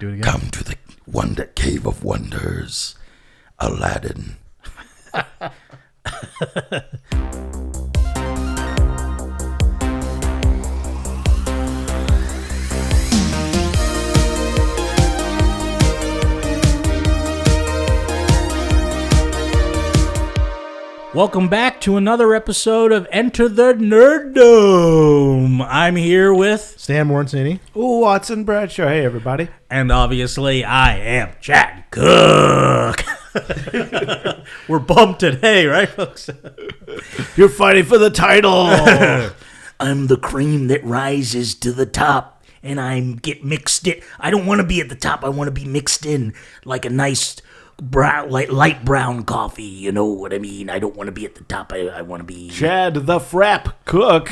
Do it again. Come to the Wonder Cave of Wonders, Aladdin. Welcome back to another episode of Enter the Nerdom. I'm here with... Stan Morrissey. Ooh, Watson Bradshaw. Hey, everybody. And obviously, I am Chad Cook. We're bumped today, right, folks? You're fighting for the title. I'm the cream that rises to the top, and I get mixed in. I don't want to be at the top. I want to be mixed in like a nice... brown, light brown coffee, you know what I mean? I don't want to be at the top. I want to be... Chad the Frap Cook.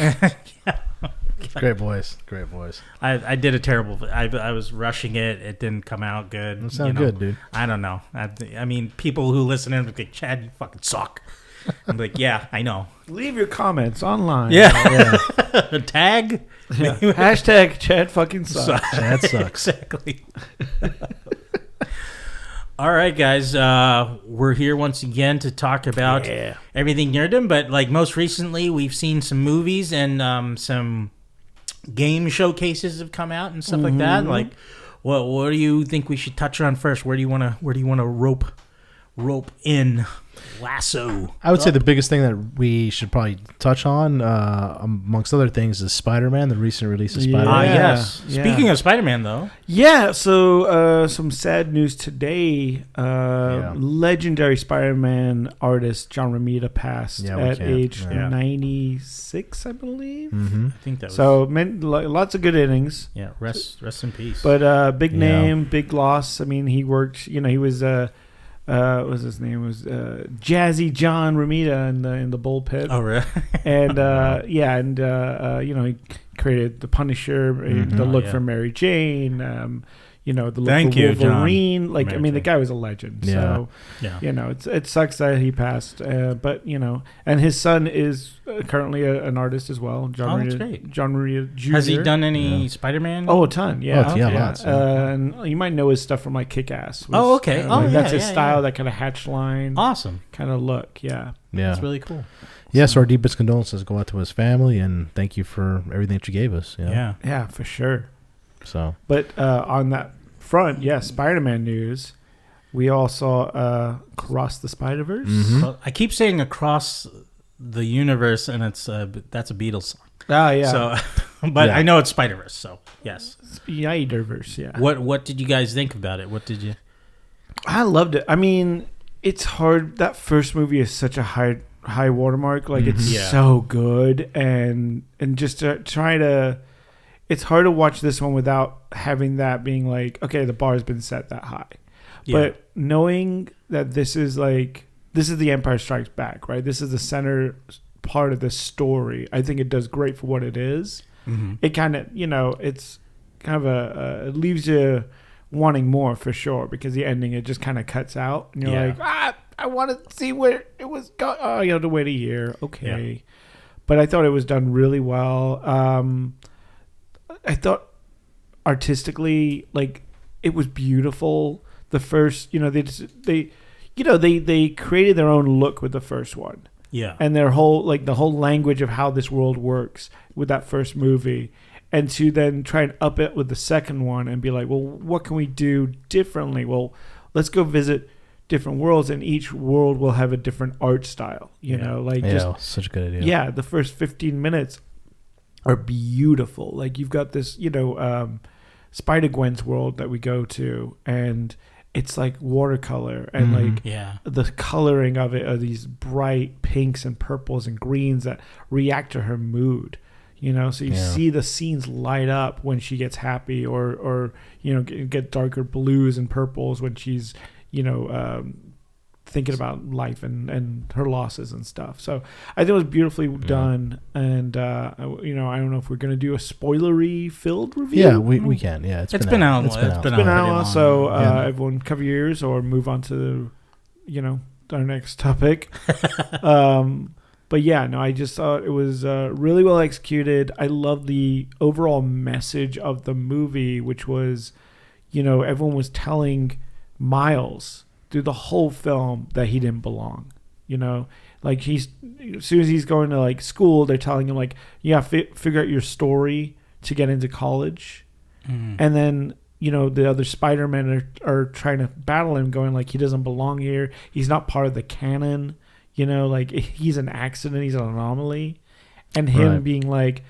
Great voice. Great voice. I did a terrible... I was rushing it. It didn't come out good. It sounded good, dude. I don't know. I mean, people who listen in are like, Chad, you fucking suck. I'm like, yeah, I know. Leave your comments online. Yeah. Tag? Yeah. Hashtag Chad fucking sucks. Chad sucks. Exactly. All right, guys, we're here once again to talk about everything Nerdom, but like most recently, we've seen some movies and some game showcases have come out and stuff like that. Like, what do you think we should touch on first? Where do you want to rope in? Lasso. I would say the biggest thing that we should probably touch on, amongst other things, is Spiderman, the recent release of Spiderman. Yes. Yeah. Speaking of Spiderman, though. Yeah, so some sad news today. Legendary Spider-Man artist John Romita passed at age 96, I believe. Mm-hmm. I think that was... So, lots of good innings. Yeah, rest in peace. But big name, big loss. I mean, he worked, he was... what was his name? It was Jazzy John Romita in the Bullpit. Oh, really? And he created the Punisher, the look for Mary Jane, the look for Wolverine. John. Like, I mean, the guy was a legend. Yeah. So, it sucks that he passed. But and his son is currently an artist as well. John that's great. John Romita Jr. Has he done any Spider-Man? Oh, a ton. Yeah. Lots. And you might know his stuff from like Kick-Ass. Oh, okay. That's his style, that kind of hatch line. Awesome. Kind of look. Yeah. That's really cool. Yeah, so our deepest condolences go out to his family, and thank you for everything that you gave us. Yeah, for sure. So, but on that front, Spider-Man news. We all saw Across the Spiderverse. Mm-hmm. Well, I keep saying Across the Universe, and it's that's a Beatles song. Ah, yeah. So, but I know it's Spiderverse. So, yes. Spiderverse. Yeah. What did you guys think about it? What did you? I loved it. I mean, it's hard. That first movie is such a high watermark. Like it's so good, and just to try to. It's hard to watch this one without having that being like, okay, the bar has been set that high. Yeah. But knowing that this is the Empire Strikes Back, right? This is the center part of the story. I think it does great for what it is. Mm-hmm. It kind of, it's kind of it leaves you wanting more for sure, because the ending, it just kind of cuts out. And you're like, I want to see where it was going. Oh, you have to wait a year. Okay. Yeah. But I thought it was done really well. I thought artistically, like, it was beautiful. The first, they created their own look with the first one. Yeah. And their whole, the whole language of how this world works with that first movie. And to then try and up it with the second one and be like, well, what can we do differently? Well, let's go visit different worlds, and each world will have a different art style. Such a good idea. Yeah, the first 15 minutes are beautiful. Like, you've got this, Spider-Gwen's world that we go to, and it's like watercolor, and the coloring of it are these bright pinks and purples and greens that react to her mood. So you see the scenes light up when she gets happy, or get darker blues and purples when she's thinking about life and her losses and stuff. So I think it was beautifully done. And I don't know if we're gonna do a spoilery filled review. Yeah, we can. Yeah, it's been out. It's been out. So everyone cover your ears or move on to our next topic. But yeah, no, I just thought it was really well executed. I love the overall message of the movie, which was, everyone was telling Miles through the whole film that he didn't belong. Like as soon as he's going to like school, they're telling him like, figure out your story to get into college. And then, the other Spider-Men are trying to battle him, going like, he doesn't belong here. He's not part of the canon. Like he's an accident. He's an anomaly. And him being like,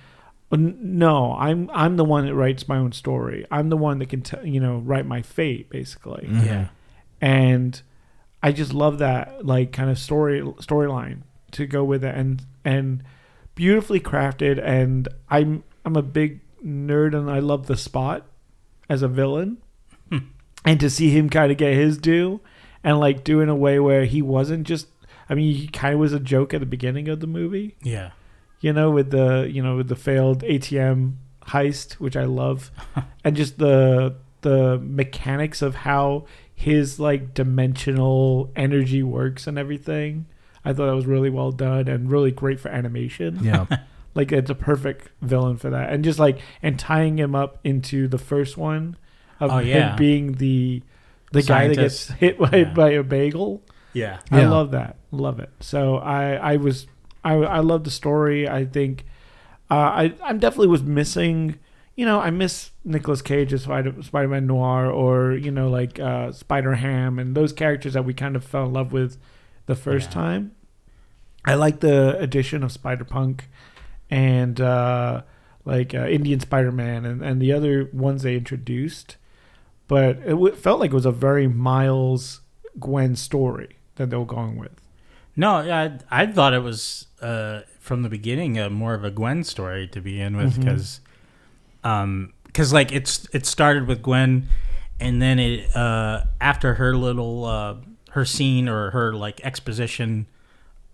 no, I'm the one that writes my own story. I'm the one that can, write my fate, basically. Yeah. And I just love that like kind of storyline to go with it, and beautifully crafted. And I'm a big nerd, and I love the Spot as a villain, and to see him kind of get his due, and like do in a way where he wasn't just. I mean, he kind of was a joke at the beginning of the movie. Yeah. With the failed ATM heist, which I love, and just the mechanics of how his like dimensional energy works and everything. I thought that was really well done and really great for animation. Yeah. Like it's a perfect villain for that. And just like tying him up into the first one of him being the guy that gets hit by a bagel. Yeah. I love that. Love it. So I love the story. I think I definitely was missing. I miss Nicolas Cage as Spider-Man Noir, or like Spider-Ham, and those characters that we kind of fell in love with the first time. I like the addition of Spider-Punk and Indian Spider-Man and the other ones they introduced, but it felt like it was a very Miles Gwen story that they were going with. No, I thought it was from the beginning more of a Gwen story to begin with, because like it started with Gwen, and then it after her little her scene or her like exposition,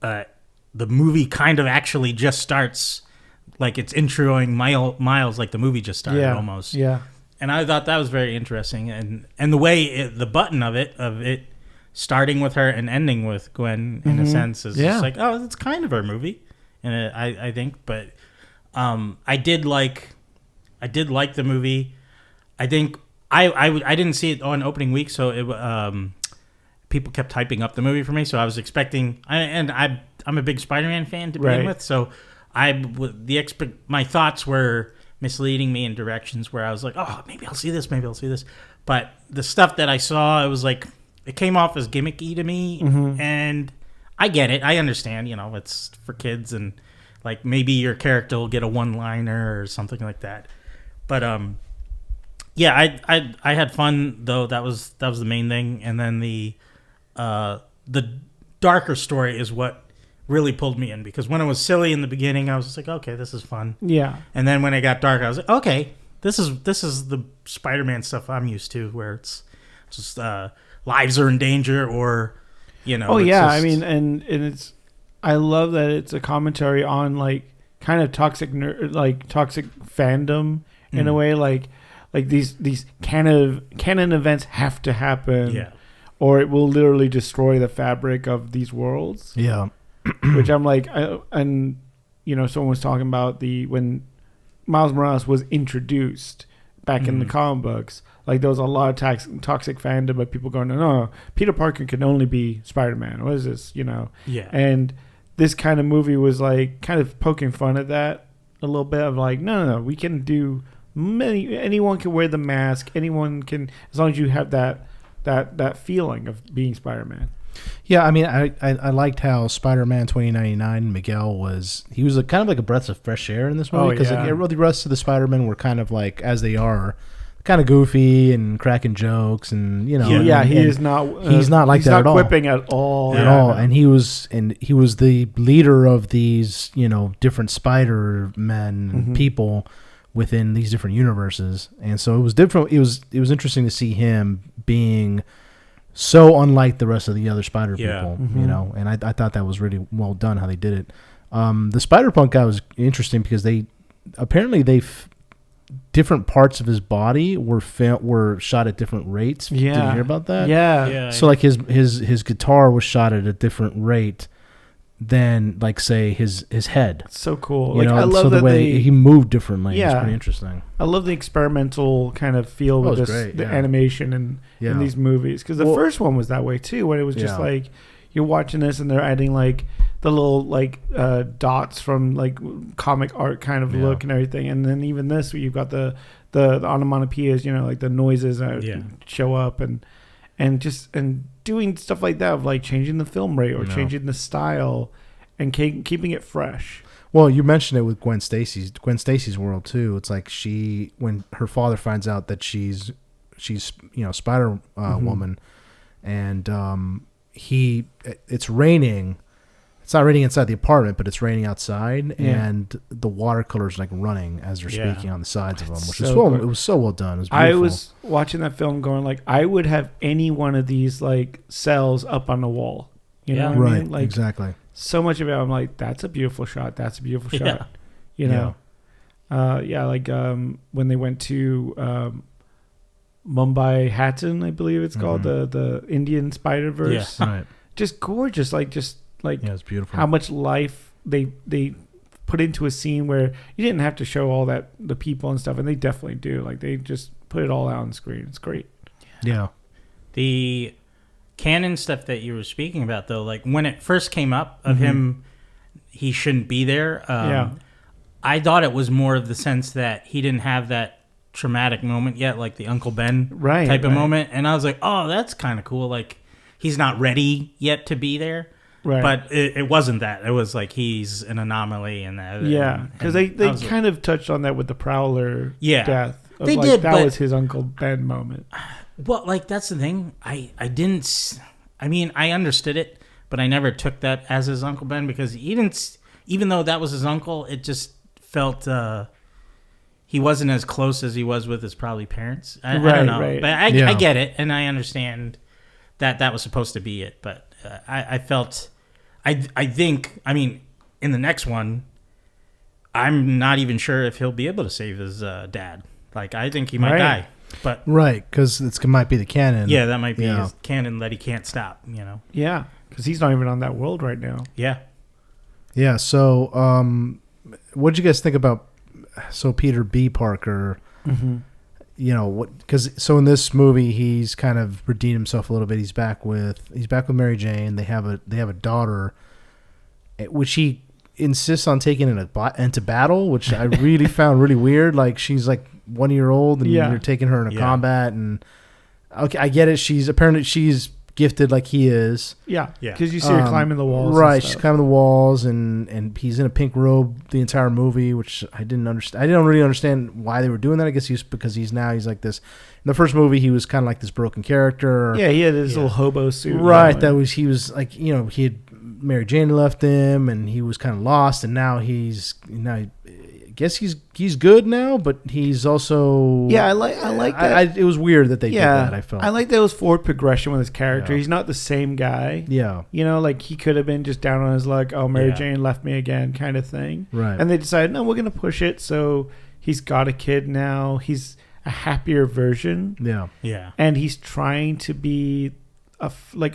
the movie kind of actually just starts, like it's introing Miles like the movie just started almost. Yeah. And I thought that was very interesting, and the way the button of it starting with her and ending with Gwen in a sense is just like, oh, it's kind of her movie, and I think, but I did like the movie. I think I didn't see it on opening week, so it people kept hyping up the movie for me, so I was expecting, and I'm a big Spider-Man fan to begin with, so my thoughts were misleading me in directions where I was like, oh, maybe I'll see this, but the stuff that I saw, it was like, it came off as gimmicky to me, and I get it, I understand, it's for kids, and like maybe your character will get a one-liner or something like that, but I had fun though. That was the main thing, and then the darker story is what really pulled me in, because when it was silly in the beginning, I was just like, okay, this is fun. Yeah. And then when it got dark, I was like, okay, this is the Spider-Man stuff I'm used to, where it's just lives are in danger, or Oh yeah, I mean, and it's, I love that it's a commentary on like kind of toxic fandom in a way, like these canon events have to happen, or it will literally destroy the fabric of these worlds. Yeah. Which I'm like, someone was talking about when Miles Morales was introduced back in the comic books, like there was a lot of toxic fandom of people going, no, Peter Parker can only be Spider-Man. What is this? Yeah. And this kind of movie was like kind of poking fun at that a little bit, of like, no, we can do anyone can wear the mask. Anyone can, as long as you have that feeling of being Spider-Man. Yeah, I mean, I liked how Spider-Man 2099 Miguel was kind of like a breath of fresh air in this movie, because the rest of the Spider-Men were kind of like, as they are, kind of goofy and cracking jokes, and he's not like that at all. He's not quipping at all. And he was the leader of these different Spider-Men people within these different universes, and so it was different. It was interesting to see him being so unlike the rest of the other Spider people, and I thought that was really well done how they did it. The Spider-Punk guy was interesting because different parts of his body were shot at different rates. Yeah. Did you hear about that? Yeah. So like his guitar was shot at a different rate than like say his head. It's so cool. You know, I love so that the way he moved differently. Yeah, it's pretty interesting. I love the experimental kind of feel with this, great, the animation in these movies, because the first one was that way too, when it was just like you're watching this and they're adding like the little like dots from like comic art kind of look and everything, and then even this where you've got the onomatopoeias, you know, like the noises show up and doing stuff like that of like changing the film rate or changing the style and keeping it fresh. Well, you mentioned it with Gwen Stacy's world too. It's like when her father finds out that she's Spider Woman, and it's raining. It's not raining inside the apartment, but it's raining outside, and the watercolor's like running as they're speaking on the sides of them, which is it was so well done. It was beautiful. I was watching that film going like, I would have any one of these like cells up on the wall. You know what I mean? Like, exactly. So much of it, I'm like, that's a beautiful shot. That's a beautiful shot. You know? Like when they went to Mumbai Hatton, I believe it's called, the Indian Spiderverse. Yeah. Right. Just gorgeous. It's beautiful. How much life they put into a scene where you didn't have to show all that, the people and stuff, and they definitely do. Like, they just put it all out on screen. It's great. Yeah. The canon stuff that you were speaking about, though, like when it first came up of him, he shouldn't be there. I thought it was more of the sense that he didn't have that traumatic moment yet, like the Uncle Ben type of moment. And I was like, oh, that's kind of cool. Like, he's not ready yet to be there. Right. But it wasn't that. It was like he's an anomaly in that. Yeah, because they kind of touched on that with the Prowler death. They did. That was his Uncle Ben moment. Well, like, that's the thing. I didn't... I mean, I understood it, but I never took that as his Uncle Ben, because he didn't... Even though that was his uncle, it just felt... he wasn't as close as he was with his probably parents. I don't know. Right. But I get it, and I understand that was supposed to be it. But I felt... I think, I mean, in the next one, I'm not even sure if he'll be able to save his dad. Like, I think he might die. But because it might be the canon. Yeah, that might be his canon that he can't stop, you know? Yeah, because he's not even on that world right now. Yeah. Yeah, so what did you guys think about Peter B. Parker? Mm-hmm. You know, so in this movie he's kind of redeemed himself a little bit. He's back with Mary Jane. They have a daughter, which he insists on taking into battle, which I really found really weird. Like, she's like 1 year old and you're taking her into combat, and okay, I get it. She's gifted like he is. Yeah. Because you see her climbing the walls. Right, she's climbing the walls, and he's in a pink robe the entire movie, which I didn't understand. I didn't really understand why they were doing that. I guess because he's like this. In the first movie, he was kind of like this broken character. Yeah, he had his little hobo suit. Right, he was like, he had Mary Jane left him, and he was kind of lost, and now I guess he's good now, but he's also I like that. It was weird that they did that. I felt I like that it was forward progression with his character. He's not the same guy. Yeah, like he could have been just down on his luck. Oh, Mary Jane left me again, kind of thing. Right. And they decided, no, we're gonna push it. So he's got a kid now. He's a happier version. Yeah. Yeah. And he's trying to be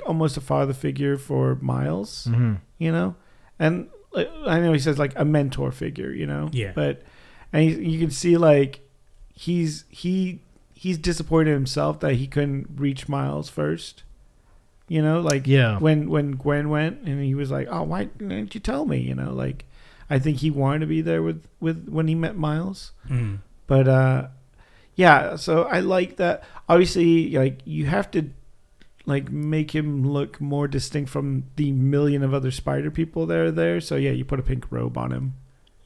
almost a father figure for Miles. Mm-hmm. And I know he says like a mentor figure, Yeah. But you can see like he's disappointed in himself that he couldn't reach Miles first. When Gwen went and he was like, oh, why didn't you tell me? Like I think he wanted to be there with when he met Miles. Mm. But so I like that. Obviously, like you have to like make him look more distinct from the million of other spider people that are there. So you put a pink robe on him,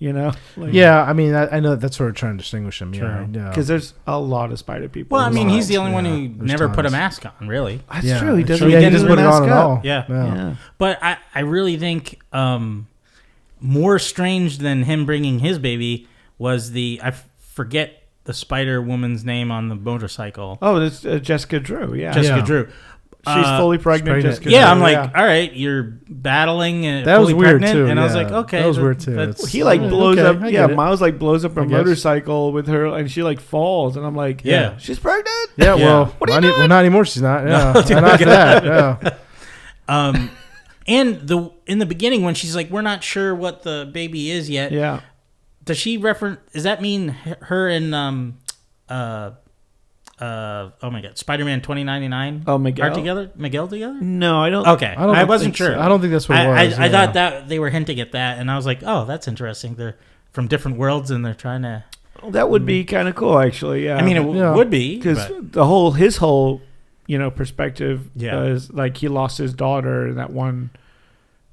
I mean, I know that's sort of trying to distinguish him. Sure. Yeah, because there's a lot of spider people. Well, I mean, he's the only one who never put a mask on, really. That's true. He doesn't. He doesn't put it on at all. Yeah. But I really think more strange than him bringing his baby was I forget the Spider Woman's name on the motorcycle. Oh, it's Jessica Drew. Yeah, Jessica Drew. She's fully pregnant. Jessica yeah, Drew. I'm like, all right, you're battling and that fully was weird pregnant, too. And I was like, okay, that was weird too. He like blows up. Yeah, Miles like blows up her motorcycle with her, and she like falls, and I'm like, she's pregnant. Yeah, well, what are you doing? Well, not anymore. She's not. Yeah, not after that. Yeah. And in the beginning when she's like, we're not sure what the baby is yet. Yeah. Does she reference? Does that mean her and oh my god, Spider-Man 2099? Oh, Miguel are together? Miguel together? No, I don't. Okay, I wasn't sure. So. I don't think that's what it was. I thought that they were hinting at that, and I was like, oh, that's interesting. They're from different worlds, and they're trying to. That would be kind of cool, actually. Yeah. I mean, it would be because his whole perspective is like he lost his daughter in that one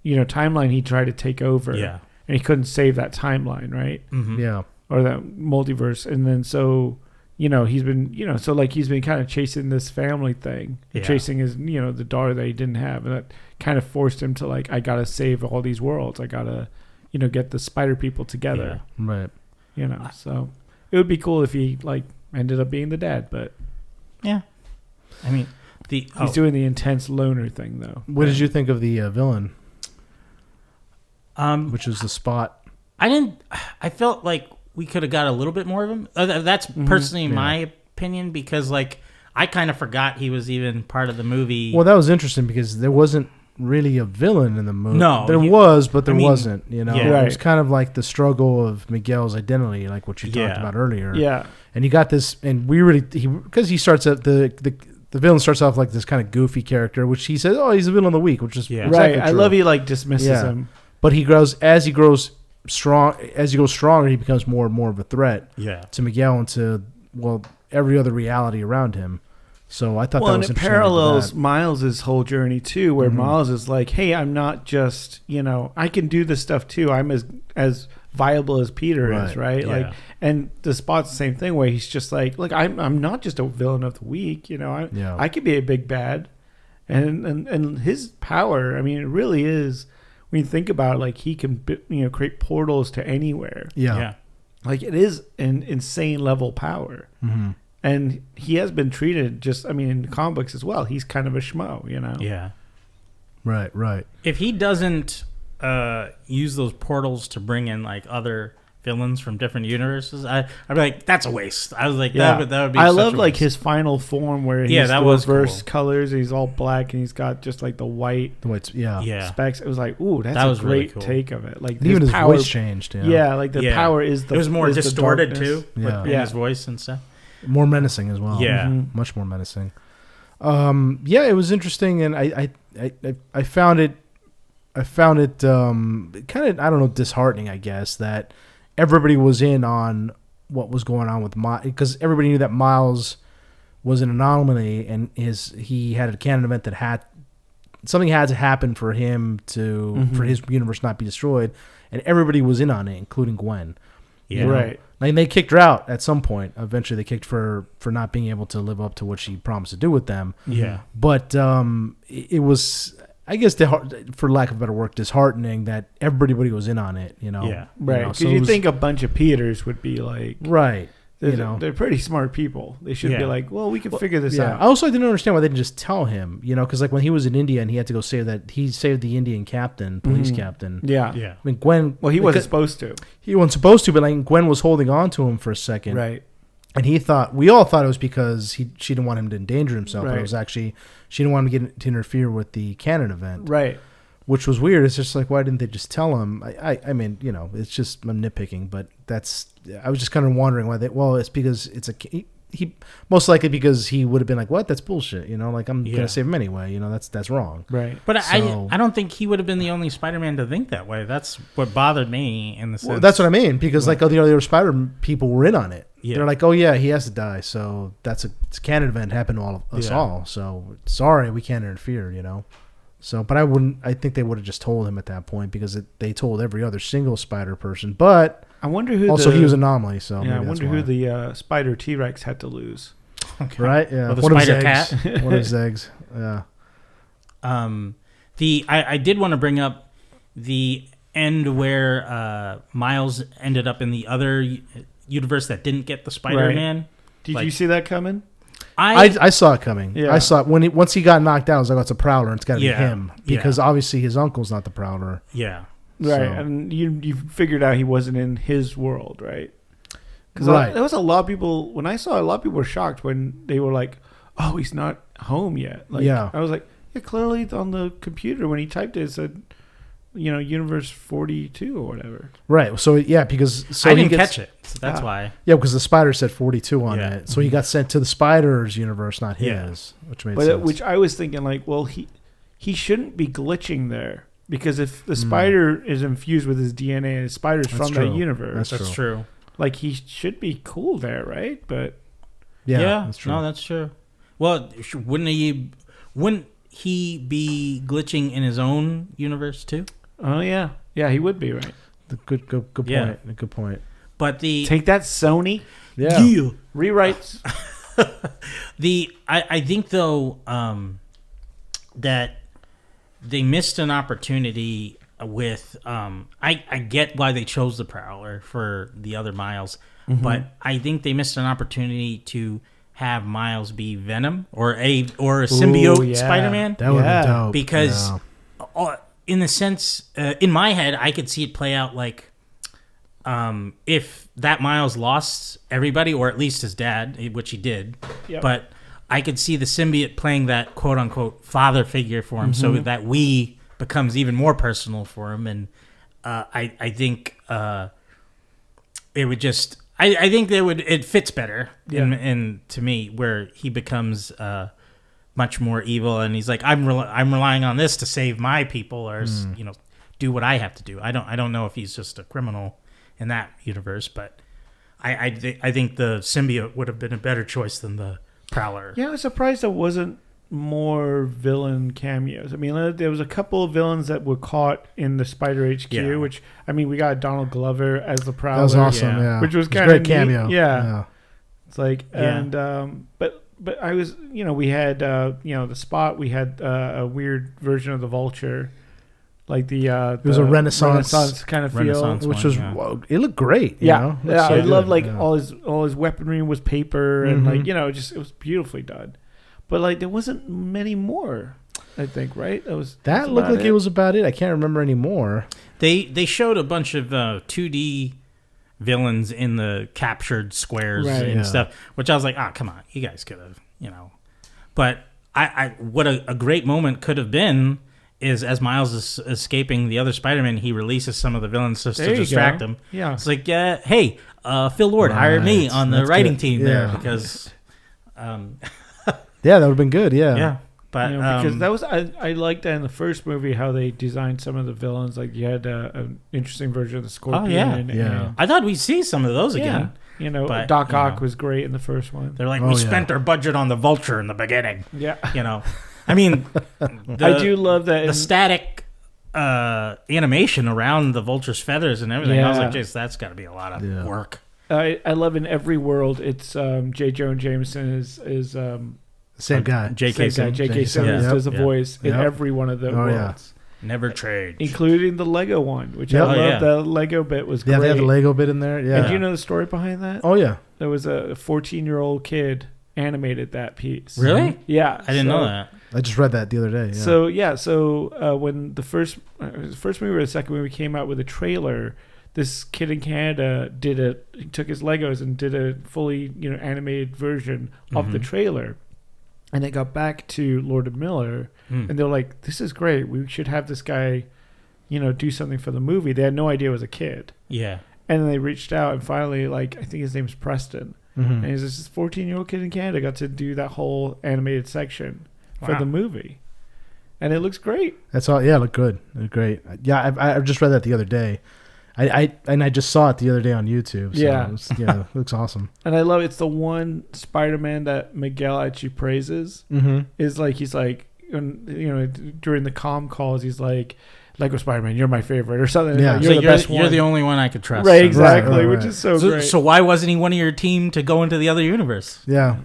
timeline he tried to take over. Yeah. And he couldn't save that timeline, right? Mm-hmm. Yeah. Or that multiverse. And then so, he's been, he's been kind of chasing this family thing. Yeah. Chasing his, the daughter that he didn't have. And that kind of forced him to I got to save all these worlds. I got to, get the spider people together. Yeah. Right. So it would be cool if he ended up being the dad, but. Yeah. I mean, he's doing the intense loner thing, though. What did you think of the villain? Which was the Spot. I felt like we could have got a little bit more of him. That's personally my opinion, because I kind of forgot he was even part of the movie. Well, that was interesting because there wasn't really a villain in the movie. No, there was, but there wasn't. Yeah. It was kind of like the struggle of Miguel's identity, like what you talked about earlier. Yeah, and you got this, and because he starts at the villain starts off like this kind of goofy character, which he says, "Oh, he's a villain of the week," which is exactly right. true. I love he dismisses him. But he grows stronger, he becomes more and more of a threat to Miguel and to every other reality around him. So I thought that was interesting. Well, and it parallels Miles' whole journey too, where Miles is like, "Hey, I'm not just I can do this stuff too. I'm as viable as Peter is, right?" Yeah. And the Spot's the same thing, where he's just like, "Look, I'm not just a villain of the week. I could be a big bad," and his power. I mean, it really is. When you think about it, he can create portals to anywhere. Yeah. It is an insane level power. Mm-hmm. And he has been treated in comic books as well. He's kind of a schmo, Yeah. Right. If he doesn't use those portals to bring in other villains from different universes, I'd be like, that's a waste. I was like, that would be. I such love a waste. his final form where he's that the was reverse cool. colors. And he's all black and he's got just the white specs. It was like, ooh, that's a great really cool. take of it. Even his voice changed. Yeah, the power is the. It was more is distorted too. Yeah. In his voice and stuff. More menacing as well. Yeah. Mm-hmm. Much more menacing. It was interesting, and I found it kind of, I don't know, disheartening, I guess, that everybody was in on what was going on with Miles, because everybody knew that Miles was an anomaly, and he had a canon event that something had to happen for him for his universe not be destroyed, and everybody was in on it, including Gwen. Yeah. Right. And they kicked her out at some point. Eventually, they kicked for not being able to live up to what she promised to do with them. Yeah. But it was, I guess, for lack of a better word, disheartening that everybody was in on it. Yeah. Right. Because you think a bunch of Peters would be like, right. They're pretty smart people. They should be like, well, we can figure this out. I also didn't understand why they didn't just tell him, because when he was in India and he had to go he saved the Indian police captain. Yeah. Yeah. I mean, Gwen. Well, he wasn't supposed to. He wasn't supposed to, but Gwen was holding on to him for a second. Right. And we all thought it was because she didn't want him to endanger himself, but it was actually, she didn't want him to interfere with the canon event. Right. Which was weird. It's just like, why didn't they just tell him? I mean, it's just, I'm nitpicking, but I was just kind of wondering why it's because he most likely because he would have been like, what? That's bullshit. I'm going to save him anyway. That's wrong. Right. But I don't think he would have been the only Spider-Man to think that way. That's what bothered me in the sense. Well, that's what I mean, because all the other Spider people were in on it. Yeah. They're like, oh yeah, he has to die. So it's a canon event happened to all of us all. So sorry, we can't interfere, So, but I think they would have just told him at that point, because they told every other single Spider person. But I wonder who. Also, he was an anomaly. So I wonder who the Spider T-Rex had to lose. Okay. Right? Yeah. Or the Spider Cat. One of his eggs. Yeah. I did want to bring up the end where Miles ended up in the other universe that didn't get the Spider-Man. Right. Did you see that coming? I saw it coming. Yeah. I saw it once he got knocked out. I was like, "Oh, it's a Prowler. And it's got to be him," because Yeah. obviously his uncle's not the Prowler. Yeah. Right, So- and you figured out he wasn't in his world, right? Because Right. there was a lot of people. When I saw it, a lot of people were shocked when they were like, "Oh, he's not home yet." Like, Yeah. I was like, Yeah, clearly on the computer when he typed it said, Universe 42 or whatever. Right. So because I didn't catch it. So that's why. Yeah, because the spider said 42 on Yeah. it, so he got sent to the spider's universe, not his, which made sense. Which I was thinking, like, well, he shouldn't be glitching there because if the spider is infused with his DNA and the spider's from that universe, that's true. Like he should be cool there, right? But yeah, that's true. No, that's true. Well, wouldn't he be glitching in his own universe too? Oh yeah, he would be, right. Good point. Yeah. Good point. But take that, Sony. Yeah. Rewrites. I think though that they missed an opportunity with I get why they chose the Prowler for the other Miles, but I think they missed an opportunity to have Miles be Venom or a symbiote Spider-Man. That would be dope. Because in the sense, in my head, I could see it play out like if that Miles lost everybody, or at least his dad, which he did, but I could see the symbiote playing that quote-unquote father figure for him, so that we becomes even more personal for him. And I think it would just... I think it fits better in to me, where he becomes much more evil, and he's like, I'm relying on this to save my people, or do what I have to do. I don't know if he's just a criminal in that universe, but I think the symbiote would have been a better choice than the Prowler. Yeah, I was surprised there wasn't more villain cameos. I mean, there was a couple of villains that were caught in the Spider HQ, which, I mean, we got Donald Glover as the Prowler. That was awesome, yeah. Which was kind of great cameo. Yeah. It's like, and, but I was, we had, the Spot, we had a weird version of the Vulture. Like it was a Renaissance kind of feel, which was it looked great. Yeah, I love all his weaponry was paper and it was beautifully done. But like there wasn't many more, I think, right? That looked like it was about it. I can't remember anymore. They showed a bunch of 2D villains in the captured squares and stuff, which I was like, come on, you guys could have, But I what a great moment could have been is as Miles is escaping the other Spider-Man, he releases some of the villains just to distract them. Yeah. It's like, hey, Phil Lord hired me on the writing team there because... yeah, that would have been good, yeah. Yeah. But, because that was I liked that in the first movie how they designed some of the villains. Like you had an interesting version of the Scorpion. Oh, yeah. I thought we'd see some of those again. But, Doc Ock was great in the first one. They're like, we spent our budget on the Vulture in the beginning. Yeah. I mean, I do love that the static animation around the Vulture's feathers and everything. I was like, "Jeez, that's got to be a lot of work." I love in every world. It's J. Jonah Jameson is same guy. J.K. Simmons does a voice in every one of the worlds. Never trade, including the Lego one, which I love. The Lego bit was great. Yeah, they had the Lego bit in there. Yeah. And do you know the story behind that? Oh yeah, there was a 14-year-old kid animated that piece. Really? Yeah, I didn't know that. I just read that the other day. Yeah. So when the first movie or the second movie came out with a trailer, this kid in Canada he took his Legos and did a fully animated version of the trailer, and it got back to Lord and Miller, and they're like, "This is great. We should have this guy, do something for the movie." They had no idea it was a kid. Yeah. And then they reached out, and finally, I think his name's Preston, and he's this 14-year-old kid in Canada got to do that whole animated section for the movie, and it looks great. That's all. Yeah, it looked good. It looked great. Yeah, I just read that the other day. I just saw it the other day on YouTube. So it looks awesome. And I love it's the one Spider-Man that Miguel actually praises. Is like he's like, during the comm calls, he's like, Lego Spider-Man, you're my favorite, or something. Yeah, you're the best one. You're the only one I could trust. Right, exactly, which is so great. So why wasn't he one of your team to go into the other universe? Yeah.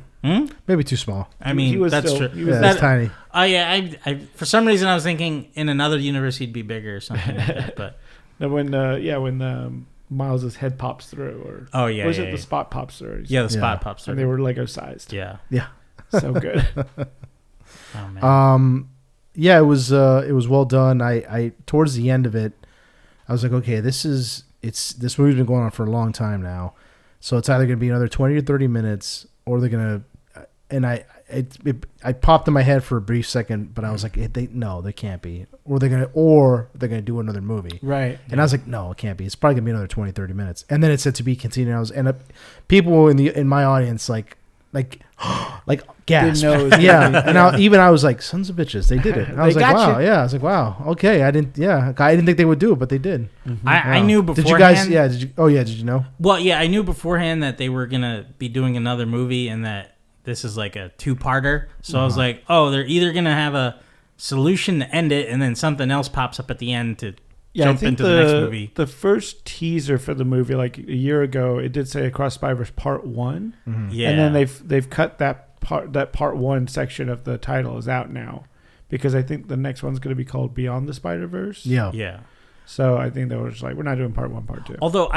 Maybe too small. I mean, that's true. That's tiny. Oh yeah, I for some reason I was thinking in another universe he'd be bigger or something like that. But when Miles' head pops through, or the Spot pops through? Yeah, the Spot pops through. And they were Lego sized. Yeah. So good. Oh man. Yeah, it was well done. I towards the end of it, I was like, okay, this movie's been going on for a long time now, so it's either gonna be another 20 or 30 minutes, or they're gonna, and I popped in my head for a brief second, but I was like, they can't be, or they're gonna do another movie, right? And I was like, no, it can't be. It's probably gonna be another 20, 30 minutes, and then it said to be continued. And people in my audience like gasp, yeah. And I was like, sons of bitches, they did it. And I was like, wow, yeah. I was like, wow, okay. I didn't think they would do it, but they did. Mm-hmm. I knew beforehand. Did you guys? Yeah. Did you? Oh yeah. Did you know? Well, yeah, I knew beforehand that they were gonna be doing another movie, and that this is like a 2-parter. So I was like, oh, they're either gonna have a solution to end it, and then something else pops up at the end to jump into the next movie. The first teaser for the movie, like a year ago, it did say Across Spiderverse Part 1. Mm-hmm. Yeah, and then they've cut that part 1 section of the title is out now, because I think the next one's going to be called Beyond the Spiderverse. Yeah. So I think they were just like, we're not doing Part 1, Part 2. Although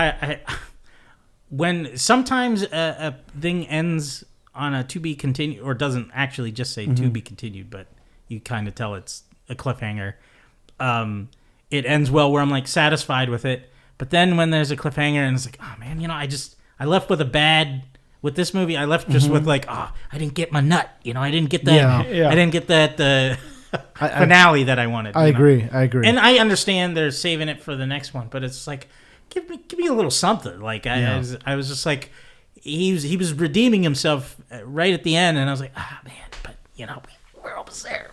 when sometimes a thing ends on a to be continued, or doesn't actually just say to be continued, but you kind of tell it's a cliffhanger. It ends well where I'm like satisfied with it. But then when there's a cliffhanger and it's like, oh man, I left with this movie. I left just with like, I didn't get my nut. I didn't get that. Yeah. I didn't get that finale that I wanted. I agree. And I understand they're saving it for the next one, but it's like, give me a little something. Like I was just like, he was redeeming himself right at the end, and I was like, man, but we're almost there.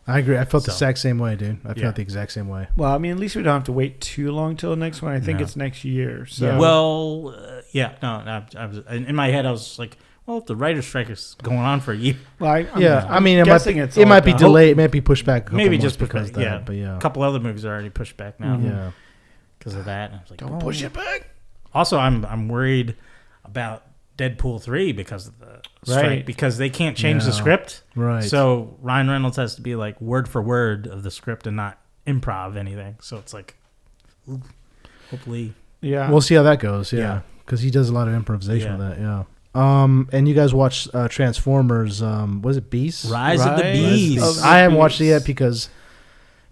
I agree. I felt the exact same way, dude. I felt the exact same way. Well, I mean, at least we don't have to wait too long till the next one. I think it's next year. So. Yeah. Well, I was in my head. I was like, well, if the writer's strike is going on for a year. Well, I'm guessing it might be delayed. It might be pushed back. Maybe just because of that. But a couple other movies are already pushed back now. Yeah, because of that. And I was like, don't push it back. Also, I'm worried about Deadpool 3 because of the strike, because they can't change the script. Right. So Ryan Reynolds has to be like word for word of the script and not improv anything. So it's like, hopefully. Yeah. We'll see how that goes. Yeah. Because he does a lot of improvisation with that. Yeah. And you guys watched Transformers, was it Beasts? Rise of the Beasts. I haven't watched it yet because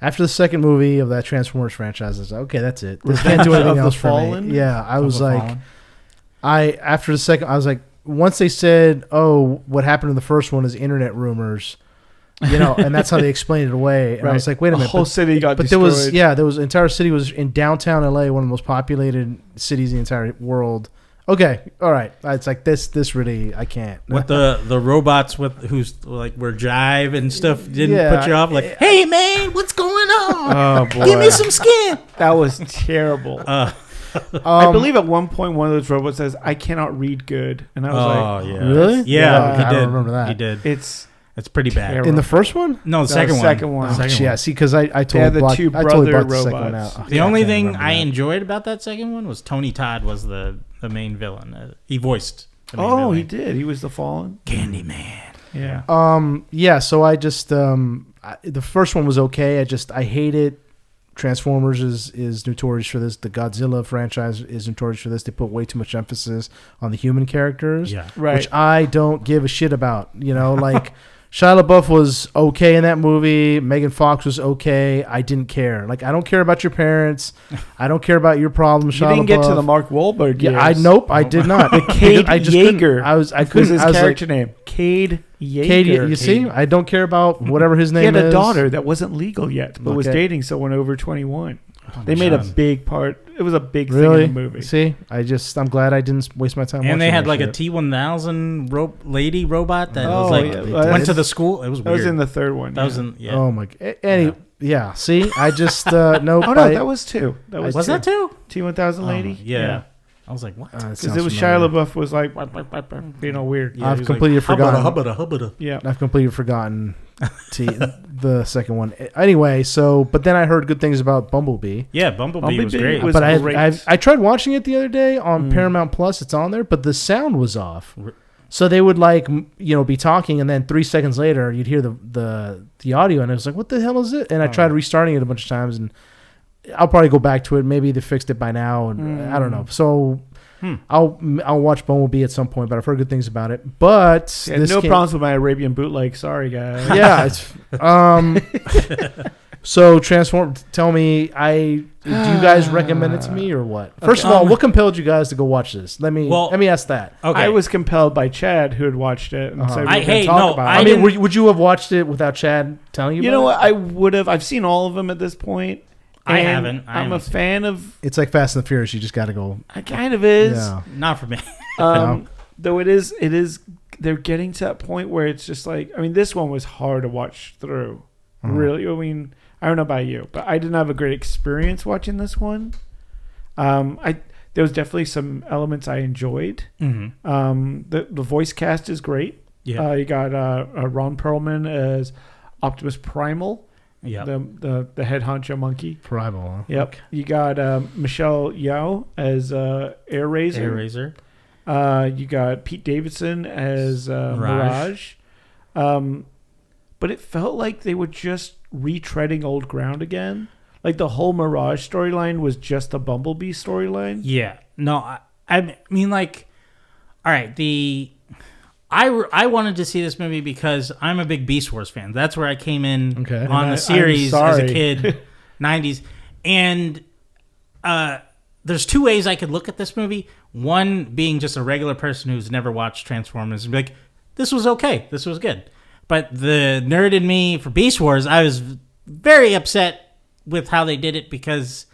after the second movie of that Transformers franchise, I was like, okay, that's it. This can't do anything else for me. Yeah. I was like, after the second, I was like, once they said, oh, what happened in the first one is internet rumors, and that's how they explained it away. And I was like, wait a minute. The whole city got destroyed. There was entire city was in downtown LA, one of the most populated cities in the entire world. Okay, all right. It's like this really, I can't. With the robots who's like were jive and stuff didn't put you off. Like, hey man, what's going on? Oh boy, give me some skin. That was terrible. I believe at one point one of those robots says, "I cannot read good," and I was like, yeah. Really? Yeah, he I did. don't remember that. He did. It's pretty bad. In the first one? No, the second one. Yeah, see, because I totally blocked the second one out. The only thing I enjoyed about that second one was Tony Todd was the main villain. He voiced the main villain. He did. He was the Fallen. Candyman. Yeah. Yeah, so I just the first one was okay. I hate it. Transformers is notorious for this. The Godzilla franchise is notorious for this. They put way too much emphasis on the human characters, which I don't give a shit about. Like Shia LaBeouf was okay in that movie. Megan Fox was okay. I didn't care. Like, I don't care about your parents. I don't care about your problems, Shia LaBeouf. You didn't get to the Mark Wahlberg years. I did not. Cade Yeager. I couldn't. His character name. Cade Yeager. Cade, you see? I don't care about whatever his name is. He had a daughter that wasn't legal yet, but was dating someone over 21. They made a big part. It was a big thing in the movie. See, I'm glad I didn't waste my time watching. And they had like a T-1000 lady robot that was like went to the school. It was weird. That was in the third one. That was in Oh my god. Yeah. See, I just nope. Oh no, that was two. Was that two? T-1000 lady. Yeah. I was like, what? Because it was Shia LaBeouf was like being all weird. Yeah, I've completely forgotten. Hubba. Yeah, I've completely forgotten the second one. Anyway, but then I heard good things about Bumblebee. Yeah, Bumblebee was great. But I tried watching it the other day on Paramount Plus. It's on there, but the sound was off. So they would be talking, and then 3 seconds later you'd hear the audio, and I was like, what the hell is it? And I tried restarting it a bunch of times, and I'll probably go back to it. Maybe they fixed it by now, and I don't know. So I'll watch Bumblebee at some point, but I've heard good things about it. But no problems with my Arabian bootleg. Sorry, guys. Yeah, it's So Transform. Tell me, do you guys recommend it to me or what? First of all, what compelled you guys to go watch this? Let me ask that. Okay. I was compelled by Chad, who had watched it and said we could talk about it. I mean, would you have watched it without Chad telling you? You know what? I would have. I've seen all of them at this point. I haven't. I'm a fan of. It's like Fast and the Furious. You just got to go. It kind of is. Yeah. Not for me. Though it is. They're getting to that point where it's just like. I mean, this one was hard to watch through. Really. I mean, I don't know about you, but I didn't have a great experience watching this one. There was definitely some elements I enjoyed. Mm-hmm. The voice cast is great. Yeah. You got Ron Perlman as Optimus Primal. Yeah. The head honcho monkey. Primal. Huh? Yep. Okay. You got Michelle Yeoh as Air Razor. You got Pete Davidson as Mirage. But it felt like they were just retreading old ground again. Like the whole Mirage storyline was just a Bumblebee storyline. Yeah. No, I mean, like, all right, I wanted to see this movie because I'm a big Beast Wars fan. That's where I came in on the series as a kid, 90s. And there's two ways I could look at this movie. One being just a regular person who's never watched Transformers and be like, this was okay. This was good. But the nerd in me for Beast Wars, I was very upset with how they did it because,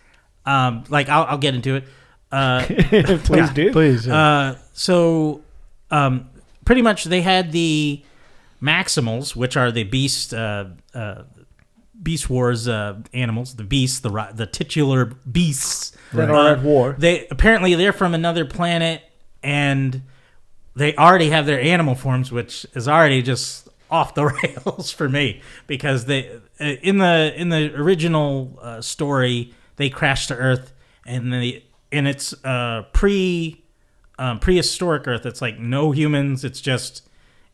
like, I'll get into it. Please do. Please. Yeah. Pretty much they had the Maximals, which are the Beast Wars animals, the beasts, the titular beasts that are at war. They're from another planet, and they already have their animal forms, which is already just off the rails for me because they in the original story they crash to Earth and it's prehistoric Earth. It's like no humans. It's just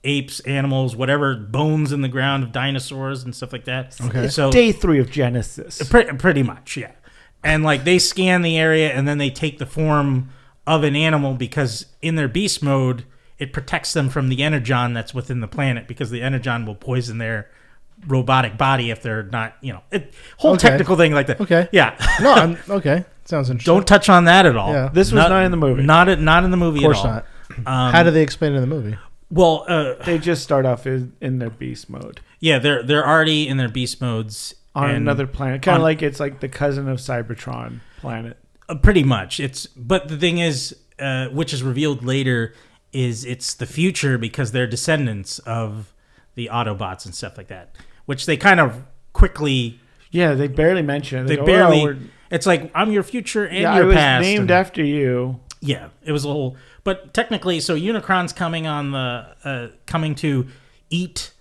apes, animals, whatever, bones in the ground of dinosaurs and stuff like that. Okay. So day 3 of Genesis. Pretty much, yeah. And like they scan the area and then they take the form of an animal because in their beast mode, it protects them from the energon that's within the planet because the energon will poison their robotic body if they're not, technical thing like that. Okay. Yeah. No, okay. Sounds interesting. Don't touch on that at all. Yeah. This was not in the movie. Not in the movie at all. Of course not. How do they explain it in the movie? Well, they just start off in their beast mode. Yeah, they're already in their beast modes on another planet. Kind of like it's like the cousin of Cybertron planet. Pretty much. But the thing is, which is revealed later, is it's the future because they're descendants of the Autobots and stuff like that, which they kind of quickly. Yeah, they barely mention it. They barely. It's like I'm your future and your past. I was named after you. Yeah, it was a whole. But technically, so Unicron's coming to eat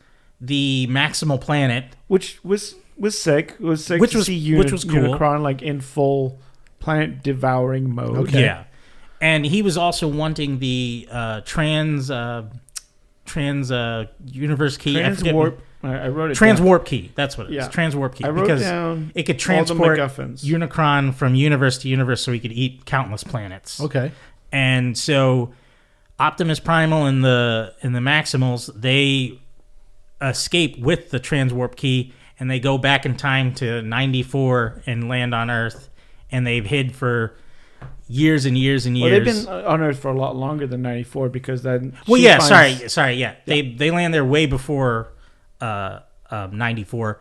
the Maximal planet, which was sick. It was sick to see which was cool. Unicron like in full planet devouring mode. Okay. Yeah. And he was also wanting the trans universe key. Transwarp. I wrote it Transwarp down. Key. That's what it is. Yeah. Transwarp Key. I wrote because down it could transport MacGuffins. Unicron from universe to universe so he could eat countless planets. Okay. And so Optimus Primal and the Maximals, they escape with the Transwarp Key and they go back in time to 94 and land on Earth, and they've hid for years and years and years. Well, they've been on Earth for a lot longer than 94 because then. Well, yeah, sorry, yeah. They land there way before 94,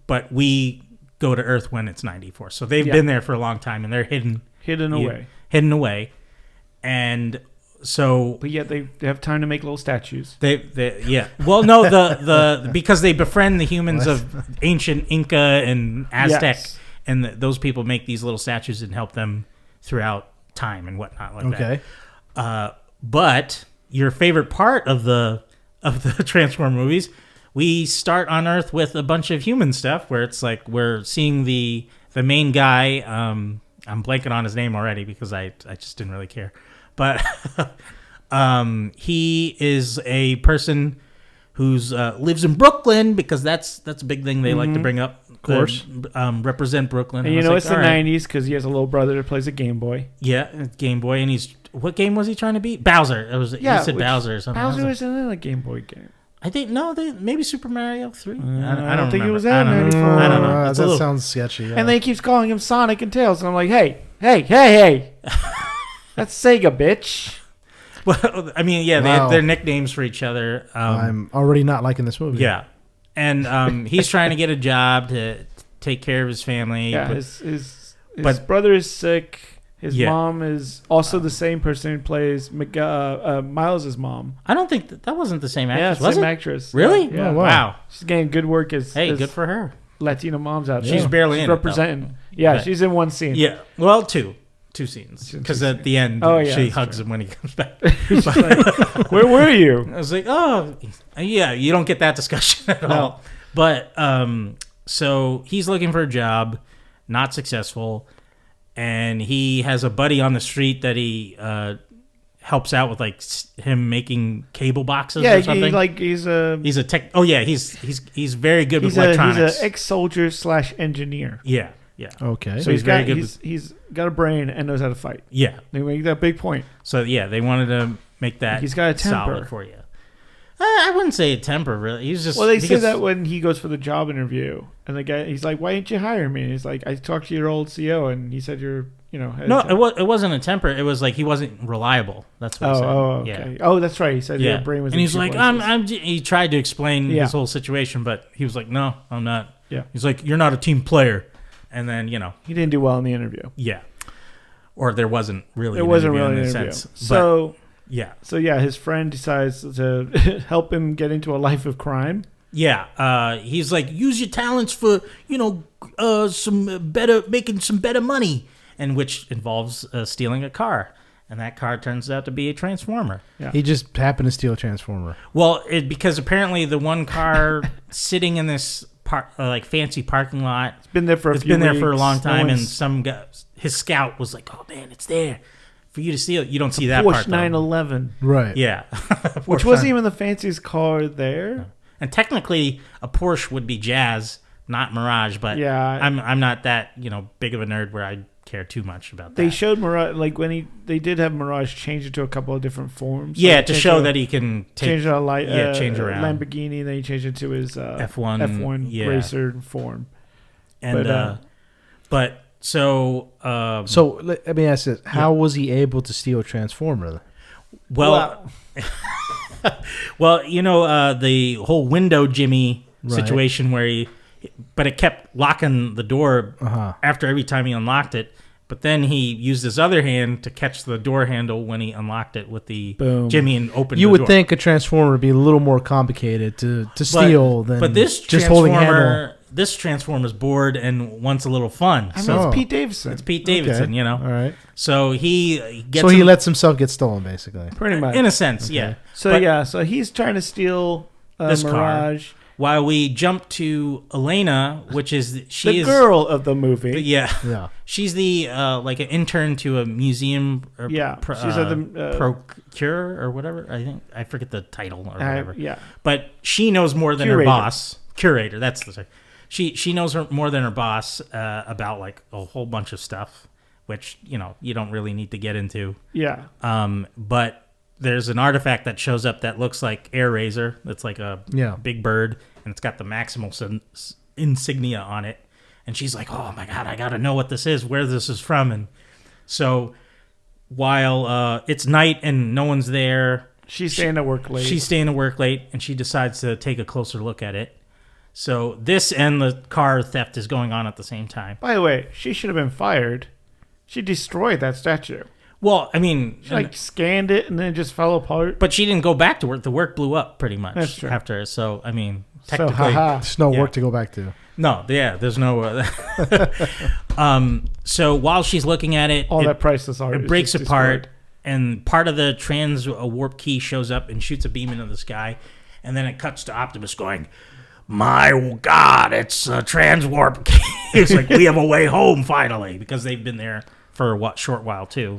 but we go to Earth when it's 94. So they've been there for a long time, and they're hidden away, and so. But yet they have time to make little statues. Yeah. Well, no, the because they befriend the humans of ancient Inca and Aztec, and those people make these little statues and help them throughout time and whatnot like that. Okay. But your favorite part of the Transform movies, we start on Earth with a bunch of human stuff where it's like we're seeing the main guy. I'm blanking on his name already because I just didn't really care. But he is a person who's lives in Brooklyn because that's a big thing they like to bring up. Of course, represent Brooklyn. And it's the 90s because he has a little brother that plays a Game Boy. Yeah, Game Boy, and what game was he trying to beat? Bowser. He said Bowser or something. Bowser was in a Game Boy game. I think maybe Super Mario 3. I don't think remember. it was that I don't know. 94. I don't know. That sounds sketchy. Yeah. And then he keeps calling him Sonic and Tails, and I'm like, hey, that's Sega, bitch. Well, I mean, yeah, Wow. they had their nicknames for each other. I'm already not liking this movie. Yeah, and he's trying to get a job to take care of his family. Yeah, but, his but- brother is sick. His Yeah. mom is also the same person who plays Miles' mom. I don't think that wasn't the same actress. Yeah, was same it? actress. Really? Yeah. Oh, wow. Wow. She's getting good work as Good for her. Latino moms out there. She's barely in it, representing. Yeah, But- she's in one scene. Yeah. Well, two scenes. She's in Because two at the end, Oh, yeah, she that's hugs true. him when he comes back. She's like, where were you? I was like, oh, yeah, you don't get that discussion at all. But so he's looking for a job, not successful, and he has a buddy on the street that he helps out with, like him making cable boxes or something. he's He's a tech. Oh yeah, he's very good with he's electronics. an ex-soldier / engineer. Yeah. Okay. So he's very good He's got a brain and knows how to fight. Yeah. They make that big point. So yeah, they wanted to make that. He's got a temper. solid for you. I wouldn't say a temper really. He's just Well, they say because- that when he goes for the job interview, and the guy, he's like, "Why didn't you hire me?" And he's like, "I talked to your old CO, and he said you're, head No, of it wasn't a temper. It was like he wasn't reliable. That's what he said. Okay. Yeah. Oh, that's right. He said Yeah. your brain was. And in he's two like, places. he tried to explain Yeah. his whole situation, but he was like, no, I'm not. Yeah. He's like, you're not a team player. And then, He didn't do well in the interview. yeah. Or there wasn't really It an wasn't interview really in an a interview. sense. So Yeah. his friend decides to help him get into a life of crime. Yeah. He's like, use your talents for, making some better money. And which involves stealing a car. And that car turns out to be a Transformer. Yeah. He just happened to steal a Transformer. Well, because apparently the one car sitting in this fancy parking lot, It's been there for a it's few been there weeks. for a long No time, and one's- some guy, his scout was like, "Oh man, it's there for you to steal." You don't see that part Porsche though. 911, Right. Yeah, which Porsche wasn't 9. even the fanciest car there. And technically, a Porsche would be Jazz, not Mirage. But Yeah. I'm not that big of a nerd where I care too much about that. They showed Mirage, like when they did have Mirage change it to a couple of different forms. yeah, Like to change show it- that he can change take change around. Lamborghini, then he changed it to his F1 yeah. racer form. And but so So let me ask this: how was he able to steal a Transformer? well. Well, the whole window Jimmy Right. situation where but it kept locking the door after every time he unlocked it. But then he used his other hand to catch the door handle when he unlocked it with the Boom. Jimmy and opened You the would door. think a Transformer would be a little more complicated to steal than but this just holding a handle. Transformer's bored and wants a little fun. I mean, So it's Pete Davidson. it's Pete Davidson, Okay. All right. So he gets So he him- lets himself get stolen, basically. Pretty much. in a sense, yeah. So But- so he's trying to steal This car. Mirage. While we jump to Elena, which is The girl of the movie. Yeah. Yeah. She's the like an intern to a museum. Or Yeah, she's at the, procure or whatever. I forget the title or whatever. Yeah. But she knows more than Curator. her boss. Curator. That's the. She knows more than her boss about like a whole bunch of stuff, which you don't really need to get into. Yeah. But there's an artifact that shows up that looks like Air Razor. That's like a big bird, and it's got the Maximal insignia on it. And she's like, "Oh my god, I gotta know what this is, where this is from." And so, while it's night and no one's there, She's staying to work late. She's staying to work late, and she decides to take a closer look at it. So this and the car theft is going on at the same time. By the way, she should have been fired. She destroyed that statue. Well, I mean, She scanned it and then it just fell apart. but she didn't go back to work. The work blew up pretty much That's true. after. So I mean, So, technically, haha. There's no Yeah. work to go back to. no, yeah, there's no. So while she's looking at it, All that priceless art. it is breaks just apart, destroyed. and part of the trans warp key shows up and shoots a beam into the sky, and then it cuts to Optimus going, "My God, it's a trans warp key!" It's like we have a way home finally because they've been there for a short while too.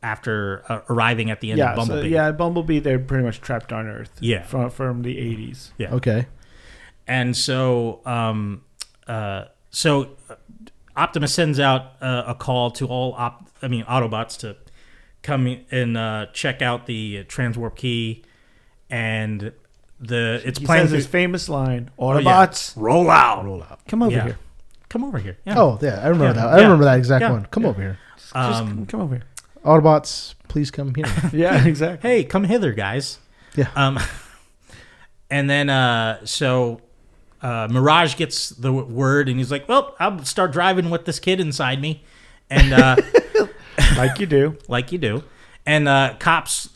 After arriving at the end of Bumblebee. Bumblebee, they're pretty much trapped on Earth. Yeah. From the 80s. Yeah. Okay. And so, Optimus sends out a call to all Autobots to come and check out the transwarp key, and it's he playing says his famous line, yeah. Autobots, roll out. come over Yeah. here. Come over here. Yeah. Oh yeah, I remember Yeah. that. I remember that exact Yeah. one. Come over here, Just come over here. Autobots. Please come here. Yeah, exactly. Hey, come hither, guys. Yeah. And then Mirage gets the word, and he's like, "Well, I'll start driving with this kid inside me," and Like you do. like you do, and cops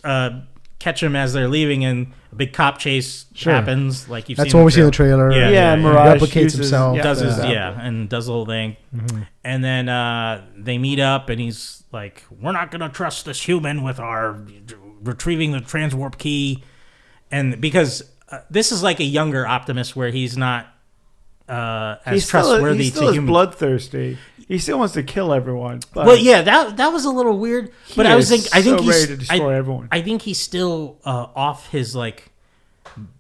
catch him as they're leaving, and a big cop chase happens. Like you've That's seen what we see in the trailer. Yeah, Mirage replicates uses- himself. does his exactly. and does the whole thing, and then they meet up, and he's like, "We're not gonna trust this human with our retrieving the transwarp key," and because this is like a younger Optimus where he's not as trustworthy He still to is human. bloodthirsty. He still wants to kill everyone. But Well, yeah, that was a little weird, but I was is I think so he's ready to destroy everyone. I think he's still off his like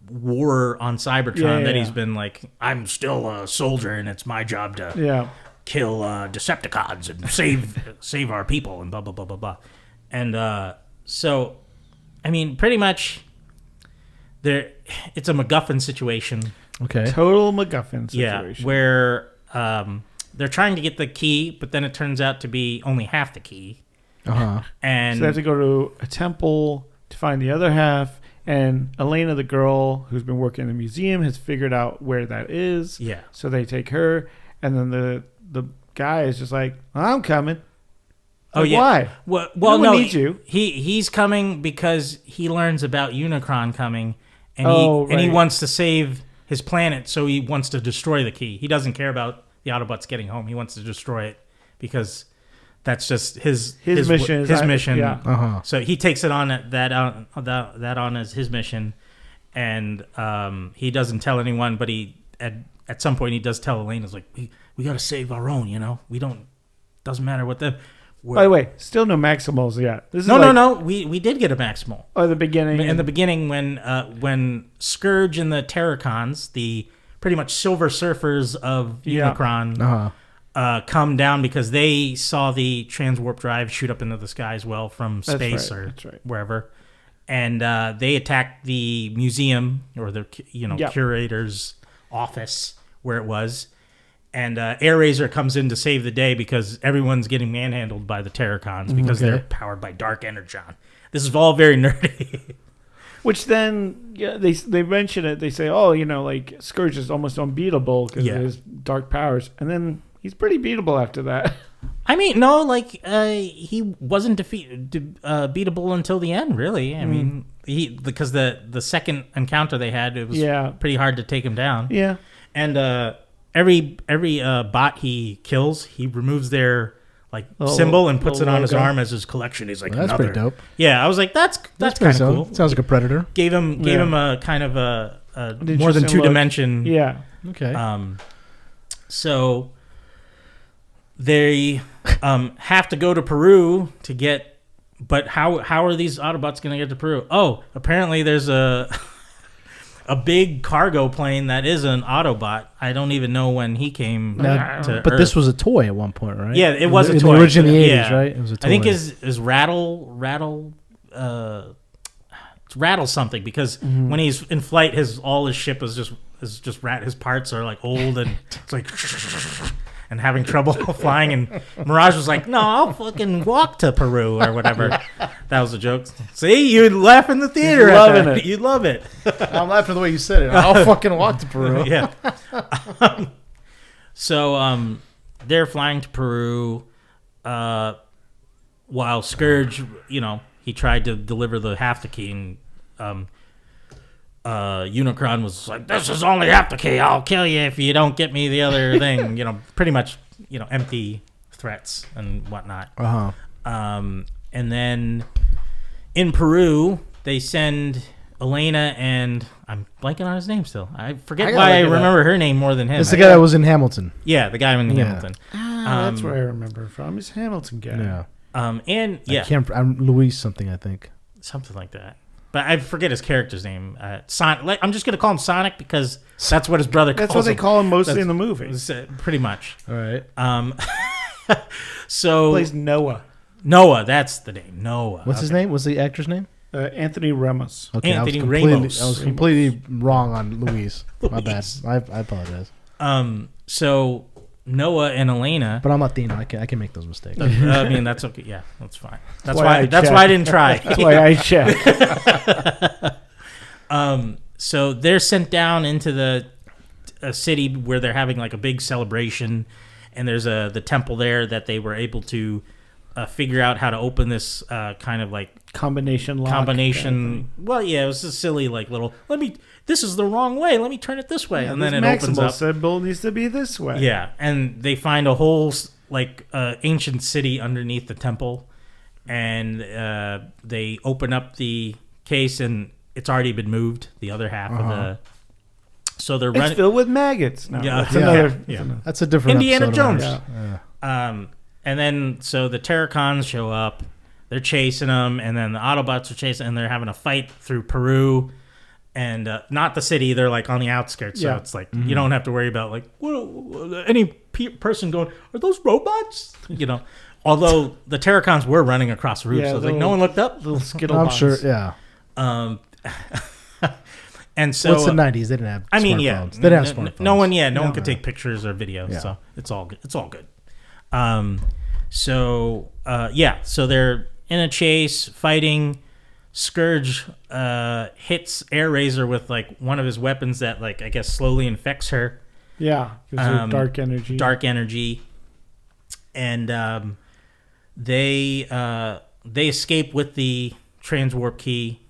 war on Cybertron that he's been like, I'm still a soldier and it's my job to Yeah. kill Decepticons and save our people and blah blah blah blah blah. And so, I mean, pretty much, it's a MacGuffin situation. Okay. Total MacGuffin situation. Yeah, where they're trying to get the key, but then it turns out to be only half the key. And So they have to go to a temple to find the other half. And Elena, the girl who's been working in the museum, has figured out where that is. Yeah. So they take her. And then the guy is just like, I'm coming. Oh, Like, yeah. Why? Well, No one no, needs you. He's coming because he learns about Unicron coming, and he right. wants to save his planet, so he wants to destroy the key. He doesn't care about the Autobots getting home. He wants to destroy it because that's just his mission. His mission. Yeah. So he takes it on that on as his mission, and he doesn't tell anyone. But he at some point he does tell Elena's like, we got to save our own. You know, we don't. Doesn't matter what the. By the way, still no Maximals yet. This is No. We did get a Maximal. Oh, the beginning. In the beginning, when Scourge and the Terracons, the pretty much Silver Surfers of Unicron, come down because they saw the transwarp drive shoot up into the sky as well from space or wherever, and they attacked the museum or the curator's office where it was. And AirRaiser comes in to save the day because everyone's getting manhandled by the Terracons because they're powered by dark energon. This is all very nerdy. Which then, they mention it. They say, like Scourge is almost unbeatable because of his dark powers. And then he's pretty beatable after that. I mean, no, he wasn't beatable until the end, really. I mean, because the second encounter they had, it was pretty hard to take him down. Yeah. And every bot he kills, he removes their symbol and puts it on his arm as his collection. He's like, that's pretty dope. Yeah, I was like, that's kind of cool. Sounds like a Predator. Gave him a kind of a more than 2-dimension. Yeah. Okay. So they have to go to Peru to get. But how are these Autobots going to get to Peru? Oh, apparently there's a big cargo plane that is an Autobot. I don't even know when he came to But Earth. this was a toy at one point, right? Yeah, it was a toy. In the origin of the 80s, right? It was a toy. I think is Rattle it's Rattle something because when he's in flight, all his ship is just his parts are like old and it's like and having trouble flying. And Mirage was like, "No, I'll fucking walk to Peru or whatever." That was a joke. See, you laugh in the theater. He's loving it. You love it. I'm laughing the way you said it. I'll fucking walk to Peru. Yeah. So they're flying to Peru while Scourge, he tried to deliver the half the key, and Unicron was like, "This is only half the key. I'll kill you if you don't get me the other thing." Pretty much, empty threats and whatnot. And then in Peru, they send Elena and I'm blanking on his name still. I forget why I remember her name more than him. It's the guy that was in Hamilton. Yeah, the guy in Hamilton. That's where I remember from. It's Hamilton guy. Yeah. I'm Luis something, I think. Something like that. But I forget his character's name. Sonic. I'm just going to call him Sonic because that's what his brother calls him. That's what they call him mostly in the movie. Pretty much. All right. So he plays Noah. Noah, that's the name. Noah. What's his name? What's the actor's name? Anthony Ramos. Okay, Anthony I Ramos. was completely wrong on Luis. My bad. I apologize. So Noah and Elena. But I'm Latino. I can make those mistakes. I mean, that's okay. Yeah, that's fine. That's why I didn't try. That's why I checked. So they're sent down into a city where they're having like a big celebration, and there's the temple there that they were able to figure out how to open this kind of like combination lock. Combination. Well, yeah, it was a silly like little. This is the wrong way. Let me turn it this way, and then it opens up. Symbol needs to be this way. Yeah, and they find a whole like ancient city underneath the temple, and they open up the case, and it's already been moved. The other half of the. So they're running. It's filled with maggots. No, yeah, that's another. Yeah. That's a different Indiana episode. Jones. Yeah. And then so the Terracons show up. They're chasing them, and then the Autobots are chasing, and they're having a fight through Peru. And not the city, they're like on the outskirts, so it's like you don't have to worry about like any person going, are those robots? Although the Terracons were running across roofs, so like no one looked up. Little Skittle I'm bombs. sure, yeah. And so it's the 90s. They didn't have. I mean, smartphones. They didn't have smartphones. No one could take pictures or video, so it's all good. It's all good. So they're in a chase, fighting. Scourge hits Airazor with like one of his weapons that like I guess slowly infects her. Yeah, because dark energy. Dark energy, and they escape with the transwarp key.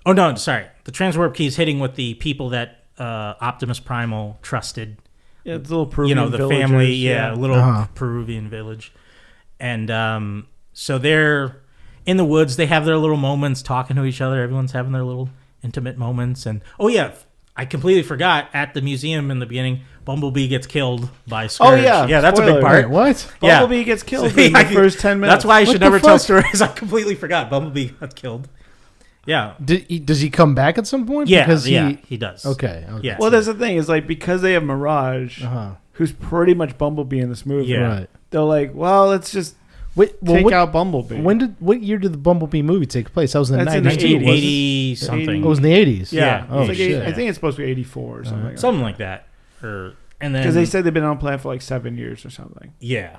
Oh no, sorry, the transwarp key is hitting with the people that Optimus Primal trusted. Yeah, it's a little Peruvian the villagers, family, a little Peruvian village, and so they're. In the woods, they have their little moments talking to each other. Everyone's having their little intimate moments. And, I completely forgot at the museum in the beginning, Bumblebee gets killed by Scourge. Oh, yeah. Yeah, that's a big part. Wait, what? Bumblebee gets killed in the first 10 minutes. That's why I should the never tell fuck? stories. I completely forgot. Bumblebee got killed. Yeah. Does he come back at some point? Yeah, because he does. Okay. Yeah. Well, that's the thing. Is like because they have Mirage, who's pretty much Bumblebee in this movie. Yeah. Right. They're like, well, let's just take out Bumblebee. What year did the Bumblebee movie take place? That was in the That's 90s. in the 80 something. It was in the 80s. Yeah. Oh, like shit. I think it's supposed to be 84 or something. Something like that. And then Because they said they've been on planet for like 7 years or something. Yeah.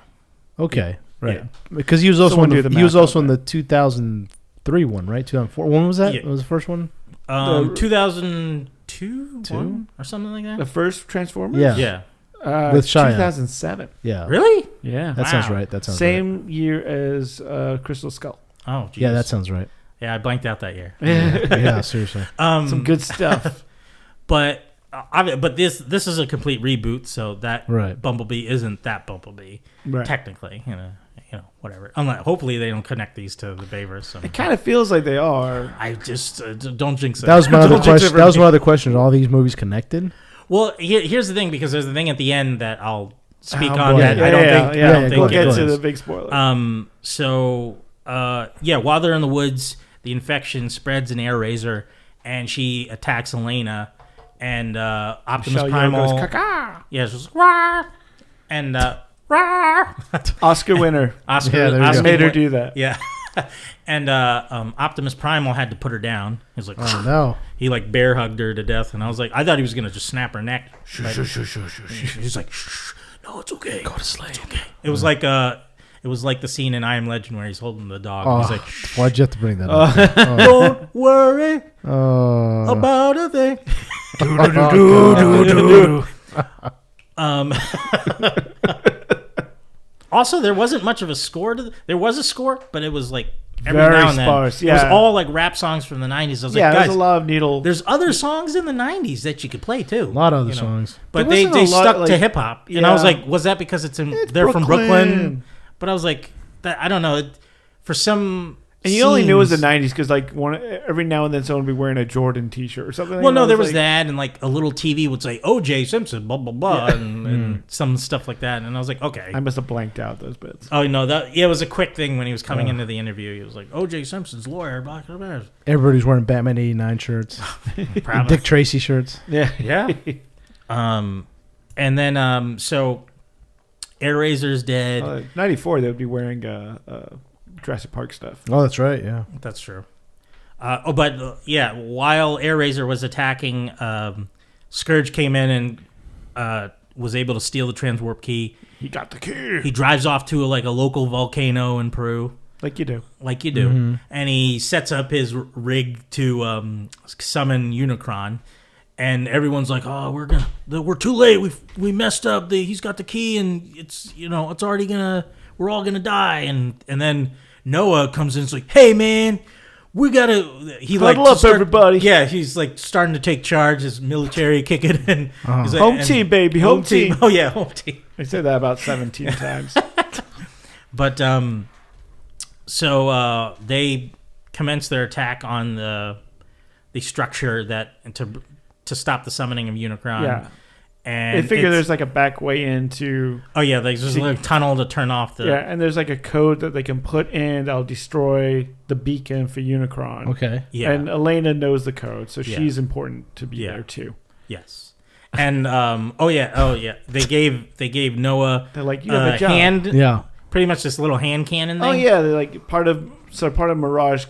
Okay. Right. Yeah. Because he was also Someone do the he was math also on in the 2003 one, right? 2004. When was that? Yeah. What was the first one? 2002 Two? or something like that. The first Transformers? Yeah. Yeah. With Shia. 2007. Yeah. Really? Yeah. That sounds right. That sounds right. Same year as Crystal Skull. Oh, geez. Yeah, that sounds right. Yeah, I blanked out that year. Yeah, seriously. Some good stuff. But this is a complete reboot, so that Right. Bumblebee isn't that Bumblebee technically. Whatever. Hopefully they don't connect these to the Bayverse. It kind of feels like they are. I just don't jinx it. That was my other Don't jinx it question. for That was me. my other question. Are all these movies connected? Well, here's the thing, because there's a thing at the end that I'll speak Oh, on. boy. That I don't think. yeah, I don't think We'll go get ahead. to the big spoiler. While they're in the woods, the infection spreads in Airazor, and she attacks Elena, and Optimus Michelle Yeoh Primal goes, "Caca." Yeah, it's just rah, and rah. Oscar winner. Oscar, Yeah, there you Oscar go. Made her win- do that. Yeah. And Optimus Primal had to put her down. He was like, Oh no. he like bear hugged her to death, and I was like, I thought he was gonna just snap her neck. But he's like, shh, no, it's okay. Go to sleep. It's okay. It was like the scene in I Am Legend where he's holding the dog. Oh, He's like, shh, why'd you have to bring that up? don't worry Oh. about a thing. Also, there wasn't much of a score there was a score, but it was like every Very now and then. sparse, It was yeah. all like rap songs from the 90s. I was like, There's guys, a lot of needle. there's other songs in the 90s that you could play too. A lot of other songs. But There they wasn't a lot, stuck to like- hip hop. And I was Yeah. like, was that because they're from Brooklyn. Brooklyn? But I was like, I don't know. For some And you only knew it was the scenes- 90s because like every now and then someone would be wearing a Jordan T-shirt or something. Well, no, there was like, that, and like a little TV would say O.J. Simpson, blah blah blah, and some stuff like that. And I was like, okay. I must have blanked out those bits. Oh no, it was a quick thing when he was coming into the interview. He was like, O.J. Simpson's lawyer, blah blah blah. Everybody's wearing Batman '89 shirts, Proud of Dick Tracy shirts. Yeah. Yeah. And then so Airazor's dead. 94, they would be wearing Jurassic Park stuff. Oh, that's right. Yeah. That's true. while Air was attacking, Scourge came in and was able to steal the transwarp key. He got the key. He drives off to a local volcano in Peru. Like you do. Mm-hmm. And he sets up his rig to summon Unicron. And everyone's like, "Oh, we're too late. We messed up. He's got the key, and it's already we're all gonna die." And then Noah comes in and is like, "Hey, man, we gotta." He Huddle up, everybody. Yeah, he's starting to take charge. His military kicking in. He's home team, baby, home team. Oh yeah, home team. I said that about 17 times. But so they commence their attack on the structure to stop the summoning of Unicron. Yeah. And they figure there's a back way into... Oh, yeah. There's a tunnel to turn off the... Yeah, and there's a code that they can put in that'll destroy the beacon for Unicron. Okay. Yeah. And Elena knows the code, so she's important to be there, too. Yes. And, They gave Noah They're like, you have a job. hand... Yeah. Pretty much this little hand cannon thing. Oh, yeah. They're part of Mirage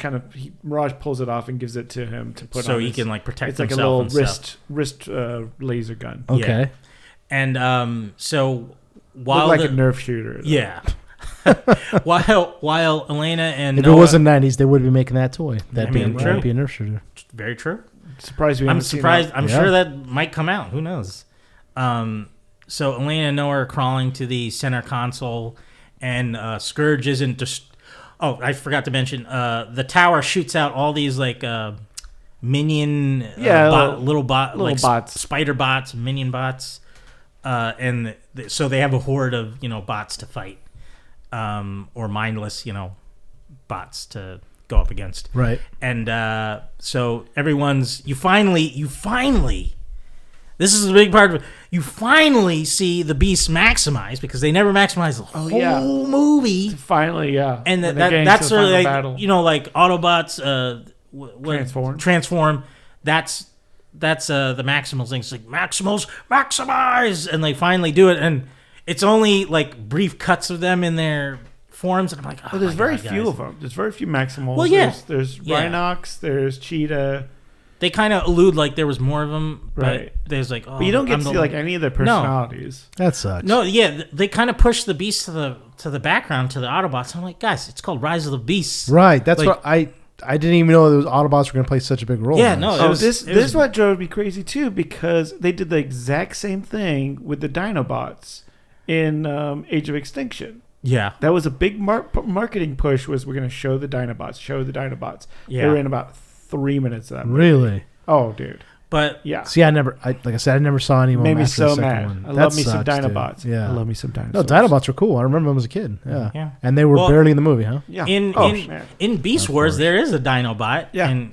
Mirage pulls it off and gives it to him to put on. So he can protect himself. It's a little wrist laser gun. Okay. Yeah. And so while a Nerf shooter. Though. Yeah. while Elena and if Noah, it was the 90s, they would be making that toy. That'd be a Nerf shooter. Very true. Surprised we I'm haven't surprised. Seen that. I'm sure that might come out. Who knows? So Elena and Noah are crawling to the center console, and Scourge isn't just. Oh, I forgot to mention. The tower shoots out all these minion, little bots, spider bots, minion bots, and so they have a horde of bots to fight, or mindless bots to go up against. Right. And so everyone's you finally. This is a big part of it. You finally see the Beast maximize because they never maximize the whole movie. Finally, yeah. And that's really Autobots transform. That's the Maximals thing. It's like Maximals maximize, and they finally do it. And it's only brief cuts of them in their forms, and I'm like, there's very few of them. There's very few Maximals. Well, yeah, there's Rhinox, there's Cheetah. They kind of allude there was more of them, but right. There's but you don't get to see any of their personalities. No. That sucks. No, yeah, they kind of push the Beast to the background to the Autobots. I'm like, guys, it's called Rise of the Beasts. Right. That's what I didn't even know those Autobots were going to play such a big role. Yeah, no. This is what drove me crazy too, because they did the exact same thing with the Dinobots in Age of Extinction. Yeah, that was a big marketing push. Was we're going to show the Dinobots. Yeah, they were in about 3 minutes of that movie. Really? Oh, dude. But yeah. See, I never saw any more. Made me so mad. One. I love me some Dinobots. Dude. Yeah, I love me some dinosaurs. No, Dinobots were cool. I remember them as a kid. Yeah. And they were barely in the movie, huh? Yeah. In Beast Wars, there is a Dinobot. Yeah.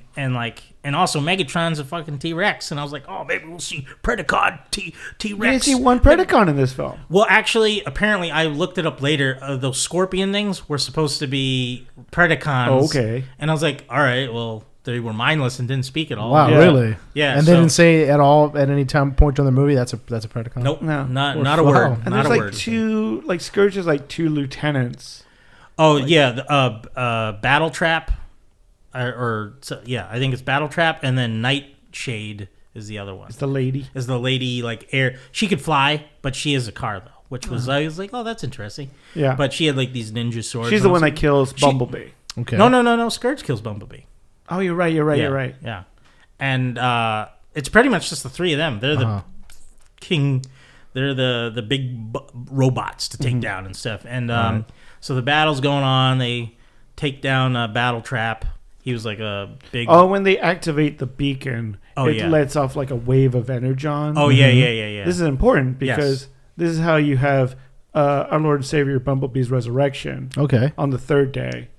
And also Megatron's a fucking T-Rex, and I was like, oh, maybe we'll see Predacon T-Rex. You didn't see one Predacon in this film. Well, actually, apparently, I looked it up later. Those scorpion things were supposed to be Predacons. Oh, okay. And I was like, all right, well, they were mindless and didn't speak at all. Wow, really? Yeah. And they didn't say at all at any point during the movie that's a Predacon. Nope. No. Not a word. And not there's a word. two Scourge is two lieutenants. Oh yeah, Battle Trap, I think it's Battle Trap, and then Nightshade is the other one. It's the lady. Is the lady air? She could fly, but she is a car though, which was I was like, oh, that's interesting. Yeah. But she had these ninja swords. She's the one that kills Bumblebee. Okay. No. Scourge kills Bumblebee. Oh, you're right. You're right. Yeah, and it's pretty much just the three of them. They're the king. They're the big robots to take down and stuff. And so the battle's going on. They take down Battle Trap. He was a big. Oh, when they activate the beacon, it lets off a wave of energon. Oh yeah. This is important because this is how you have our Lord and Savior Bumblebee's resurrection. Okay. On the third day.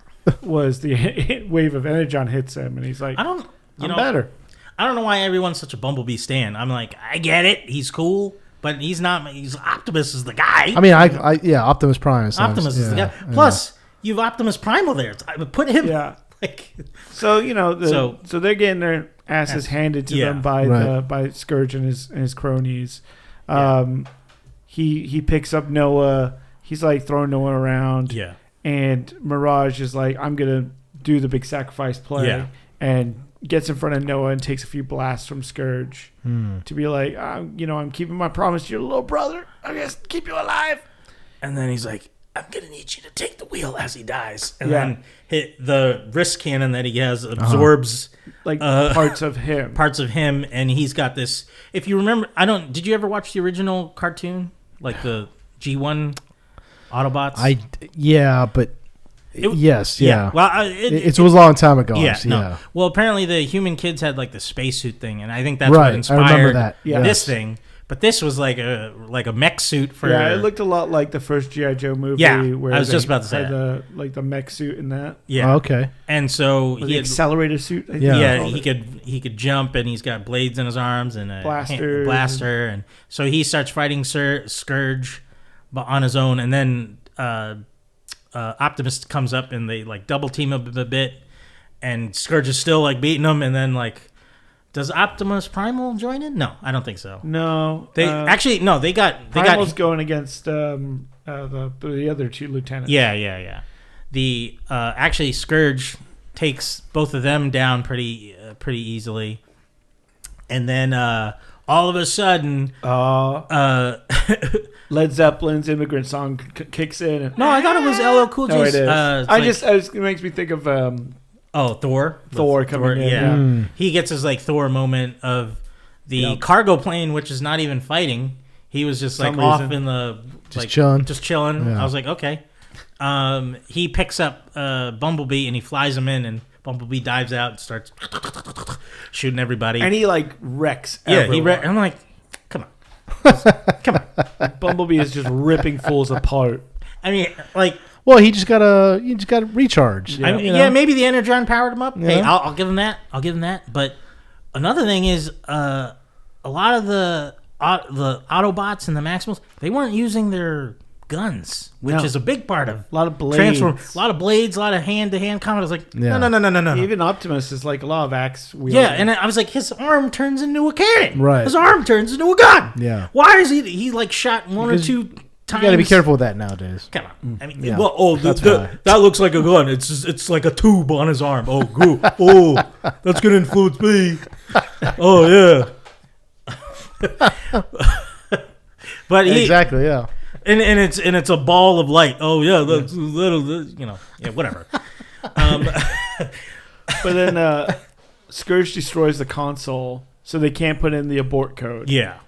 Was the wave of energon hits him, and he's like, I'm better. I don't know why everyone's such a Bumblebee stan. I'm like, I get it, he's cool, but he's not. He's Optimus is the guy. I mean, Optimus Prime. Optimus is the guy. Plus, you've Optimus Primal there. Put him. Yeah. So so they're getting their asses handed to them by Scourge and his cronies. He picks up Noah. He's throwing Noah around. Yeah. And Mirage is I'm going to do the big sacrifice play. Yeah. and gets in front of Noah and takes a few blasts from Scourge to be like, I'm keeping my promise to your little brother. I guess keep you alive. And then he's like, I'm going to need you to take the wheel as he dies. And then hit the wrist cannon that he has absorbs parts of him. Parts of him. And he's got this. If you remember, did you ever watch the original cartoon? Like the G1 Autobots? Yes, yeah. Well, it was a long time ago. Yeah, no. Well, apparently the human kids had like the spacesuit thing, and I think that's what inspired I remember that. this thing. But this was like a mech suit for. Yeah, it looked a lot like the first G.I. Joe movie. Yeah, where I was just about to say the mech suit in that. Yeah. Oh, okay. And so he accelerator suit. He could jump, and he's got blades in his arms and a blaster, and so he starts fighting Scourge, but on his own, and then Optimus comes up and they like double team him a bit, and Scourge is still like beating him, and then like. Does Optimus Primal join in? No, I don't think so. No, they Primal's going against the other two lieutenants. Yeah. The actually Scourge takes both of them down pretty easily, and then all of a sudden, Led Zeppelin's "Immigrant Song" kicks in. No, I thought it was LL Cool J's. No, it is. It makes me think of. Thor. Thor coming in. Yeah. He gets his like Thor moment of the cargo plane, which is not even fighting. He was just like off in the chilling. Just chilling. Yeah. I was like, okay. He picks up Bumblebee and he flies him in, and Bumblebee dives out and starts shooting everybody. And he like wrecks. Yeah, I'm like, come on. Bumblebee is just ripping fools apart. I mean, like. Well, he just gotta recharge. Yeah, maybe the Energon powered him up. Yeah. Hey, I'll give him that. But another thing is, a lot of the Autobots and the Maximals, they weren't using their guns, which is a big part of a lot of blades, a lot of blades, a lot of hand-to-hand combat. I was like, no. Even Optimus is like a lot of axe wielding. Yeah, and I was like, his arm turns into a cannon. Right, his arm turns into a gun. Yeah, why is he like shot one or two? You got to be careful with that nowadays. Come on. I mean, that looks like a gun. It's like a tube on his arm. Oh, goo. Oh, that's gonna influence me. Oh yeah. But exactly, yeah. And it's a ball of light. Oh yeah, that's little, whatever. But then Scourge destroys the console, so they can't put in the abort code. Yeah.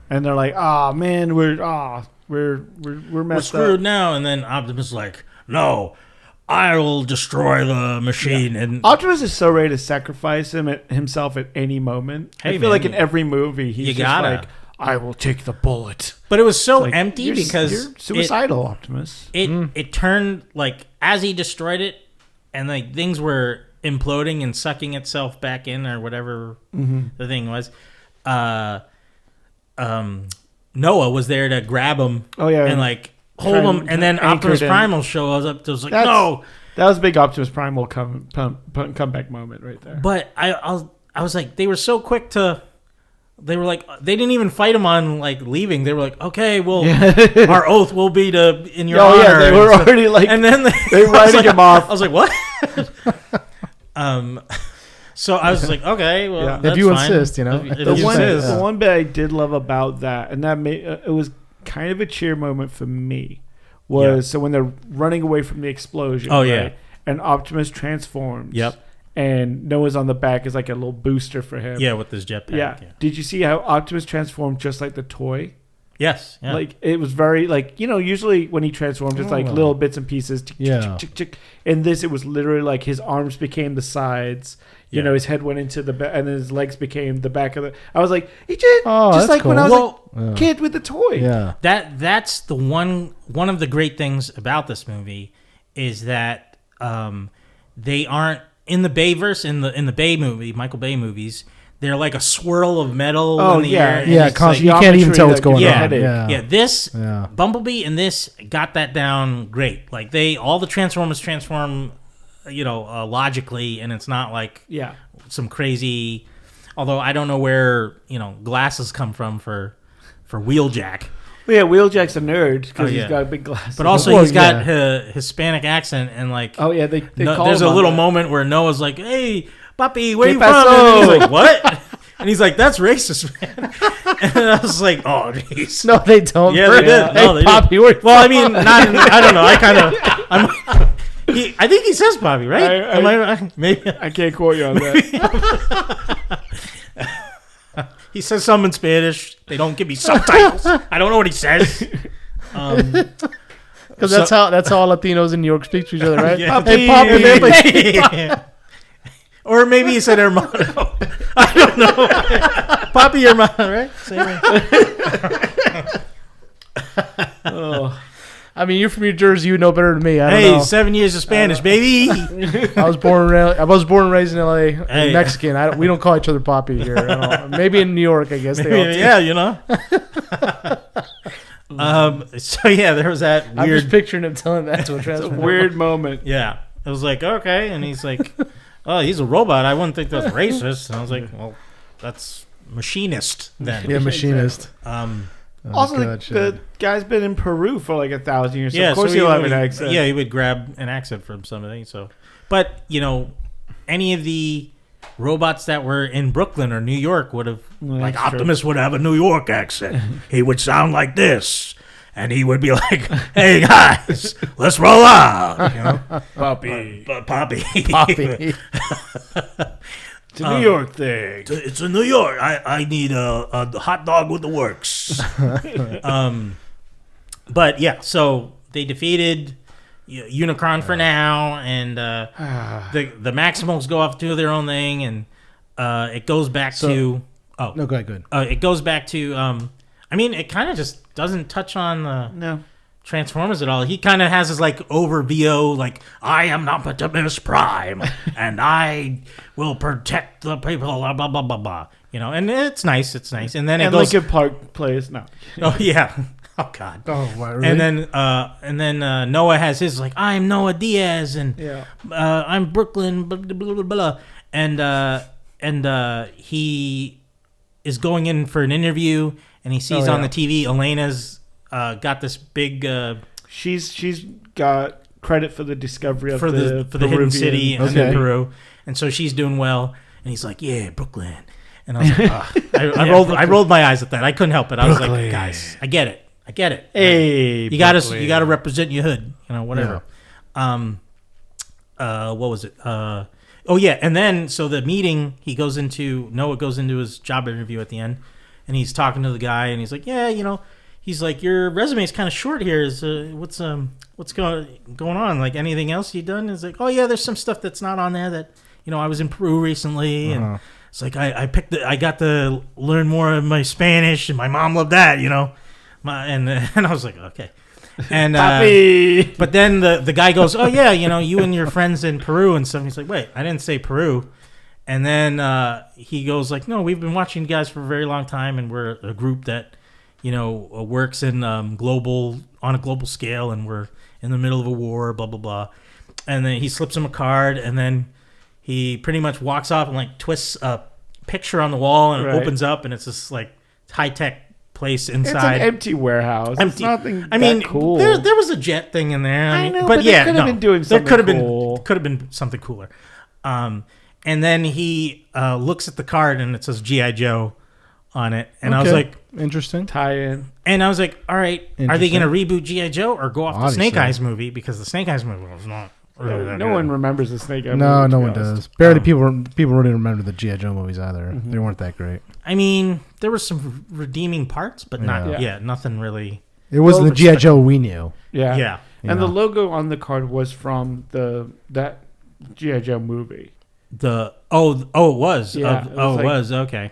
And they're like, man, we're messed screwed up now. And then Optimus is like, no, I will destroy the machine. And Optimus is so ready to sacrifice himself at any moment. I feel like in every movie he's just like, I will take the bullet. But it was so empty because you're suicidal, Optimus. It turned like as he destroyed it, and like things were imploding and sucking itself back in or whatever the thing was. Noah was there to grab him. Oh yeah, and like hold him, and then Optimus Primal shows up. It was like, no, that was a big Optimus Primal comeback moment right there. But I was like, they were so quick to. They were like, they didn't even fight him on like leaving. They were like, okay, well, our oath will be to in your honor. Yeah, they were already like, and then they writing him off. I was like, what? So I was like, okay, well, that's if you fine. insist, The one bit I did love about that, and that made it was kind of a cheer moment for me, was so when they're running away from the explosion. Oh yeah, and Optimus transforms. Yep. And Noah's on the back is like a little booster for him. Yeah, with his jetpack. Yeah. Did you see how Optimus transformed just like the toy? Yes. Yeah. Like it was very like, usually when he transformed, it's like little bits and pieces. In this, it was literally like his arms became the sides. You know, his head went into the back, and then his legs became the back of the. I was like, he just like cool. When I was like kid with the toy. Yeah. That's the one of the great things about this movie is that they aren't. In the Bayverse, in the Bay movie, Michael Bay movies, they're like a swirl of metal in the air. Yeah, you can't even tell what's going on. This Bumblebee and this got that down great. Like all the Transformers transform, logically, and it's not like some crazy. Although I don't know where glasses come from for Wheeljack. Well, yeah, Wheeljack's a nerd because he's got a big glass. But also he's got a Hispanic accent and like... Oh, yeah, they call there's him a little moment where Noah's like, hey, Papi, where you from? And he's like, what? And he's like, that's racist, man. And I was like, oh, jeez. No, they don't. Yeah, they did. Hey, No, they Poppy, did. Well, I mean, I don't know. I think he says Poppy, right? Am I right? Maybe. I can't quote you on that. He says something in Spanish. They don't give me subtitles. I don't know what he says. Because that's how Latinos in New York speak to each other, right? Yeah. Hey, Poppy. Yeah. Or maybe he said hermano. I don't know. Poppy hermano, right? Same Oh. I mean, you're from New Jersey. You know better than me. I don't know. 7 years of Spanish, baby. I was born and raised in L.A. Mexican. We don't call each other Poppy here. I don't know. Maybe in New York, I guess. They all do. Yeah, you know. So yeah, there was that weird. I'm just picturing him telling that to a transfer. Weird moment. Yeah, it was like, okay, and he's like, oh, he's a robot. I wouldn't think that's racist. And I was like, well, that's machinist then. Yeah, machinist. Also, the guy's been in Peru for like 1,000 years. So yeah, of course he'll have an accent. Yeah, he would grab an accent from something. So, but any of the robots that were in Brooklyn or New York would have, like Optimus would have a New York accent. He would sound like this, and he would be like, "Hey guys, let's roll out." Poppy. Poppy. It's a New York thing. It's a New York. I need a hot dog with the works. But yeah, so they defeated Unicron for now, and the Maximals go off to do their own thing, and it goes back to. Oh no, go ahead. It goes back to. I mean, it kind of just doesn't touch on the Transformers at all. He kind of has his like overview, like I am Optimus Prime, and I will protect the people. Blah blah blah blah blah. And it's nice. It's nice. And then it goes. Linkin Park plays now. Oh yeah. Oh God. Oh, what, really? And then Noah has his like I'm Noah Diaz and I'm Brooklyn blah blah blah blah, and he is going in for an interview, and he sees on the TV Elena's got this big. She's got credit for the discovery of for the hidden city in Peru, and so she's doing well. And he's like, yeah, Brooklyn. And I was like, I rolled my eyes at that. I couldn't help it. I was like, guys, I get it. Hey, you got to represent your hood, whatever. Yeah. What was it? Oh yeah, and then so the meeting Noah goes into his job interview at the end, and he's talking to the guy, and he's like, yeah, he's like, your resume is kind of short here. Is what's going on? Like anything else you done? He's like, oh yeah, there's some stuff that's not on there that I was in Peru recently, and it's like I got to learn more of my Spanish, and my mom loved that, and I was like, okay. And but then the guy goes, oh yeah, you and your friends in Peru and stuff. And he's like, wait, I didn't say Peru. And then he goes like, no, we've been watching you guys for a very long time, and we're a group that works in on a global scale, and we're in the middle of a war, blah blah blah. And then he slips him a card, and then he pretty much walks off and like twists a picture on the wall, and it opens up, and it's this like high tech place inside. It's an empty warehouse. It's nothing. I mean, cool. There was a jet thing in there. I know, but yeah, could have been doing something. Could have been something cooler. And then he looks at the card, and it says G.I. Joe on it, and I was like, interesting tie-in. And I was like, all right, are they going to reboot G.I. Joe or go off the Snake Eyes movie, because the Snake Eyes movie was not. No one remembers the Snake Eyes. No one does. Barely people really remember the G.I. Joe movies either. Mm-hmm. They weren't that great. I mean, there were some redeeming parts, but nothing really. It wasn't the G.I. Joe we knew. Yeah. And the logo on the card was from that G.I. Joe movie. It was. Yeah, it was okay.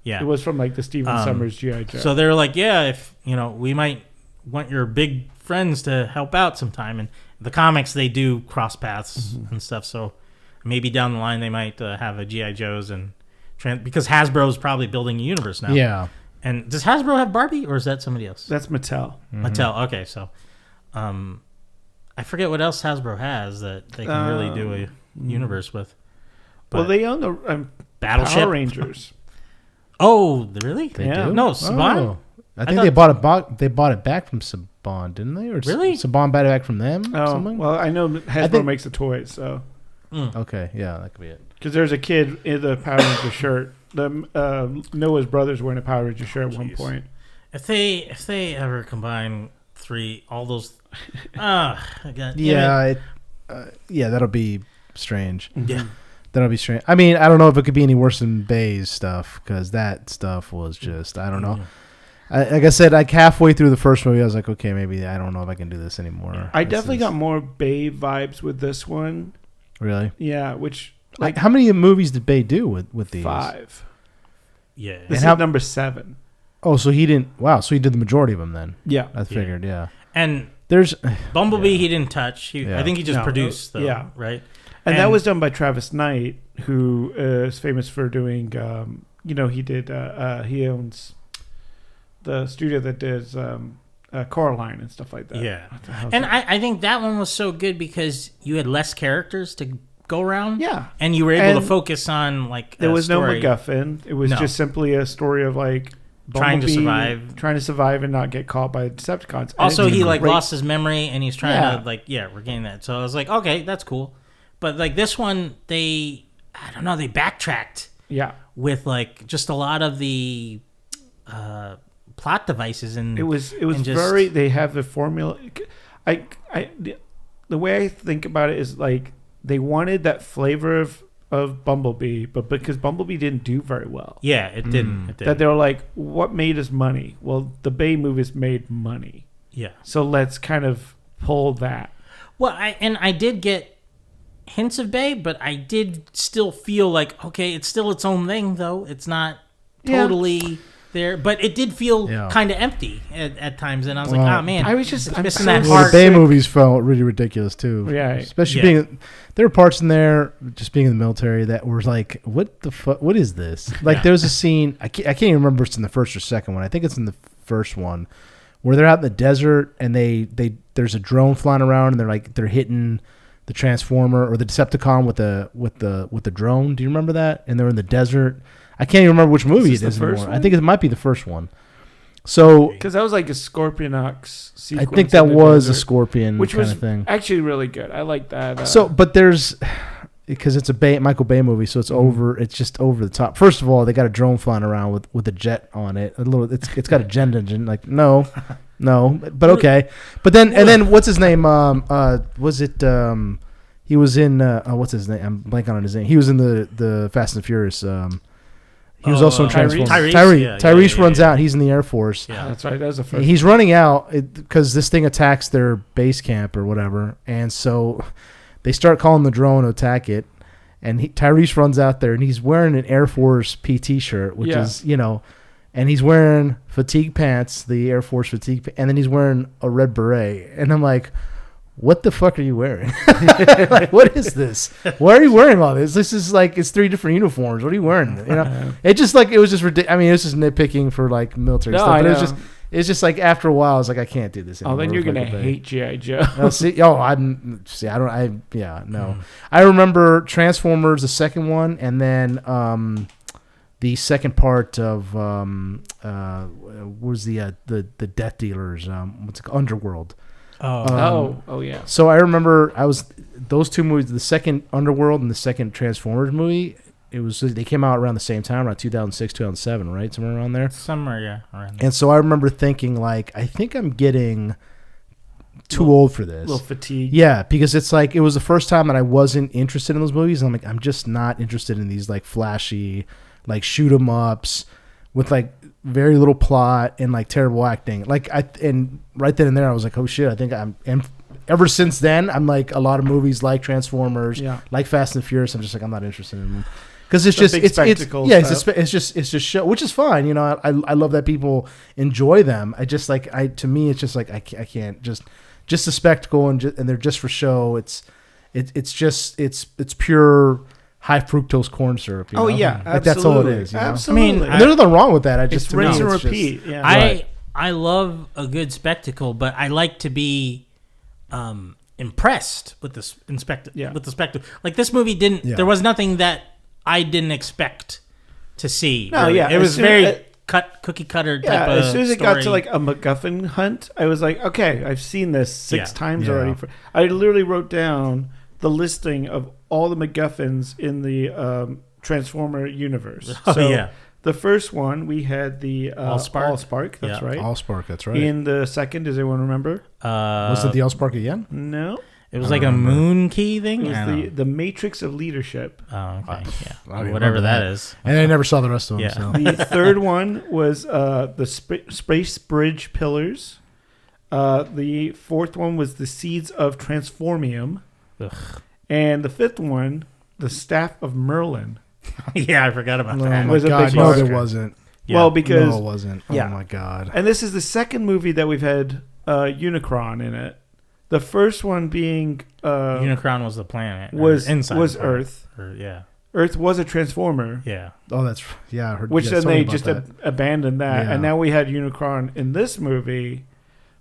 Yeah. It was from like the Stephen Summers G.I. Joe. So they're like, yeah, if we might want your big friends to help out sometime. And the comics, they do cross paths and stuff. So maybe down the line they might have a G.I. Joes because Hasbro's probably building a universe now. Yeah. And does Hasbro have Barbie, or is that somebody else? That's Mattel. Mm-hmm. Mattel. Okay, so I forget what else Hasbro has that they can really do a universe with. But they own the Battleship Power Rangers. Oh, really? They do? No, Saban. Oh. I think they bought it back from Saban, didn't they? Or really? Saban bought it back from them? Oh, something? well, I know Hasbro makes the toys, so. Okay, yeah, that could be it. Because there's a kid in the Power Ranger shirt. Noah's brother's wearing a Power Ranger shirt at one point. If they ever combine all those, yeah, that'll be strange. Yeah. That'll be strange. I mean, I don't know if it could be any worse than Bay's stuff, because that stuff was just, I don't know. Like I said, like halfway through the first movie, I was like, okay, maybe I don't know if I can do this anymore. I definitely got more Bay vibes with this one. Really? Yeah, which... Like, how many movies did Bay do with these? 5. Yeah. This is number 7. Oh, so he didn't... Wow, so he did the majority of them then. Yeah. I figured, yeah. And there's... Bumblebee he didn't touch. I think he just produced, though. Yeah. Right? And that was done by Travis Knight, who is famous for doing... he did... he owns the studio that does Coraline and stuff like that. Yeah. And I think that one was so good because you had less characters to go around. Yeah. And you were able to focus on, like, there was story. no MacGuffin. It was just simply a story of, like... Trying to survive and not get caught by Decepticons. Also, he lost his memory and he's trying to regain that. So I was like, okay, that's cool. But like this one, they backtracked. Yeah. With like just a lot of the plot devices and it was very. They have the formula. The way I think about it is like they wanted that flavor of Bumblebee, but because Bumblebee didn't do very well. Yeah, it didn't. That they were like, what made us money? Well, the Bay movies made money. Yeah. So let's kind of pull that. Well, I did get hints of Bay, but I did still feel like, okay, it's still its own thing, though. It's not totally there, but it did feel kind of empty at times, and I was like, oh man, I was just missing that heart. The Bay movies felt really ridiculous too. Yeah, especially being there were parts in there, just being in the military, that were like, what the fuck? What is this? Like, there's a scene I can't even remember if it's in the first or second one. I think it's in the first one where they're out in the desert and there's a drone flying around and they're hitting the Transformer or the Decepticon with the drone. Do you remember that? And they're in the desert. I can't even remember which movie it is anymore. I think it might be the first one. So, because that was like a Scorpionox sequence. I think that was a Scorpion which kind of thing. Actually really good. I like that. But there's, because it's a Michael Bay movie, so it's it's just over the top. First of all, they got a drone flying around with a jet on it. It's got a jet engine. Like no, but okay. But then and then what's his name? Was it? He was in what's his name? I'm blanking on his name. He was in the Fast and Furious. He was also in Transformers. Tyrese runs out. He's in the Air Force. Yeah, that's right. That was the first. He's running out because this thing attacks their base camp or whatever, and so they start calling the drone to attack it. And Tyrese runs out there, and he's wearing an Air Force PT shirt, which is and he's wearing fatigue pants, the Air Force fatigue, and then he's wearing a red beret, and I'm like, what the fuck are you wearing? Like, what is this? Why are you wearing all this? This is like, it's 3 different uniforms. What are you wearing? It was just ridiculous. I mean, it's just nitpicking for like military stuff. But it's just like after a while, I was like, I can't do this anymore. Oh, then you're gonna hate G.I. Joe. I remember Transformers, the second one, and then the second part of was the Death Dealers. What's it called? Underworld. Oh yeah. So I remember those two movies, the second Underworld and the second Transformers movie. They came out around the same time, around 2006, 2007, right? Somewhere around there. Somewhere, around there. And so I remember thinking, like, I think I'm getting too old for this. A little fatigued. Yeah, because it's like, it was the first time that I wasn't interested in those movies. And I'm like, I'm just not interested in these, like, flashy, like, shoot 'em ups with, like, very little plot and, like, terrible acting. Like, and right then and there, I was like, oh shit, I think and ever since then, I'm like, a lot of movies like Transformers, like Fast and Furious, I'm just like, I'm not interested in them. Because it's just it's just show, which is fine. I love that people enjoy them. To me it's just like I can't just a spectacle and they're just for show. It's pure high fructose corn syrup. Oh yeah, like that's all it is. Absolutely. I mean, there's nothing wrong with that. It's rinse and repeat. I love a good spectacle, but I like to be impressed with the spectacle. Like this movie didn't. Yeah. There was nothing that I didn't expect to see. No, really. It was very cookie cutter type of as soon as it story. got to like a MacGuffin hunt, I was like, okay, I've seen this 6 times already. I literally wrote down the listing of all the MacGuffins in the Transformer universe. Oh, So yeah. the first one, we had the Allspark? Allspark. That's Yeah. right. Allspark, that's right. In the second, does anyone remember? Was it the Allspark again? No. It was like a moon key thing? It I was don't know. the Matrix of Leadership. Oh, okay. I don't Yeah. even Whatever remember that that. is. And I never saw the rest of them. Yeah. So. The third one was the Space Bridge Pillars. The fourth one was the Seeds of Transformium. Ugh. And the fifth one, the Staff of Merlin. Yeah, I forgot about Oh that. my Was a god! big No, part. there wasn't. Yeah. Well, because No, it wasn't. yeah. Oh my god! and this is the second movie that we've had Unicron in it. The first one being Unicron was the planet. or was inside was the planet. Earth. Yeah. Earth was a transformer, Yeah. Oh, that's yeah. I heard. which yeah, then something they about just that. abandoned that, Yeah. and now we had Unicron in this movie,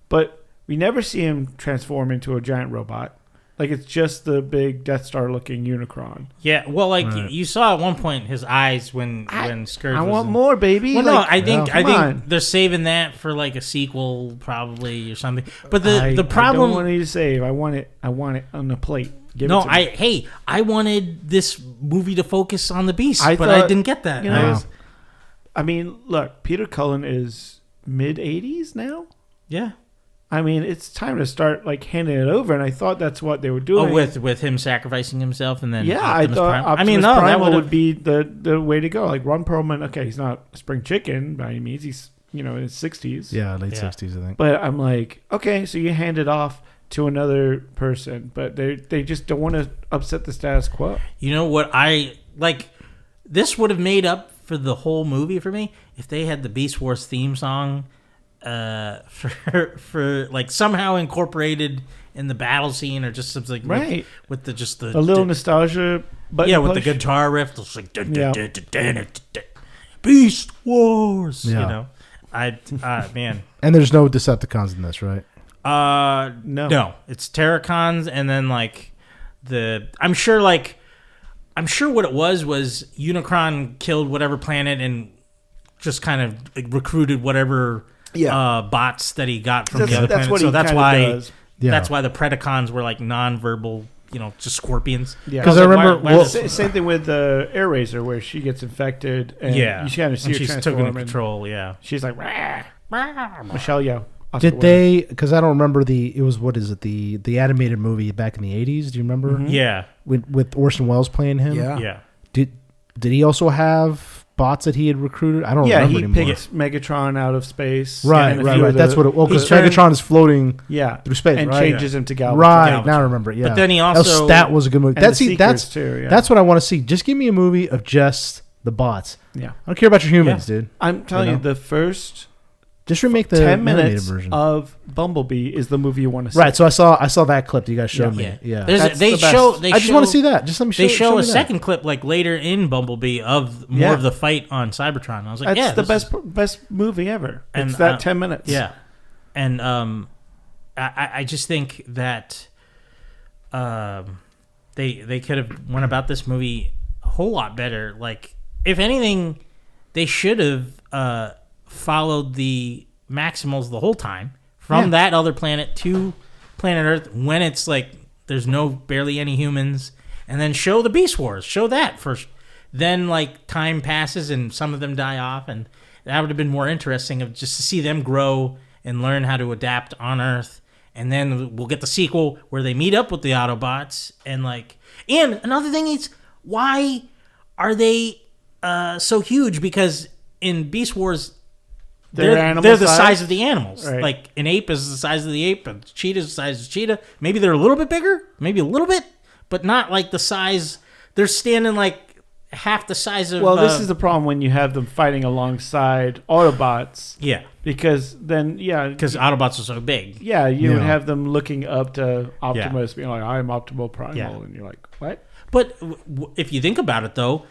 but we never see him transform into a giant robot. Like it's just the big Death Star looking Unicron. Yeah. Well, like Right. you saw at one point his eyes when Scourge I was want in- more, baby. Well, Like, no, I think come on. they're saving that for like a sequel, probably or something. But I the problem, don't want you to save. I want it on the plate. Give no, it to me. I wanted this movie to focus on the Beast, I but I thought, didn't get that. You know, Wow. I mean, look, Peter Cullen is mid-80s now. Yeah. I mean, it's time to start like handing it over, and I thought that's what they were doing. Oh, with him sacrificing himself and then yeah, Optimus I thought Prime. Optimus I mean, no, that Primal would would be the way to go. Like Ron Perlman, okay, he's not a spring chicken by any means. He's in his 60s. Yeah, late Yeah. 60s, I think. But I'm like, okay, so you hand it off to another person, but they just don't want to upset the status quo. You know what I like? This would have made up for the whole movie for me if they had the Beast Wars theme song for like somehow incorporated in the battle scene or just something Right. with the just the A little nostalgia, but yeah, with the guitar riff, it's like Beast Wars. Yeah. You know, man. And there's no Decepticons in this, right? No. It's Terracons, and then like I'm sure what it was Unicron killed whatever planet and just kind of like, recruited whatever bots that he got from the other planet. What So he that's kinda why does. Yeah. that's why the Predacons were like non-verbal, just scorpions. Yeah. Because I remember. why well, Same thing with the Air Razor, where she gets infected, and you kind of see and her she's taken transform. And control. Yeah, she's like, "Rah." Michelle Yeoh. Oscar did winner. they? Because I don't remember it was what is it? The animated movie back in the 80s. Do you remember? yeah, With Orson Welles playing him. Yeah. yeah. Did he also have bots that he had recruited? I don't Yeah, remember he anymore. picked Megatron out of space. Right, and a right, few right. of the- That's what it. Well, because he turned- Megatron is floating Yeah, through space, and right? changes him to Galvatron. Right, now I remember it. Yeah, But then he that also- was a good movie. And That's the that's Seekers, too, yeah. that's what I want to see. Just give me a movie of just the bots. Yeah, I don't care about your humans, dude. I'm telling You you, know? the first Just remake the 10 animated minutes version. of Bumblebee is the movie you want to see. Right, so I saw that clip that you guys showed me. Yeah. Yeah, There's- That's the best. They I just want to see that. Just let me show. They show me a that. second clip like later in Bumblebee of more Yeah. of the fight on Cybertron. I was like, That's yeah, the this is- best movie ever. And, It's that 10 minutes. Yeah, and I just think that they could have went about this movie a whole lot better. Like, if anything, they should have followed the Maximals the whole time from that other planet to planet Earth when it's like there's barely any humans, and then show the Beast Wars. Show that first. Then like time passes and some of them die off, and that would have been more interesting of just to see them grow and learn how to adapt on Earth. And then we'll get the sequel where they meet up with the Autobots and another thing is, why are they so huge? Because in Beast Wars, they're the size of the animals. Right. Like an ape is the size of the ape, a cheetah is the size of the cheetah. Maybe they're a little bit bigger, maybe a little bit, but not like the size. They're standing like half the size of. Well, this is the problem when you have them fighting alongside Autobots. yeah, Because then, because Autobots are so big. you would Yeah. have them looking up to Optimus, being like, "I'm Optimal Primal," Yeah. and you're like, "What?" But if you think about it, though,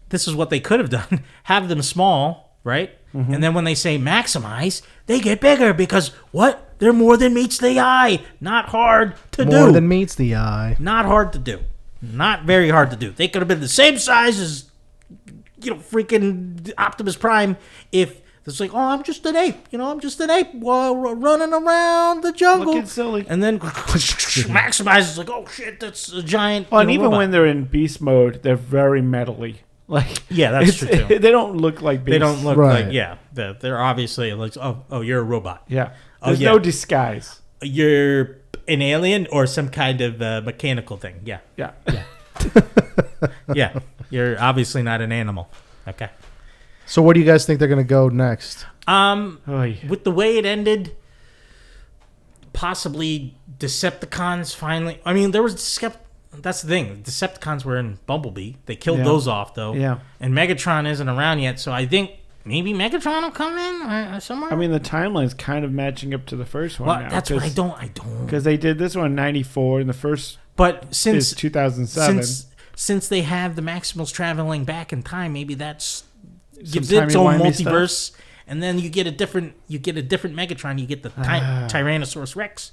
this is what they could have done: have them small, right? Mm-hmm. And then when they say maximize, they get bigger because what? They're more than meets the eye. Not hard to do. More than meets the eye. Not hard to do. Not very hard to do. They could have been the same size as, freaking Optimus Prime if It's like, oh, I'm just an ape. I'm just an ape running around the jungle. Looking silly. And then Maximize is like, oh, shit, that's a giant and even robot. when they're in beast mode, they're very metally. Like, yeah, that's true, too. They don't look like beasts. They don't look Right. like, yeah. They're obviously like, oh, you're a robot. Yeah. Oh, There's no disguise. You're an alien or some kind of mechanical thing. Yeah. Yeah. Yeah. You're obviously not an animal. Okay. So where do you guys think they're going to go next? Oy. With the way it ended, possibly Decepticons finally. I mean, there was that's the thing. Decepticons were in Bumblebee. They killed those off though. Yeah. And Megatron isn't around yet, so I think maybe Megatron will come in somewhere. I mean, the timeline's kind of matching up to the first one. Well, now, that's what I don't. Because they did this one in '94, and the first But since is 2007. since they have the Maximals traveling back in time, maybe that's gives Some its own timey-wimey multiverse, and then you get a different Megatron. You get the Tyrannosaurus Rex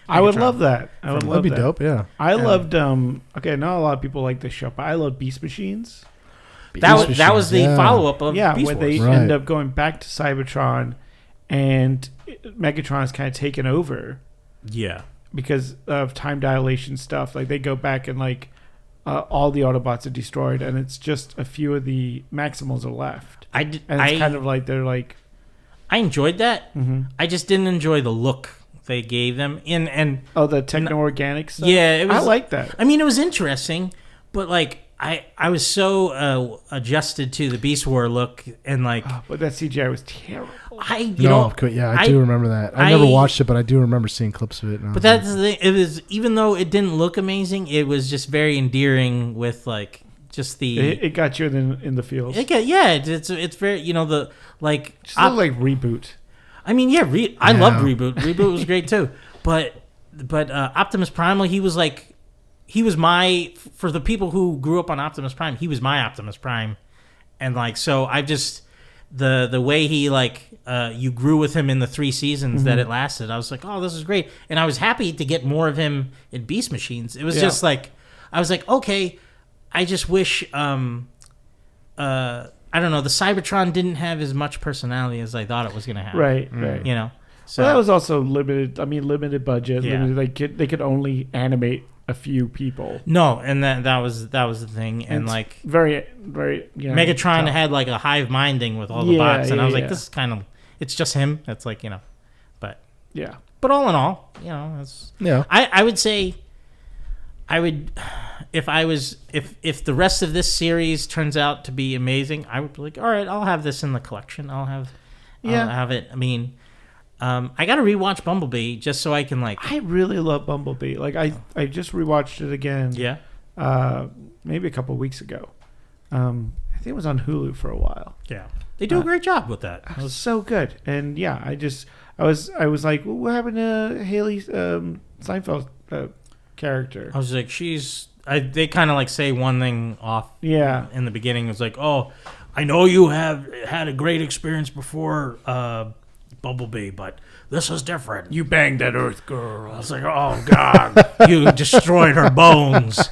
I would love that. I would love That'd be that. dope, yeah. I loved. Okay, not a lot of people like this show, but I love Beast Machines. That was the follow up of Yeah, Beast where Wars. they Right. end up going back to Cybertron, and Megatron is kind of taken over Yeah. because of time dilation stuff. Like they go back and all the Autobots are destroyed, and it's just a few of the Maximals are left. And it's kind of like they're like. I enjoyed that. Mm-hmm. I just didn't enjoy the look they gave them. The techno-organic stuff? Yeah, it was, I like that. I mean, it was interesting, but I was so adjusted to the Beast War look, and But that CGI was terrible. I do remember that. I never watched it, but I do remember seeing clips of it. But that's the thing. It was, even though it didn't look amazing, it was just very endearing with just the. It got you in the feels. It's very the Just looked like Reboot. I mean, yeah, I loved Reboot. Reboot was great too. But Optimus Primal, he was my, for the people who grew up on Optimus Prime, he was my Optimus Prime. And so I just, the way he you grew with him in the 3 seasons that it lasted, I was like, oh, this is great. And I was happy to get more of him in Beast Machines. It was just I was like, okay, I just wish, I don't know, the Cybertron didn't have as much personality as I thought it was going to have. Right. So that was also limited. I mean, limited budget. Yeah. Limited, they could only animate a few people. No, and that was the thing. And it's very, very. Megatron had a hive minding with all the bots, and I was like, yeah. this is kind of, it's just him. It's but yeah. But all in all, it's I would say, if the rest of this series turns out to be amazing, I would be like, all right, I'll have this in the collection. I'll have it. I mean, I got to rewatch Bumblebee just so I can I really love Bumblebee. I just rewatched it again. Yeah. Maybe a couple of weeks ago. I think it was on Hulu for a while. Yeah. They do a great job with that. It was so good. And yeah, I was like, well, what happened to Haley Seinfeld character? I was like, they kind of say one thing off. Yeah. In the beginning, it was like, oh, I know you have had a great experience before Bumblebee, but this is different. You banged that Earth girl. I was like, oh God, you destroyed her bones.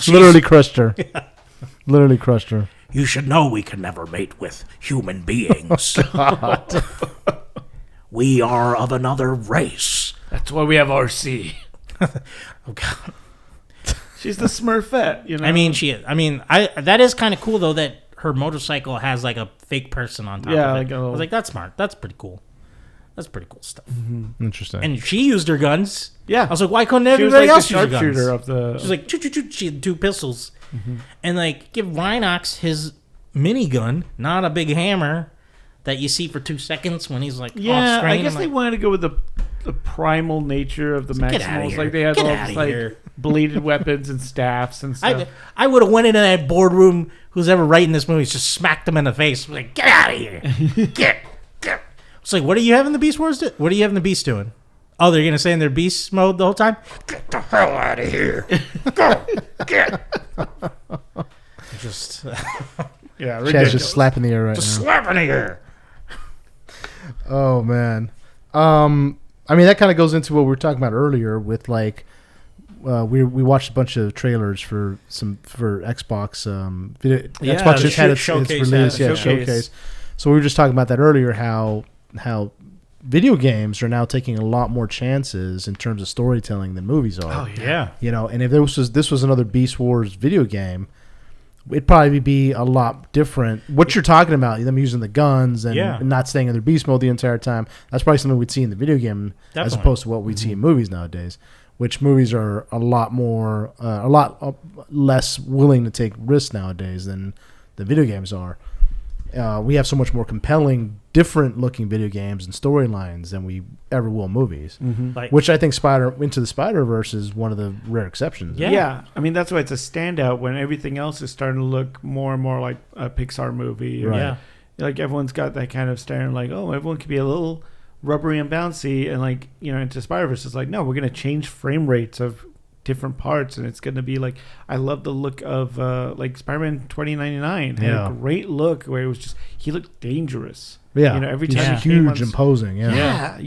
Literally crushed her. Yeah. Literally crushed her. You should know we can never mate with human beings. We are of another race. That's why we have RC. Oh God. She's the Smurfette, I mean, she is. I mean, that is kind of cool though that her motorcycle has a fake person on top of it. I was like, that's smart. That's pretty cool. That's pretty cool stuff. Mm-hmm. Interesting. And she used her guns. Yeah. I was like, why couldn't everybody else use her guns? She was like the sharpshooter of the... She was like, choo-choo-choo. She had 2 pistols. Mm-hmm. And give Rhinox his minigun, not a big hammer that you see for 2 seconds when he's off screen. I guess they wanted to go with the primal nature of the Maximals. They had all these bladed weapons and staffs and stuff. I would have went into that boardroom. Who's ever writing this movie just smacked them in the face. Like, get out of here! Get! It's like, what do you have in the Beast Wars? What do you have in the Beast doing? Oh, they're gonna stay in their Beast mode the whole time. Get the hell out of here! Go! Get! Just ridiculous. Chad's just slapping the air right Just now. slapping the air. Oh man. I mean, that kind of goes into what we were talking about earlier with we watched a bunch of trailers for Xbox. Xbox just had its release, showcase. So we were just talking about that earlier, how video games are now taking a lot more chances in terms of storytelling than movies are. Oh yeah. You know, and if this was another Beast Wars video game, it'd probably be a lot different. What you're talking about, them using the guns and not staying in their beast mode the entire time, that's probably something we'd see in the video game as opposed to what we'd see in movies nowadays, which movies are a lot less willing to take risks nowadays than the video games are. We have so much more compelling, different-looking video games and storylines than we ever will movies. Which I think Into the Spider-Verse is one of the rare exceptions. Yeah. I mean, that's why it's a standout when everything else is starting to look more and more like a Pixar movie. Right. Yeah. Like, everyone's got that kind of staring like, oh, everyone could be a little rubbery and bouncy. And, like, you know, Into Spider-Verse is like, no, we're going to change frame rates of different parts, and it's going to be like, I love the look of like Spider-Man 2099 had a great look where it was just, he looked dangerous. You know, every time he huge, imposing. You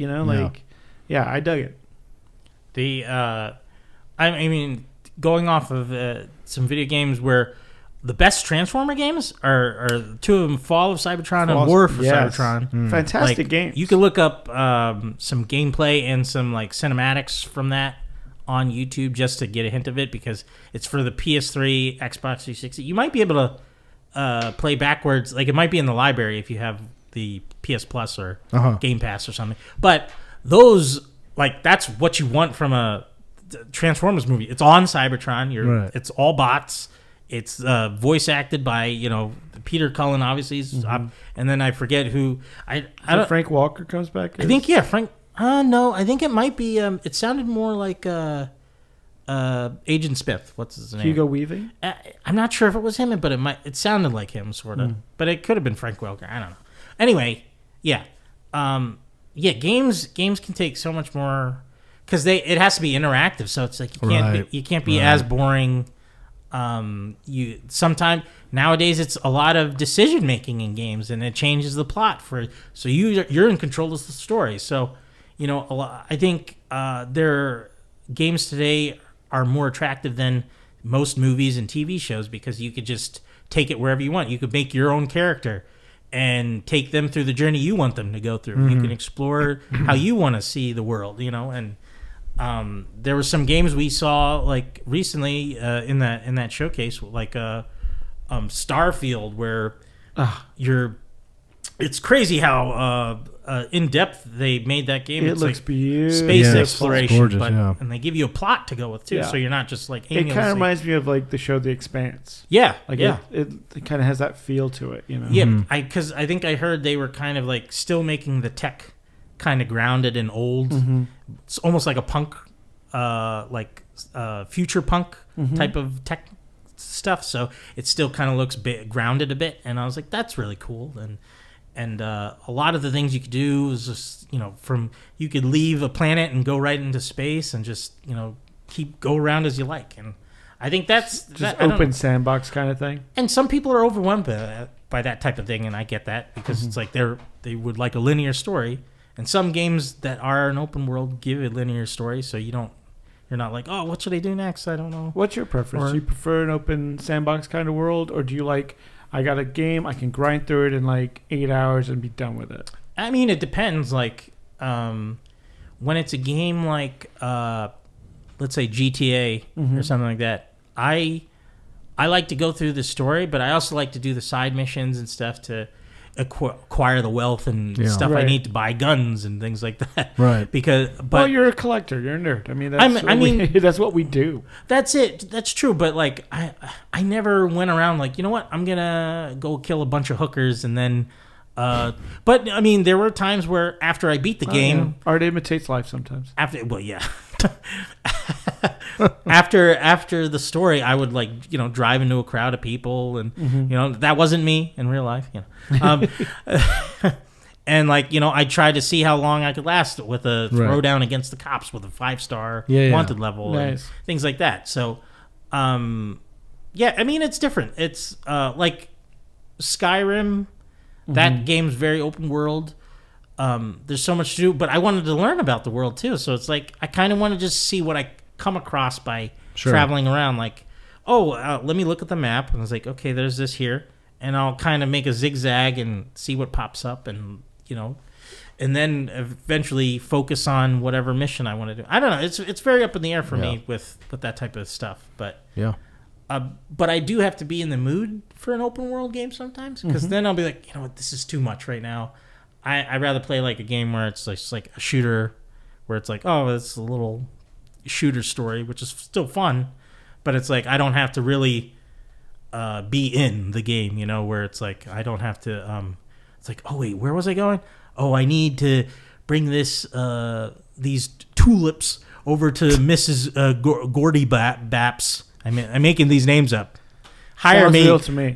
know, like, I dug it. I mean, going off of some video games where the best Transformer games are two of them, Fall of Cybertron and War for Cybertron. Fantastic games. You could look up some gameplay and some like cinematics from that on YouTube just to get a hint of it, because it's for the PS3, Xbox 360. You might be able to play backwards. Like, it might be in the library if you have the PS Plus or Game Pass or something. But those, like, that's what you want from a Transformers movie. It's on Cybertron. It's all bots. It's voice acted by, you know, Peter Cullen, obviously. And then I forget who. I don't, Frank Walker comes back? I think, Frank. No, I think it might be. It sounded more like Agent Smith. What's his name? Hugo Weaving. I'm not sure if it was him, but it sounded like him, sort of. But it could have been Frank Welker. I don't know. Anyway, games can take so much more because it has to be interactive. So it's like you can't be as boring. Sometimes nowadays it's a lot of decision making in games, and it changes the plot so you're in control of the story. So. You know, I think their games today are more attractive than most movies and TV shows because you could just take it wherever you want. You could make your own character and take them through the journey you want them to go through. You can explore how you want to see the world, you know. And there were some games we saw like recently in that showcase, like Starfield, where it's crazy how in depth they made that game. It it's looks like beautiful. Space exploration, gorgeous, and they give you a plot to go with too, so you're not just like. It kind of reminds me of like the show The Expanse. Yeah, like it kind of has that feel to it, you know. Yeah, because I think I heard they were kind of like still making the tech kind of grounded and old. It's almost like a punk, future punk type of tech stuff. So it still kind of looks grounded a bit, and I was like, that's really cool. And a lot of the things you could do is just, you know, you could leave a planet and go right into space and just, you know, go around as you like. And I think that's just open sandbox kind of thing. And some people are overwhelmed by that type of thing, and I get that because it's like they would like a linear story. And some games that are an open world give a linear story, so you're not like, oh, what should I do next? I don't know. What's your preference? Do you prefer an open sandbox kind of world, or do you like, I got a game, I can grind through it in like 8 hours and be done with it? I mean, it depends. Like, when it's a game like, let's say GTA or something like that, I like to go through the story, but I also like to do the side missions and stuff to acquire the wealth and stuff I need to buy guns and things like that. Right. But you're a collector. You're a nerd. I mean, that's what we do. That's it. That's true. But like, I never went around like, you know what? I'm gonna go kill a bunch of hookers and then. But I mean, there were times where after I beat the game, art imitates life sometimes. After the story, I would like, you know, drive into a crowd of people, and you know, that wasn't me in real life, you know. And like, you know, I tried to see how long I could last with a throwdown against the cops with a 5-star wanted level and things like that. So, I mean, it's different. It's like Skyrim. That game's very open world. There's so much to do, but I wanted to learn about the world too. So it's like I kind of want to just see what I come across by traveling around. Like, let me look at the map, and I was like, okay, there's this here, and I'll kind of make a zigzag and see what pops up, and and then eventually focus on whatever mission I want to do. I don't know. It's very up in the air for me with that type of stuff. But but I do have to be in the mood for an open world game sometimes, because then I'll be like, what, this is too much right now. I'd rather play like a game where it's like a shooter, where it's like, oh, it's a little shooter story, which is still fun, but it's like I don't have to really be in the game, where it's like I don't have to. It's like, oh wait, where was I going? Oh, I need to bring these tulips over to Mrs. Gordy Baps. I'm making these names up. Hire Sounds me. real to me.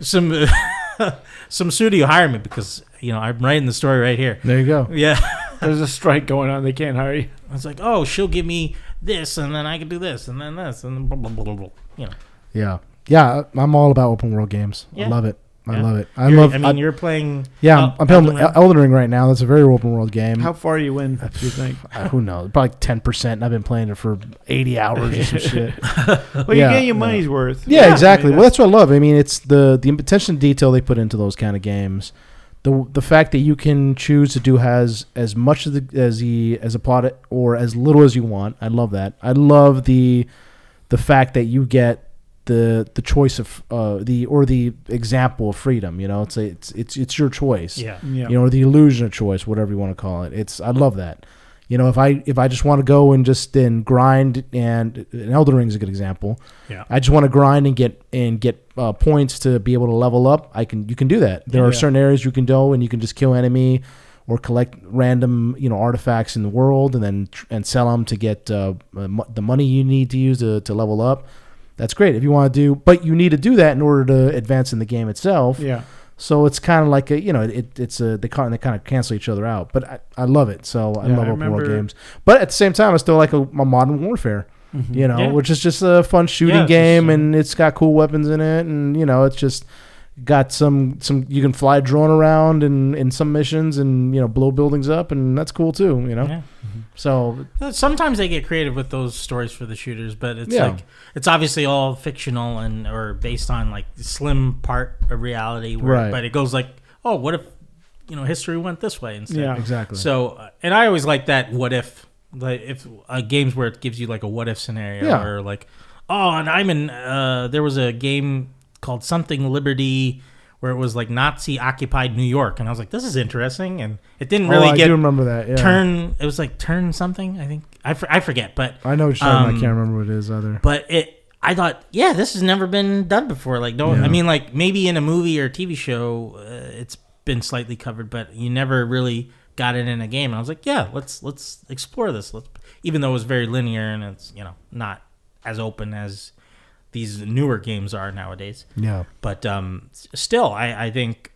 Some studio hire me, because I'm writing the story right here. There you go. Yeah. There's a strike going on. They can't hire you. It's like, oh, she'll give me this, and then I can do this, and then this, and then blah, blah, blah, blah, Yeah. I'm all about open world games. I love it. I love it. You're playing. Yeah, I'm playing Elden Ring right now. That's a very open world game. How far are you in, do you think? Who knows? Probably 10%. And I've been playing it for 80 hours or some shit. Well, you're getting your money's worth. Yeah, exactly. Well, that's what I love. I mean, it's the attention to detail they put into those kind of games. The fact that you can choose to do as much as a plot or as little as you want. I love that. I love the fact that you get the choice of the example of freedom. It's your choice. Yeah. Or the illusion of choice, whatever you want to call it. I love that. If I just want to go and just then grind, and Elden Ring is a good example. Yeah. I just want to grind and get points to be able to level up. You can do that. There are certain areas you can go and you can just kill enemy or collect random artifacts in the world and sell them to get the money you need to use to level up. That's great if you want to do, but you need to do that in order to advance in the game itself. Yeah. So it's kind of like they kind of cancel each other out. But I love it. So I love open world games. But at the same time, I still like a Modern Warfare. Which is just a fun shooting game, and it's got cool weapons in it, and it's just got some you can fly a drone around in some missions, and blow buildings up, and that's cool too. So sometimes they get creative with those stories for the shooters, but it's like it's obviously all fictional or based on like the slim part of reality. But it goes like, oh, what if history went this way instead? Yeah, exactly. So and I always like that. What if games where it gives you like a what if scenario, or like, oh, and I'm in. There was a game called Something Liberty, where it was like Nazi occupied New York, and I was like, this is interesting, and it didn't really I do remember that. Yeah. Turn. It was like Turn something. I think I forget, but I know what you're talking about. I can't remember what it is either. But I thought, this has never been done before. Like, I mean, like maybe in a movie or a TV show, it's been slightly covered, but you never really got it in a game. And I was like, let's explore this. Even though it was very linear and it's not as open as these newer games are nowadays. Yeah. But still, I think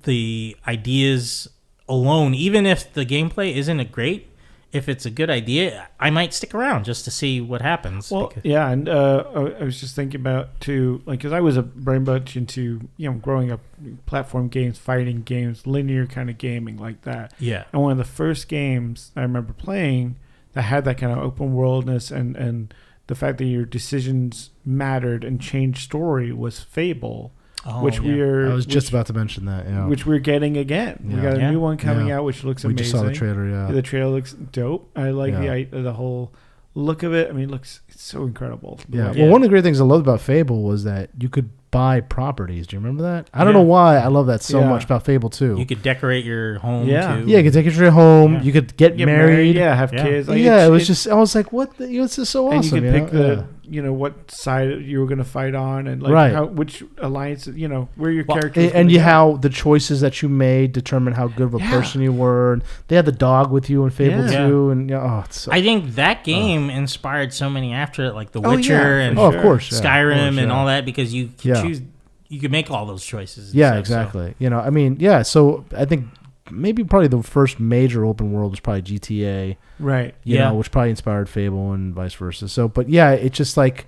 the ideas alone, even if the gameplay isn't great, if it's a good idea, I might stick around just to see what happens. Well, and I was just thinking about too, like, because I was very much into growing up, platform games, fighting games, linear kind of gaming like that. Yeah. And one of the first games I remember playing that had that kind of open worldness and the fact that your decisions mattered and changed story was Fable. Oh, which I was just about to mention that. Yeah. Which we're getting again. Yeah. We got a new one coming out, which looks amazing. We just saw the trailer. Yeah. The trailer looks dope. I like the whole look of it. I mean, it's so incredible. Yeah. Well, one of the great things I loved about Fable was that you could buy properties. Do you remember that? I don't know why I love that so much about Fable 2. You could decorate your home too. Yeah, you could decorate your home. Yeah. You could get married. Yeah, have kids. Like, it was just, I was like, what? It's just so awesome. And you could pick what side you were going to fight on and like which alliance, where your character is. And how the choices that you made determine how good of a person you were. And they had the dog with you in Fable 2. And it's so, I think that game inspired so many after it, like The Witcher and of course, Skyrim and all that, because you could choose, you could make all those choices. Yeah, exactly. So. So I think maybe probably the first major open world was probably GTA. Right. You know, which probably inspired Fable and vice versa. So, but it's just like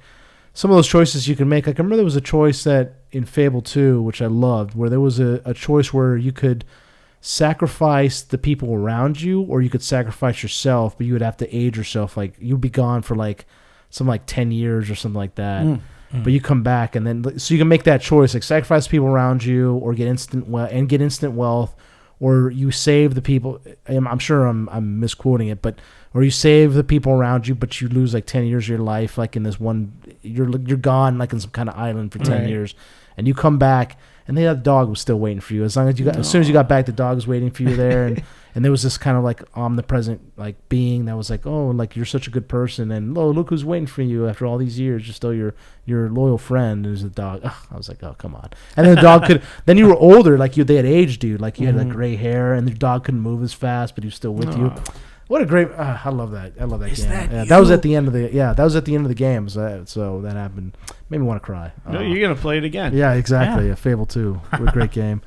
some of those choices you can make. Like I remember there was a choice that in Fable 2, which I loved, where there was a choice where you could sacrifice the people around you, or you could sacrifice yourself, but you would have to age yourself. Like you'd be gone for like 10 years or something like that. but you come back, and then so you can make that choice, like sacrifice people around you, or get instant wealth, or you save the people. I'm sure I'm misquoting it, but or you save the people around you, but you lose like 10 years of your life, like in this one, you're gone like in some kind of island for 10 years, and you come back, and the dog was still waiting for you. As soon as you got back, the dog was waiting for you there, and there was this kind of like omnipresent like being that was like, oh, like you're such a good person, and look who's waiting for you after all these years, just still your loyal friend is the dog. Ugh, I was like, oh, come on. And then the dog then you were older, like they had aged you, like you had like gray hair, and the dog couldn't move as fast, but he was still with you. What a great! I love that. I love that game. That was at the end of the. Yeah, that was at the end of the game. So that happened. Made me want to cry. No, you're gonna play it again. Yeah, exactly. Yeah. Fable 2. What a great game.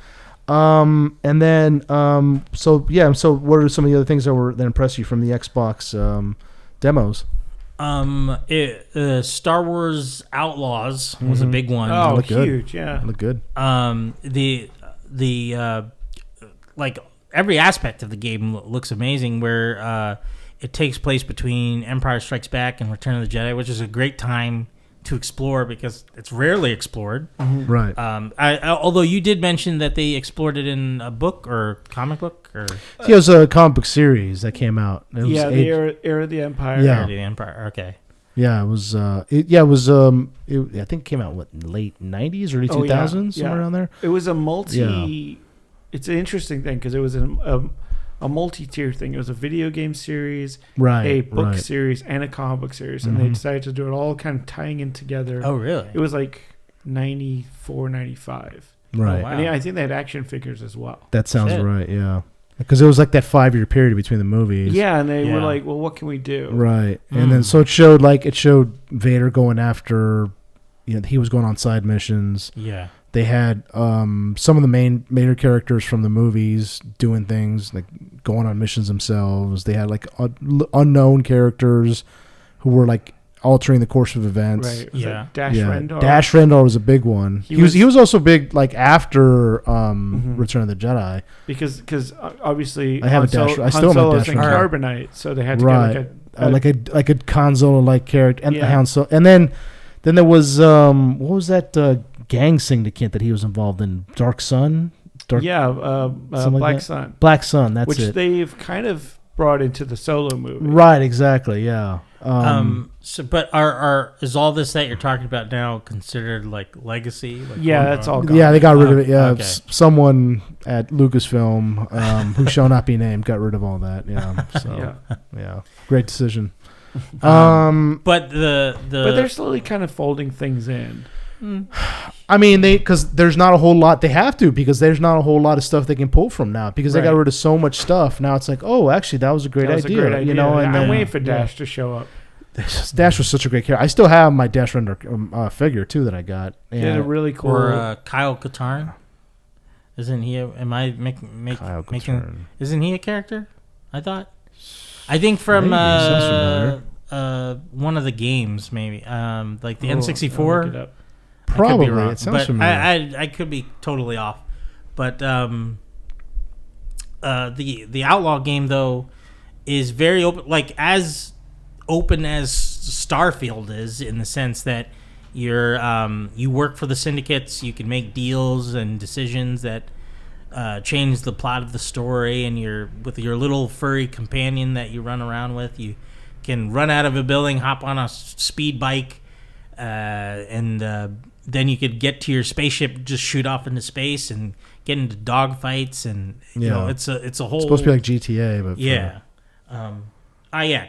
And then So what are some of the other things that impressed you from the Xbox demos? Star Wars Outlaws was a big one. Oh, huge! Good. Yeah, look good. Like every aspect of the game looks amazing. Where it takes place between Empire Strikes Back and Return of the Jedi, which is a great time to explore because it's rarely explored. Right. Although you did mention that they explored it in a book or comic book, or it was a comic book series that came out. It was the Era of the Empire. Yeah, Era of the Empire. Okay. Yeah, it was. I think it came out late '90s, early 2000s, somewhere around there. It was a multi. Yeah. It's an interesting thing because it was a multi-tier thing. It was a video game series, a book series, and a comic book series. And they decided to do it all kind of tying in together. Oh, really? It was like 94, 95. Right. Oh, wow. And I think they had action figures as well. That sounds right, yeah. Because it was like that 5-year period between the movies. Yeah, and they were like, well, what can we do? Right. And then so it showed Vader going after, he was going on side missions. Yeah. They had some of the major characters from the movies doing things, like going on missions themselves. They had like unknown characters who were like altering the course of events. Right. Yeah. Dash Rendar. Dash Rendar was a big one. He was also big like after Return of the Jedi. Because obviously I have a Dash. I still have a Dash Rendar. Carbonite, so they had to get like a Han Solo like character and Han Solo. And then there was what was that gang syndicate that he was involved in? Dark Sun? Black Sun. Black Sun, that's which it. Which they've kind of brought into the Solo movie. Right, exactly, yeah. But is all this that you're talking about now considered like legacy? Like that's all gone. Yeah, they got rid of it. Yeah, okay. Someone at Lucasfilm, who shall not be named, got rid of all that. Yeah, so yeah, great decision. But they're slowly kind of folding things in. I mean, because there's not a whole lot they have to, because there's not a whole lot of stuff they can pull from now, because they got rid of so much stuff. Now it's like, oh, actually, that was a great idea. And I'm waiting for Dash to show up. Dash was such a great character. I still have my Dash Rendar figure too that I got. Yeah, really cool. Or Kyle Katarn. Isn't he? Am I making? Isn't he a character? I think from one of the games, maybe like the N64. Probably, it sounds familiar. I could be totally off, but the Outlaw game though is very open, like as open as Starfield is, in the sense that you work for the syndicates, you can make deals and decisions that change the plot of the story, and you're with your little furry companion that you run around with. You can run out of a building, hop on a speed bike, and then you could get to your spaceship, just shoot off into space and get into dogfights, and you know it's a whole. It's supposed to be like GTA, but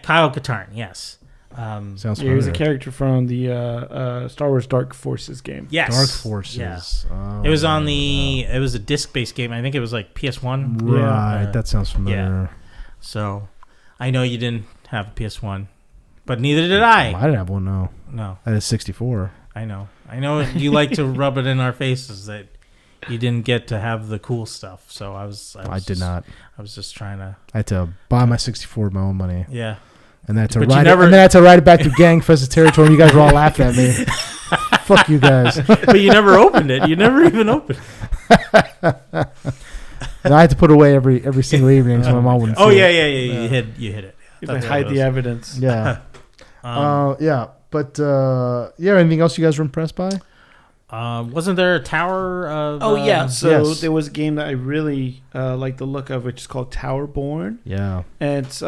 Kyle Katarn, yes. Sounds familiar. He was a character from the Star Wars Dark Forces game. Yes, Dark Forces. Yeah. Oh, it was on it was a disc-based game. I think it was like PS1. Right, that sounds familiar. Yeah. So, I know you didn't have a PS1, but neither did I. I didn't have one. No. I had a 64. I know. You like to rub it in our faces that you didn't get to have the cool stuff. So I did not. I was just trying to. I had to buy my 64 with my own money. Yeah. And then I had to ride it back to gang infested territory. And you guys were all laughing at me. Fuck you guys. But you never opened it. You never even opened it. And I had to put it away every single evening so my mom wouldn't see it. Yeah. You hid it. You hide the evidence. Yeah. But anything else you guys were impressed by? Wasn't there a tower of... So there was a game that I really like the look of, which is called Towerborn. Yeah. And it's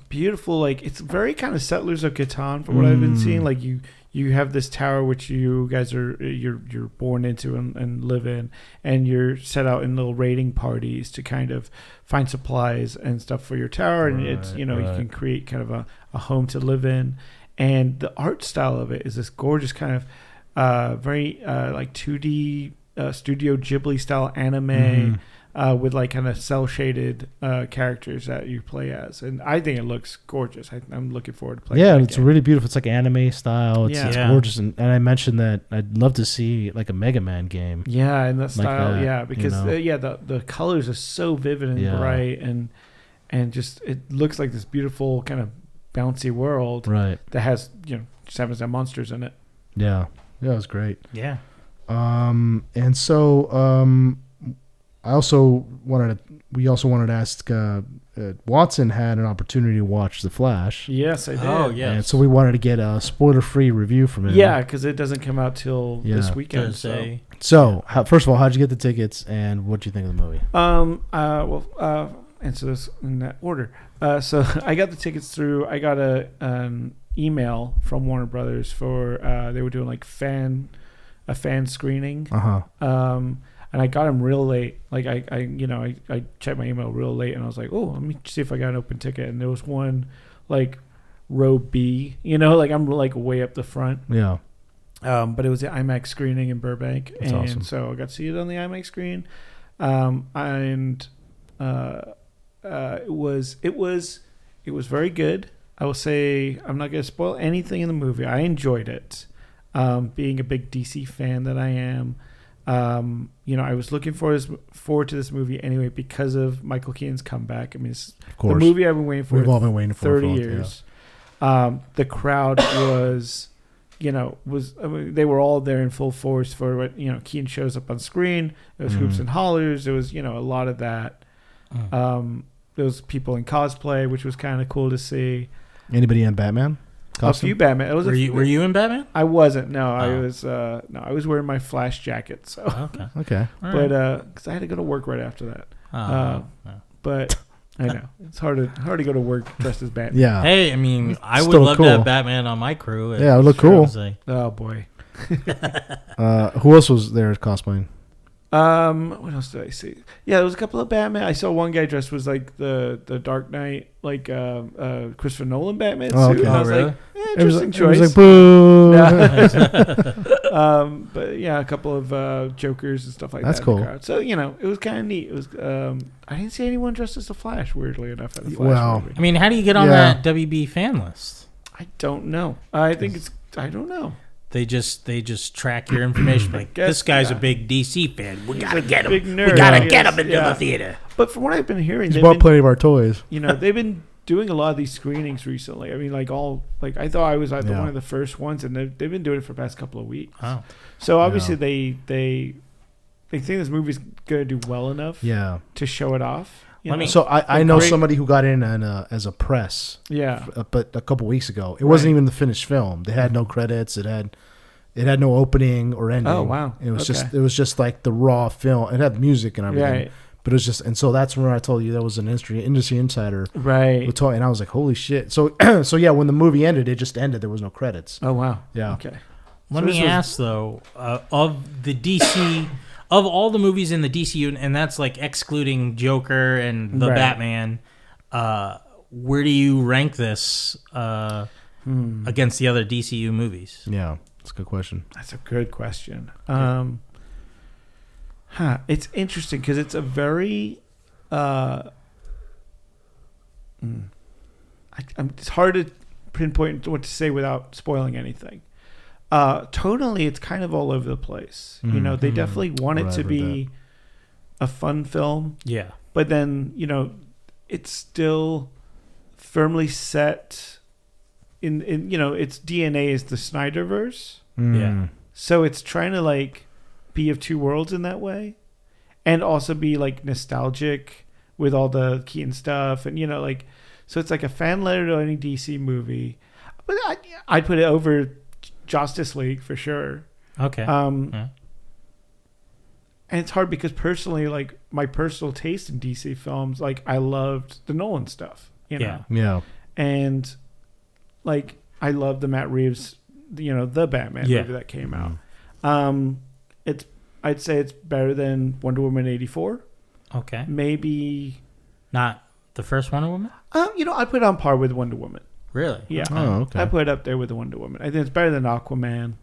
beautiful. Like, it's very kind of Settlers of Catan from what I've been seeing. Like, you have this tower which you guys you're born into and live in, and you're set out in little raiding parties to kind of find supplies and stuff for your tower. And it's, you can create kind of a home to live in. And the art style of it is this gorgeous kind of very like 2D Studio Ghibli style anime with like kind of cell shaded characters that you play as, and I think it looks gorgeous. I'm looking forward to playing. Yeah, it's really beautiful. It's like anime style. It's Yeah. gorgeous, and I mentioned that I'd love to see like a Mega Man game. Yeah, and that style. that, Because the colors are so vivid and bright, and just it looks like this beautiful kind of bouncy world Right. that has just happens to have monsters in it. Yeah. Yeah, it was great. Yeah. And so we also wanted to ask Watson had an opportunity to watch The Flash. Yes, I did. Oh, yeah. And so we wanted to get a spoiler-free review from him. Yeah, because it doesn't come out till this weekend. Thursday. So, first of all, how'd you get the tickets, and what do you think of the movie? Answer this in that order. So I got the tickets through. I got an email from Warner Brothers for they were doing like a fan screening. And I got them real late. Like I checked my email real late, and I was like, oh, let me see if I got an open ticket. And there was one like row B. Like I'm like way up the front. Yeah. But it was the IMAX screening in Burbank, That's awesome. So I got to see it on the IMAX screen. It was very good. I will say I'm not going to spoil anything in the movie. I enjoyed it. Being a big DC fan that I am, I was looking forward to this movie anyway because of Michael Keaton's comeback. I mean, it's the movie I've been waiting for. We've all been waiting for 30 years. Yeah. The crowd was, they were all there in full force for what Keaton shows up on screen. There was hoops and hollers. There was a lot of that. There was people in cosplay, which was kind of cool to see. Anybody in Batman costume? A few Batman. Were you in Batman? I wasn't. No, I was wearing my Flash jacket. So okay. But because I had to go to work right after that. But I know it's hard to go to work dressed as Batman. Yeah. Hey, I mean, I would Still love cool. to have Batman on my crew. Yeah, it would look cool. Oh boy. Who else was there cosplaying? What else did I see? Yeah, there was a couple of Batman. I saw one guy dressed was like the Dark Knight, like Christopher Nolan Batman suit. Okay. And I was really? like, interesting choice. It was like, boo. But yeah, a couple of Jokers and stuff like That's that. cool. In the crowd. So it was kind of neat. It was. I didn't see anyone dressed as the Flash. Weirdly enough, at the Flash movie. I mean, how do you get on that WB fan list? I don't know. I think it's. I don't know. They just track your information. Like, this guy's a big DC fan. We gotta get him. Big nerd. We gotta get him into the theater. But from what I've been hearing, He's bought plenty of our toys. they've been doing a lot of these screenings recently. I mean, I thought I was one of the first ones, and they've been doing it for the past couple of weeks. Oh. So obviously they think this movie's gonna do well enough. To show it off. So I know somebody who got in as a press. Yeah. But a couple weeks ago, it wasn't even the finished film. They had no credits. It had no opening or ending. Oh wow! It was just like the raw film. It had music and everything. Right. But it was just, and so that's when I told you there was an industry insider. Right. And I was like, holy shit. So yeah, when the movie ended, it just ended. There was no credits. Oh wow. Yeah. Okay. Let me ask though, of the DC, of all the movies in the DCU, and that's like excluding Joker and the Batman, where do you rank this against the other DCU movies? Yeah, that's a good question. That's a good question. It's interesting because it's a very it's hard to pinpoint what to say without spoiling anything. Tonally, it's kind of all over the place. They definitely want it to be a fun film. Yeah. But then, it's still firmly set in its DNA is the Spiderverse. Yeah. So it's trying to like be of two worlds in that way, and also be like nostalgic with all the Keaton stuff, and so it's like a fan letter to any DC movie. But I'd put it over Justice League for sure. Okay. And it's hard because personally, like my personal taste in DC films, like I loved the Nolan stuff, you know? Yeah. And like I love the Matt Reeves, the Batman movie that came out. I'd say it's better than Wonder Woman 84. Okay. Maybe not the first Wonder Woman? I put it on par with Wonder Woman. Really? Yeah. Oh, okay. I put it up there with the Wonder Woman. I think it's better than Aquaman.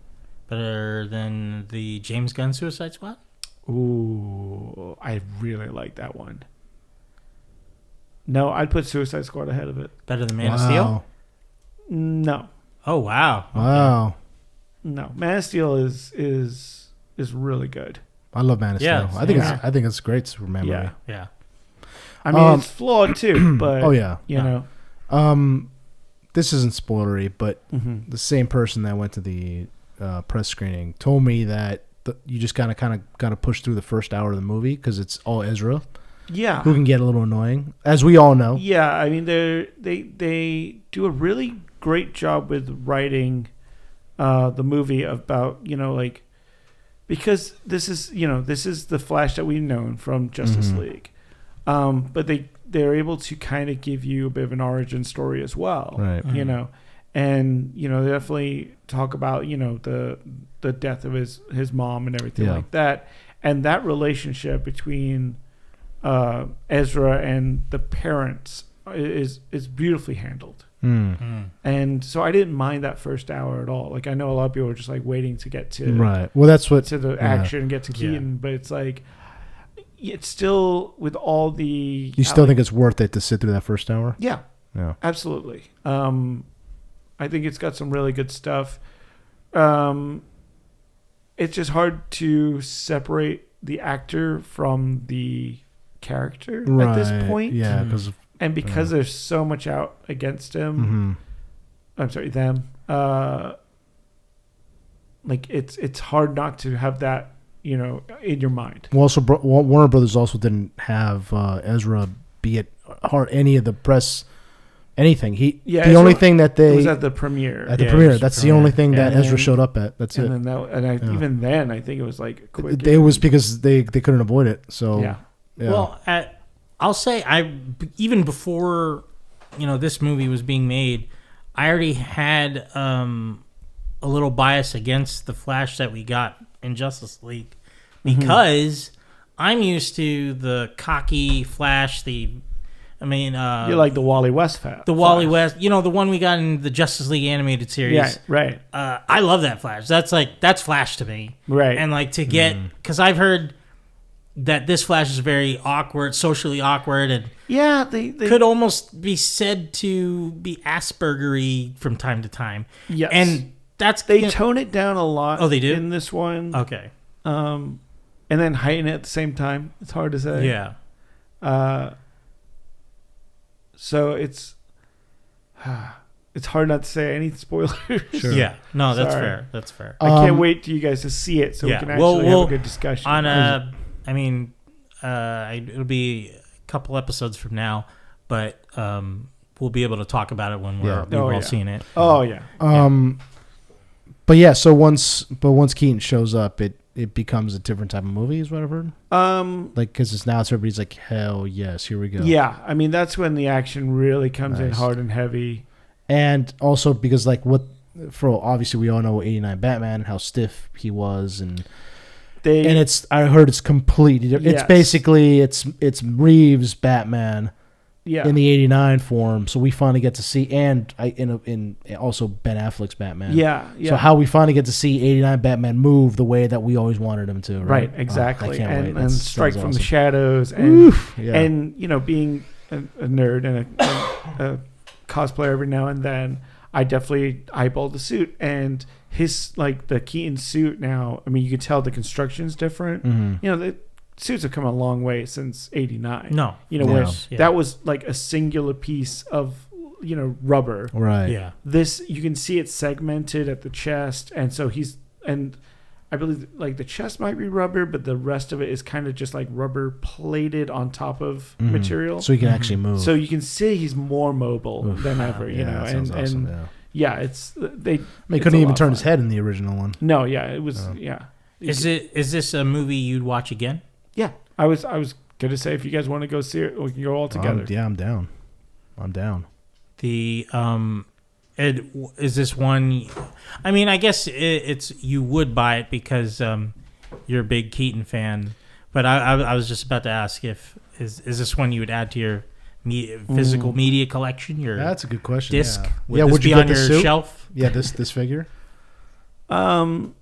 Better than the James Gunn Suicide Squad? Ooh, I really like that one. No, I'd put Suicide Squad ahead of it. Better than Man of Steel? No. Oh, wow. Okay. Wow. No. Man of Steel is really good. I love Man of Steel. I think it's a great Superman movie. Yeah. I mean, it's flawed too, but you know. This isn't spoilery, but the same person that went to the press screening told me that you just kind of got to push through the first hour of the movie because it's all Ezra. Yeah. Who can get a little annoying, as we all know. Yeah, I mean they do a really great job with writing the movie about, like, because this is the Flash that we've known from Justice League. But they're able to kind of give you a bit of an origin story as well. Right. And they definitely talk about, the death of his mom and everything like that. And that relationship between Ezra and the parents is beautifully handled. And so I didn't mind that first hour at all. Like, I know a lot of people are just like waiting to get to the action and get to Keaton, but it's like it's still with all the. You still think it's worth it to sit through that first hour? Yeah, absolutely. I think it's got some really good stuff. It's just hard to separate the actor from the character at this point. Yeah, because there's so much out against him. I'm sorry, them. Like it's hard not to have that, in your mind. Well, also Warner Brothers also didn't have Ezra be at any of the press. Anything. The only thing that they was at the premiere. That's the only thing that Ezra showed up at. That's it. Even then, I think it was like quick. It was because they couldn't avoid it. So yeah. Well, I'll say even before this movie was being made, I already had a little bias against the Flash that we got in Justice League because I'm used to the cocky Flash. You're like the Wally West fan. The Wally West, the one we got in the Justice League animated series. Yeah, right. I love that Flash. That's Flash to me. Right. And like to get, because I've heard that this Flash is very awkward, socially awkward, and they could almost be said to be Aspergery from time to time. Yes. And they tone it down a lot. Oh, they do? In this one. Okay. And then heighten it at the same time. It's hard to say. Yeah. So it's hard not to say any spoilers. Sure. Yeah. No, that's fair. That's fair. I can't wait for you guys to see it so we can actually have a good discussion. It'll be a couple episodes from now, but we'll be able to talk about it when we've all seen it. Oh yeah. But yeah, so once Keaton shows up, it becomes a different type of movie, is what I've heard. Because now everybody's like, hell yes, here we go. Yeah, I mean that's when the action really comes in hard and heavy. And also because obviously we all know 89 Batman, how stiff he was, and I heard it's completely different. It's basically it's Reeves Batman. Yeah. In the 89 form, so we finally get to see, and in also Ben Affleck's Batman. Yeah. So how we finally get to see 89 Batman move the way that we always wanted him to. Right, exactly. I can't wait. And strike from the shadows, and being a nerd and a cosplayer every now and then, I definitely eyeball the suit, and his the Keaton suit now. I mean, you can tell the construction's different. The suits have come a long way since 89. No. That was like a singular piece of, rubber. Right. Yeah. This, you can see it segmented at the chest. And so I believe the chest might be rubber, but the rest of it is kind of just like rubber plated on top of material. So he can actually move. So you can see he's more mobile than ever, and yeah, it's they. He couldn't even turn his head in the original one. No, yeah, it was yeah. Is this a movie you'd watch again? Yeah, I was gonna say if you guys want to go see it, we can go all together. I'm down. I'm down. The is this one? I mean, I guess it's you would buy it because you're a big Keaton fan. But I was just about to ask if is this one you would add to your physical media collection? Your That's a good question. Disc? Yeah. Would this would you be get on the your suit? shelf? Yeah, this figure. That's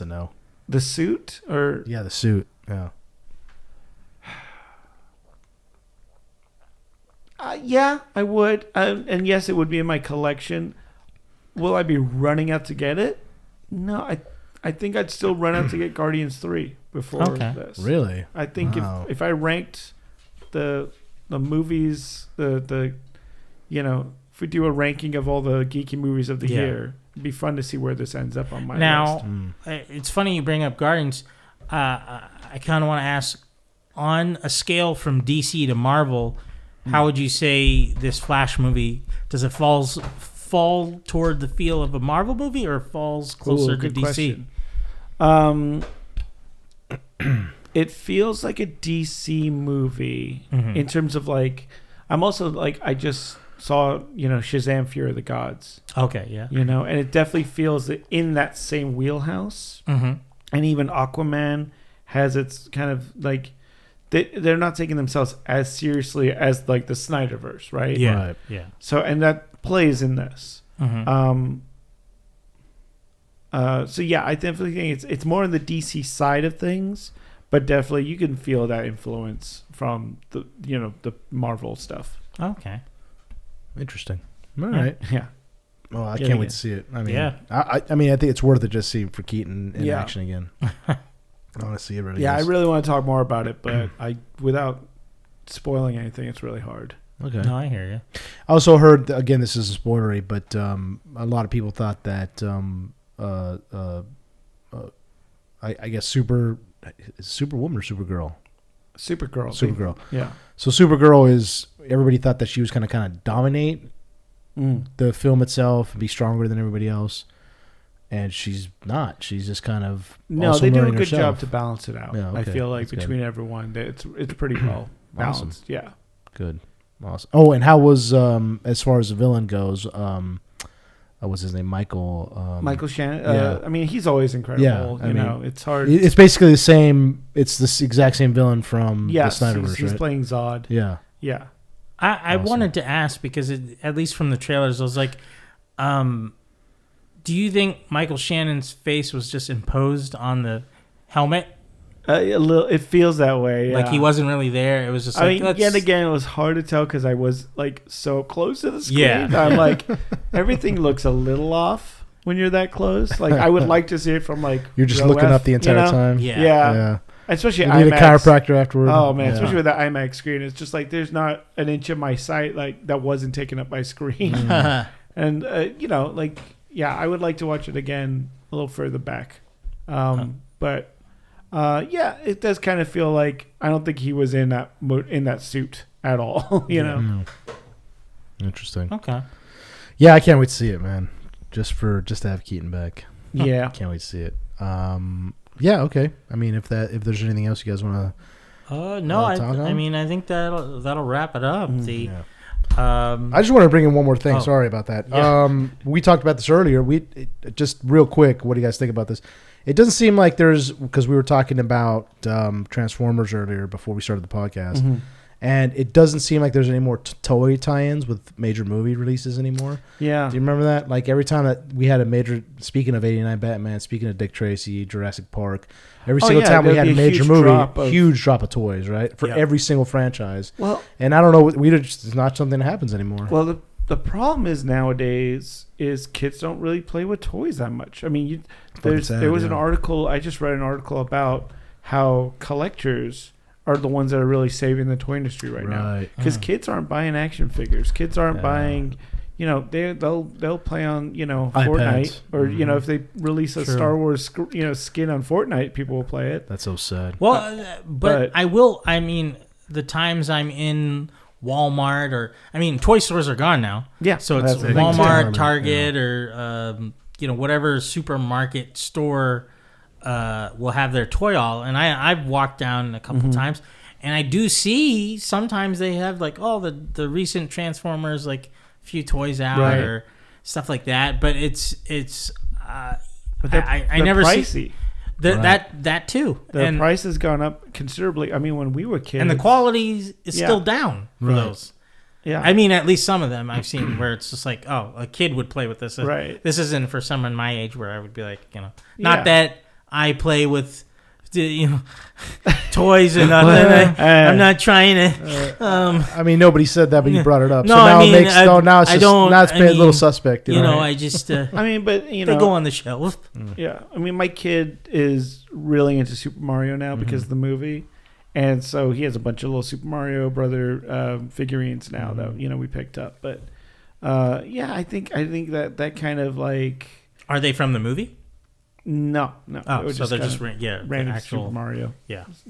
a no. The suit or Yeah, the suit. Yeah. Yeah, I would, and yes, it would be in my collection. Will I be running out to get it? No, I think I'd still run out to get Guardians 3 before this. Really? I think if I ranked the movies, the if we do a ranking of all the geeky movies of the year, it'd be fun to see where this ends up on my list. Now, it's funny you bring up Guardians. I kind of want to ask, on a scale from DC to Marvel, how would you say this Flash movie, does it fall toward the feel of a Marvel movie or falls closer to DC? It feels like a DC movie in terms of like, I'm also like, I just saw, Shazam! Fury of the Gods. Okay, yeah. And it definitely feels in that same wheelhouse. And even Aquaman has its kind of like, they're not taking themselves as seriously as like the Spiderverse, right? Yeah, Right. yeah. So, and that plays in this. So yeah, I definitely think it's more on the DC side of things, but definitely you can feel that influence from the the Marvel stuff. Okay. Interesting. All right. Yeah. Well, I can't wait to see it. I mean, Yeah. I mean, I think it's worth it just seeing for Keaton in action again. I want to see it really. Yeah, I really want to talk more about it, but without spoiling anything, it's really hard. Okay. No, I hear you. I also heard, again, this is a spoilery, but a lot of people thought that I guess Superwoman or Supergirl? Supergirl. Yeah. So Supergirl is, everybody thought that she was going to kind of dominate the film itself and be stronger than everybody else. And she's not. She's just kind of they do a good herself. job to balance it out. Yeah, okay. I feel like That's between everyone, it's pretty well balanced. Awesome. Yeah. Good. Awesome. Oh, and how was, as far as the villain goes, what's his name? Michael Shannon. Yeah. I mean, he's always incredible. Yeah, I mean, it's hard. It's basically the same. It's the exact same villain from the Spiderverse, he's right? playing Zod. Yeah. Yeah. I wanted to ask because at least from the trailers, I was like, do you think Michael Shannon's face was just imposed on the helmet? A little. It feels that way. Yeah. Like he wasn't really there. It was just. Yet again, it was hard to tell because I was like so close to the screen. Yeah. I'm like, everything looks a little off when you're that close. Like I would like to see it from like. You're just row looking F, up the entire time. Yeah. Yeah. Especially you need IMAX. a chiropractor afterward. Oh man, especially with that IMAX screen, it's just like there's not an inch of my sight like that wasn't taken up by screen. And I would like to watch it again a little further back. But it does kind of feel like I don't think he was in that suit at all. you know. Interesting. Okay. Yeah, I can't wait to see it, man. Just to have Keaton back. Yeah. Can't wait to see it. Yeah. Okay. I mean, if there's anything else you guys want to. No, I mean, I think that'll wrap it up. I just want to bring in one more thing. Sorry about that. Yeah. We talked about this earlier. Just real quick, what do you guys think about this? It doesn't seem like because we were talking about Transformers earlier before we started the podcast, and it doesn't seem like there's any more toy tie-ins with major movie releases anymore. Yeah. Do you remember that? Like every time that we had a major, speaking of 89 Batman, speaking of Dick Tracy, Jurassic Park, every single time we had a major movie, huge drop of toys, right? For every single franchise. Well, and I don't know, it's not something that happens anymore. Well, the problem is nowadays is kids don't really play with toys that much. I mean, there was an article, I just read an article about how collectors are the ones that are really saving the toy industry right now. Because kids aren't buying action figures. Kids aren't buying, they'll play on, Fortnite. Or, if they release a Star Wars, skin on Fortnite, people will play it. That's so sad. Well, but I mean, the times I'm in Walmart or toy stores are gone now. Yeah, so it's that's the thing, Walmart, too. Target, or whatever supermarket store will have their toy aisle. And I've walked down a couple times, and I do see sometimes they have like the recent Transformers, like a few toys out or stuff like that. But it's but they're I never pricey. see. That too. The price has gone up considerably. I mean, when we were kids, and the quality is still down for those. Yeah, I mean, at least some of them I've seen where it's just like, a kid would play with this. Right. This isn't for someone my age where I would be like, not that I play with, toys or nothing. I'm not trying to. I mean, nobody said that, but you brought it up. No, so now I mean, it makes now it's just now it's a little suspect. I just. I mean, but they go on the shelf. Yeah, I mean, my kid is really into Super Mario now because of the movie, and so he has a bunch of little Super Mario Brother figurines now that we picked up. But I think that kind of like. Are they from the movie? No. Oh, so they're just random actual Super Mario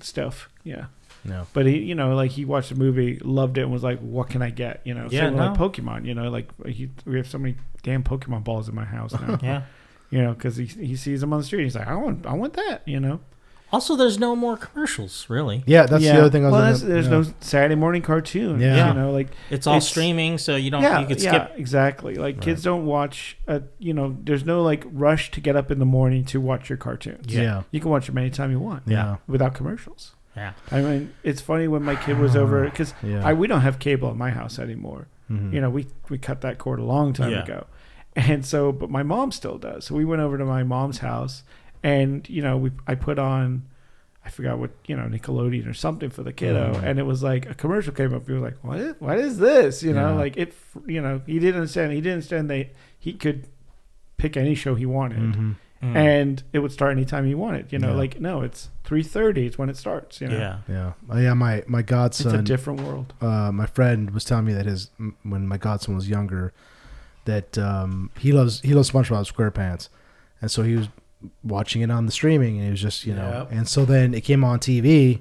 stuff. Yeah. No. But he, he watched the movie, loved it, and was like, "What can I get?" Same like Pokemon. Like we have so many damn Pokemon balls in my house now. Yeah. Because he sees them on the street. He's like, I want that. Also, there's no more commercials, really. Yeah, that's the other thing. There's no Saturday morning cartoon. Yeah. Like it's all streaming, so you don't. You could skip. Yeah, exactly. Like kids don't watch. There's no like rush to get up in the morning to watch your cartoons. Yeah. You can watch them anytime you want. Yeah. Without commercials. Yeah. I mean, it's funny when my kid was over because we don't have cable at my house anymore. We cut that cord a long time ago, and so but my mom still does. So we went over to my mom's house. And I put on, I forgot what Nickelodeon or something for the kiddo, and it was like a commercial came up. He was like, "What is this?" Like it. He didn't understand. He didn't understand that he could pick any show he wanted, and it would start anytime he wanted. Like no, it's 3:30. It's when it starts. Yeah. My godson. It's a different world. My friend was telling me that when my godson was younger, that he loves SpongeBob SquarePants, and so he was watching it on the streaming, and it was just and so then it came on TV,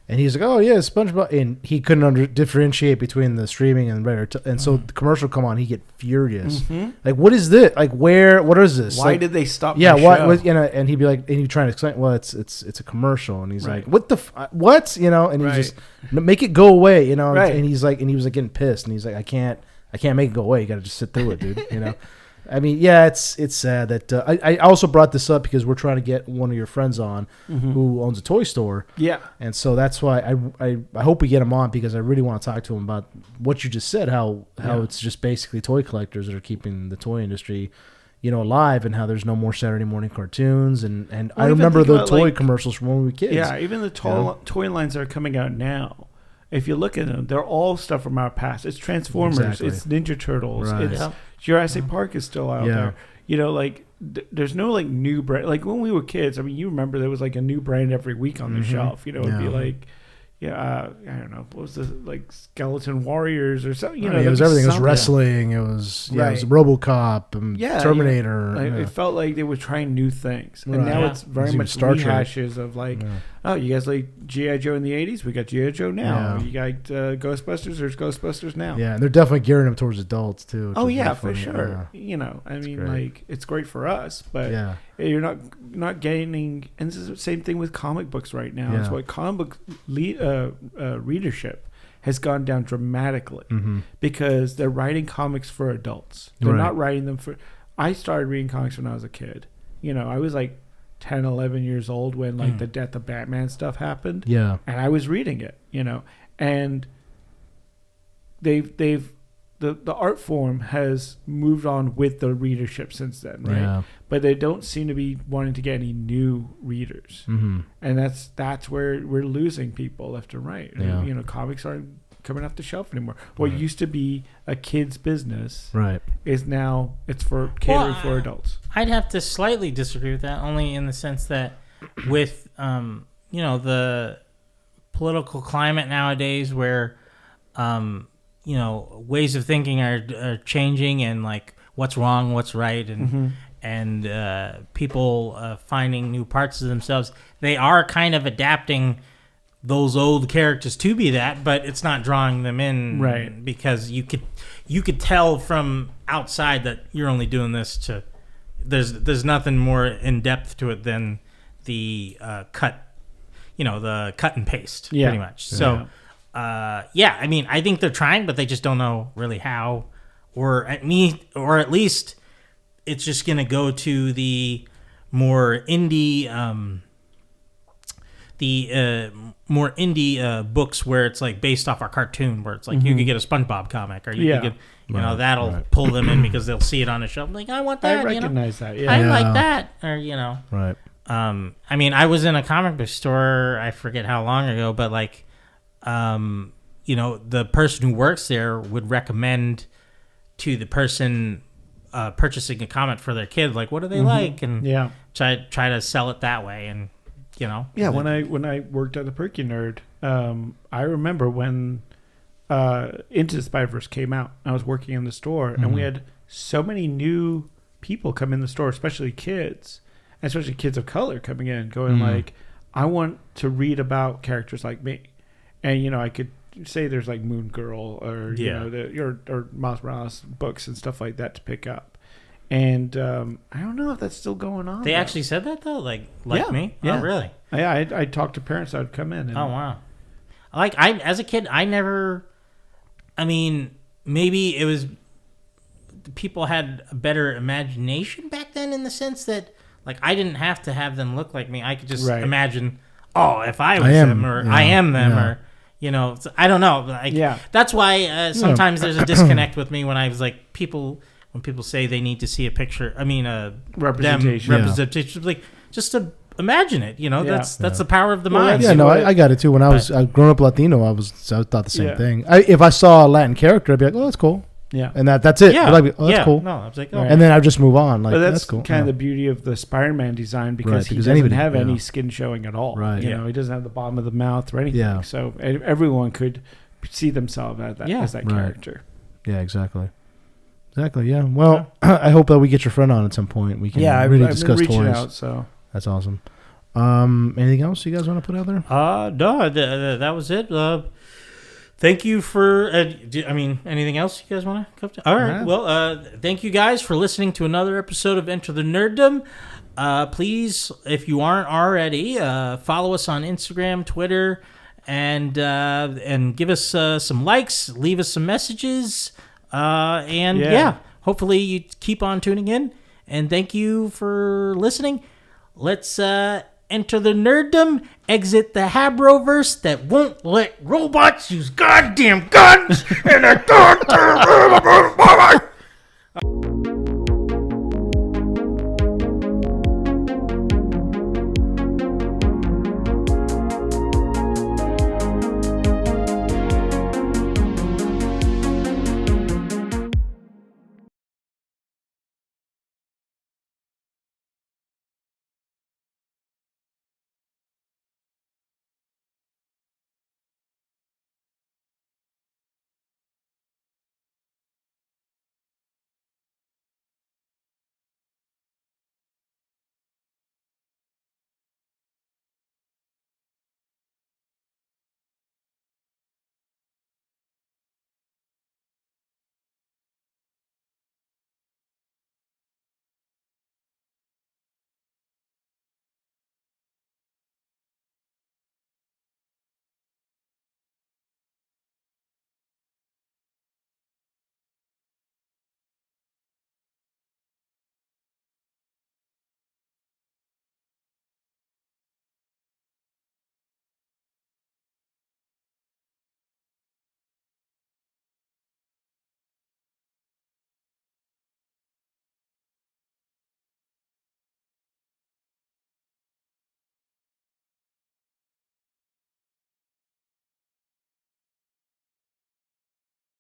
and he's like, "Oh yeah, SpongeBob," and he couldn't differentiate between the streaming and and so the commercial come on, he get furious, like, "What is this? Like, what is this? Why like, did they stop? Yeah, my what? show? And he'd be like, and he'd try to explain, "Well, it's a commercial," and he's like, "What the what?" And he's just make it go away, and he's like, and he was like getting pissed, and he's like, I can't make it go away. You got to just sit through it, dude. I mean, yeah, it's sad that I also brought this up because we're trying to get one of your friends on who owns a toy store. Yeah, and so that's why I hope we get him on, because I really want to talk to him about what you just said, how it's just basically toy collectors that are keeping the toy industry, alive, and how there's no more Saturday morning cartoons, and I remember the toy commercials from when we were kids. Yeah, even the toy lines that are coming out now. If you look at them, they're all stuff from our past. It's Transformers, it's Ninja Turtles, it's Jurassic Park is still out there. There's no like new brand. Like when we were kids, I mean, you remember there was like a new brand every week on the shelf. It'd be like, I don't know, what was this, like Skeleton Warriors or something. It was everything. It was wrestling. It was it was RoboCop and Terminator. It felt like they were trying new things, and now it's very much Star Trek. rehashes of like, oh, you guys like G.I. Joe in the 80s? We got G.I. Joe now. You got Ghostbusters? There's Ghostbusters now. Yeah, and they're definitely gearing them towards adults too. Oh yeah, for sure. I mean, like it's great for us, but you're not gaining. And this is the same thing with comic books right now. It's what comic book readership has gone down dramatically because they're writing comics for adults. They're not writing them for. I started reading comics when I was a kid. I was like 10, 11 years old when like the death of Batman stuff happened. Yeah. And I was reading it, and the art form has moved on with the readership since then, right? Yeah. But they don't seem to be wanting to get any new readers. And that's where we're losing people left and right. Yeah. Comics aren't coming off the shelf anymore. What used to be a kid's business is now it's for catering for adults. I'd have to slightly disagree with that, only in the sense that with the political climate nowadays, where ways of thinking are changing, and like what's wrong, what's right, and people finding new parts of themselves, they are kind of adapting those old characters to be that, but it's not drawing them in, right? Because you could tell from outside that you're only doing this to. There's nothing more in depth to it than the cut, the cut and paste, pretty much. So, I mean, I think they're trying, but they just don't know really how, or at least it's just gonna go to the more indie. More indie books where it's like based off our cartoon, where it's like you could get a SpongeBob comic, or you could get, that'll pull them in because they'll see it on a shelf. Like, I want that. I recognize that. Yeah, I like that, or Right. I mean, I was in a comic book store. I forget how long ago, but like, the person who works there would recommend to the person purchasing a comic for their kid, like, what do they like, and try to sell it that way, and. When I worked at the Perky Nerd, I remember when Into the Spiderverse came out. I was working in the store, and we had so many new people come in the store, especially kids, and especially kids of color coming in, going like, "I want to read about characters like me," and I could say there's like Moon Girl or or Miles Morales books and stuff like that to pick up. And I don't know if that's still going on. They actually said that though, like me. Yeah. Oh, really? Yeah, I talked to parents that would come in. And, oh wow! Like as a kid, I never. I mean, maybe it was people had a better imagination back then, in the sense that like I didn't have to have them look like me. I could just imagine. Oh, if I was them, or I am them, or I don't know. Like, that's why sometimes there's a disconnect with me when I was like when people say they need to see a picture, representation. Representation, like just to imagine it, that's the power of the mind. I got it too. When I was growing up Latino, I thought the same thing. If I saw a Latin character, I'd be like, oh, that's cool. Yeah, and that's it. Yeah, like, oh, that's cool. No, I was like, and then I just move on. Like, but that's cool. Kind of the beauty of the Spider-Man design, because he doesn't have any skin showing at all. Right. He doesn't have the bottom of the mouth or anything. Yeah. So everyone could see themselves as that character. Yeah, exactly. Exactly. Yeah. Well, I hope that we get your friend on at some point. We can really discuss toys. Out, so that's awesome. Anything else you guys want to put out there? No, that was it. Thank you for. Anything else you guys want to come to? All right. Yeah. Well, thank you guys for listening to another episode of Enter the Nerddom. Please, if you aren't already, follow us on Instagram, Twitter, and give us some likes. Leave us some messages. Hopefully you keep on tuning in, and thank you for listening. Let's enter the nerddom, exit the Habroverse that won't let robots use goddamn guns and a goddamn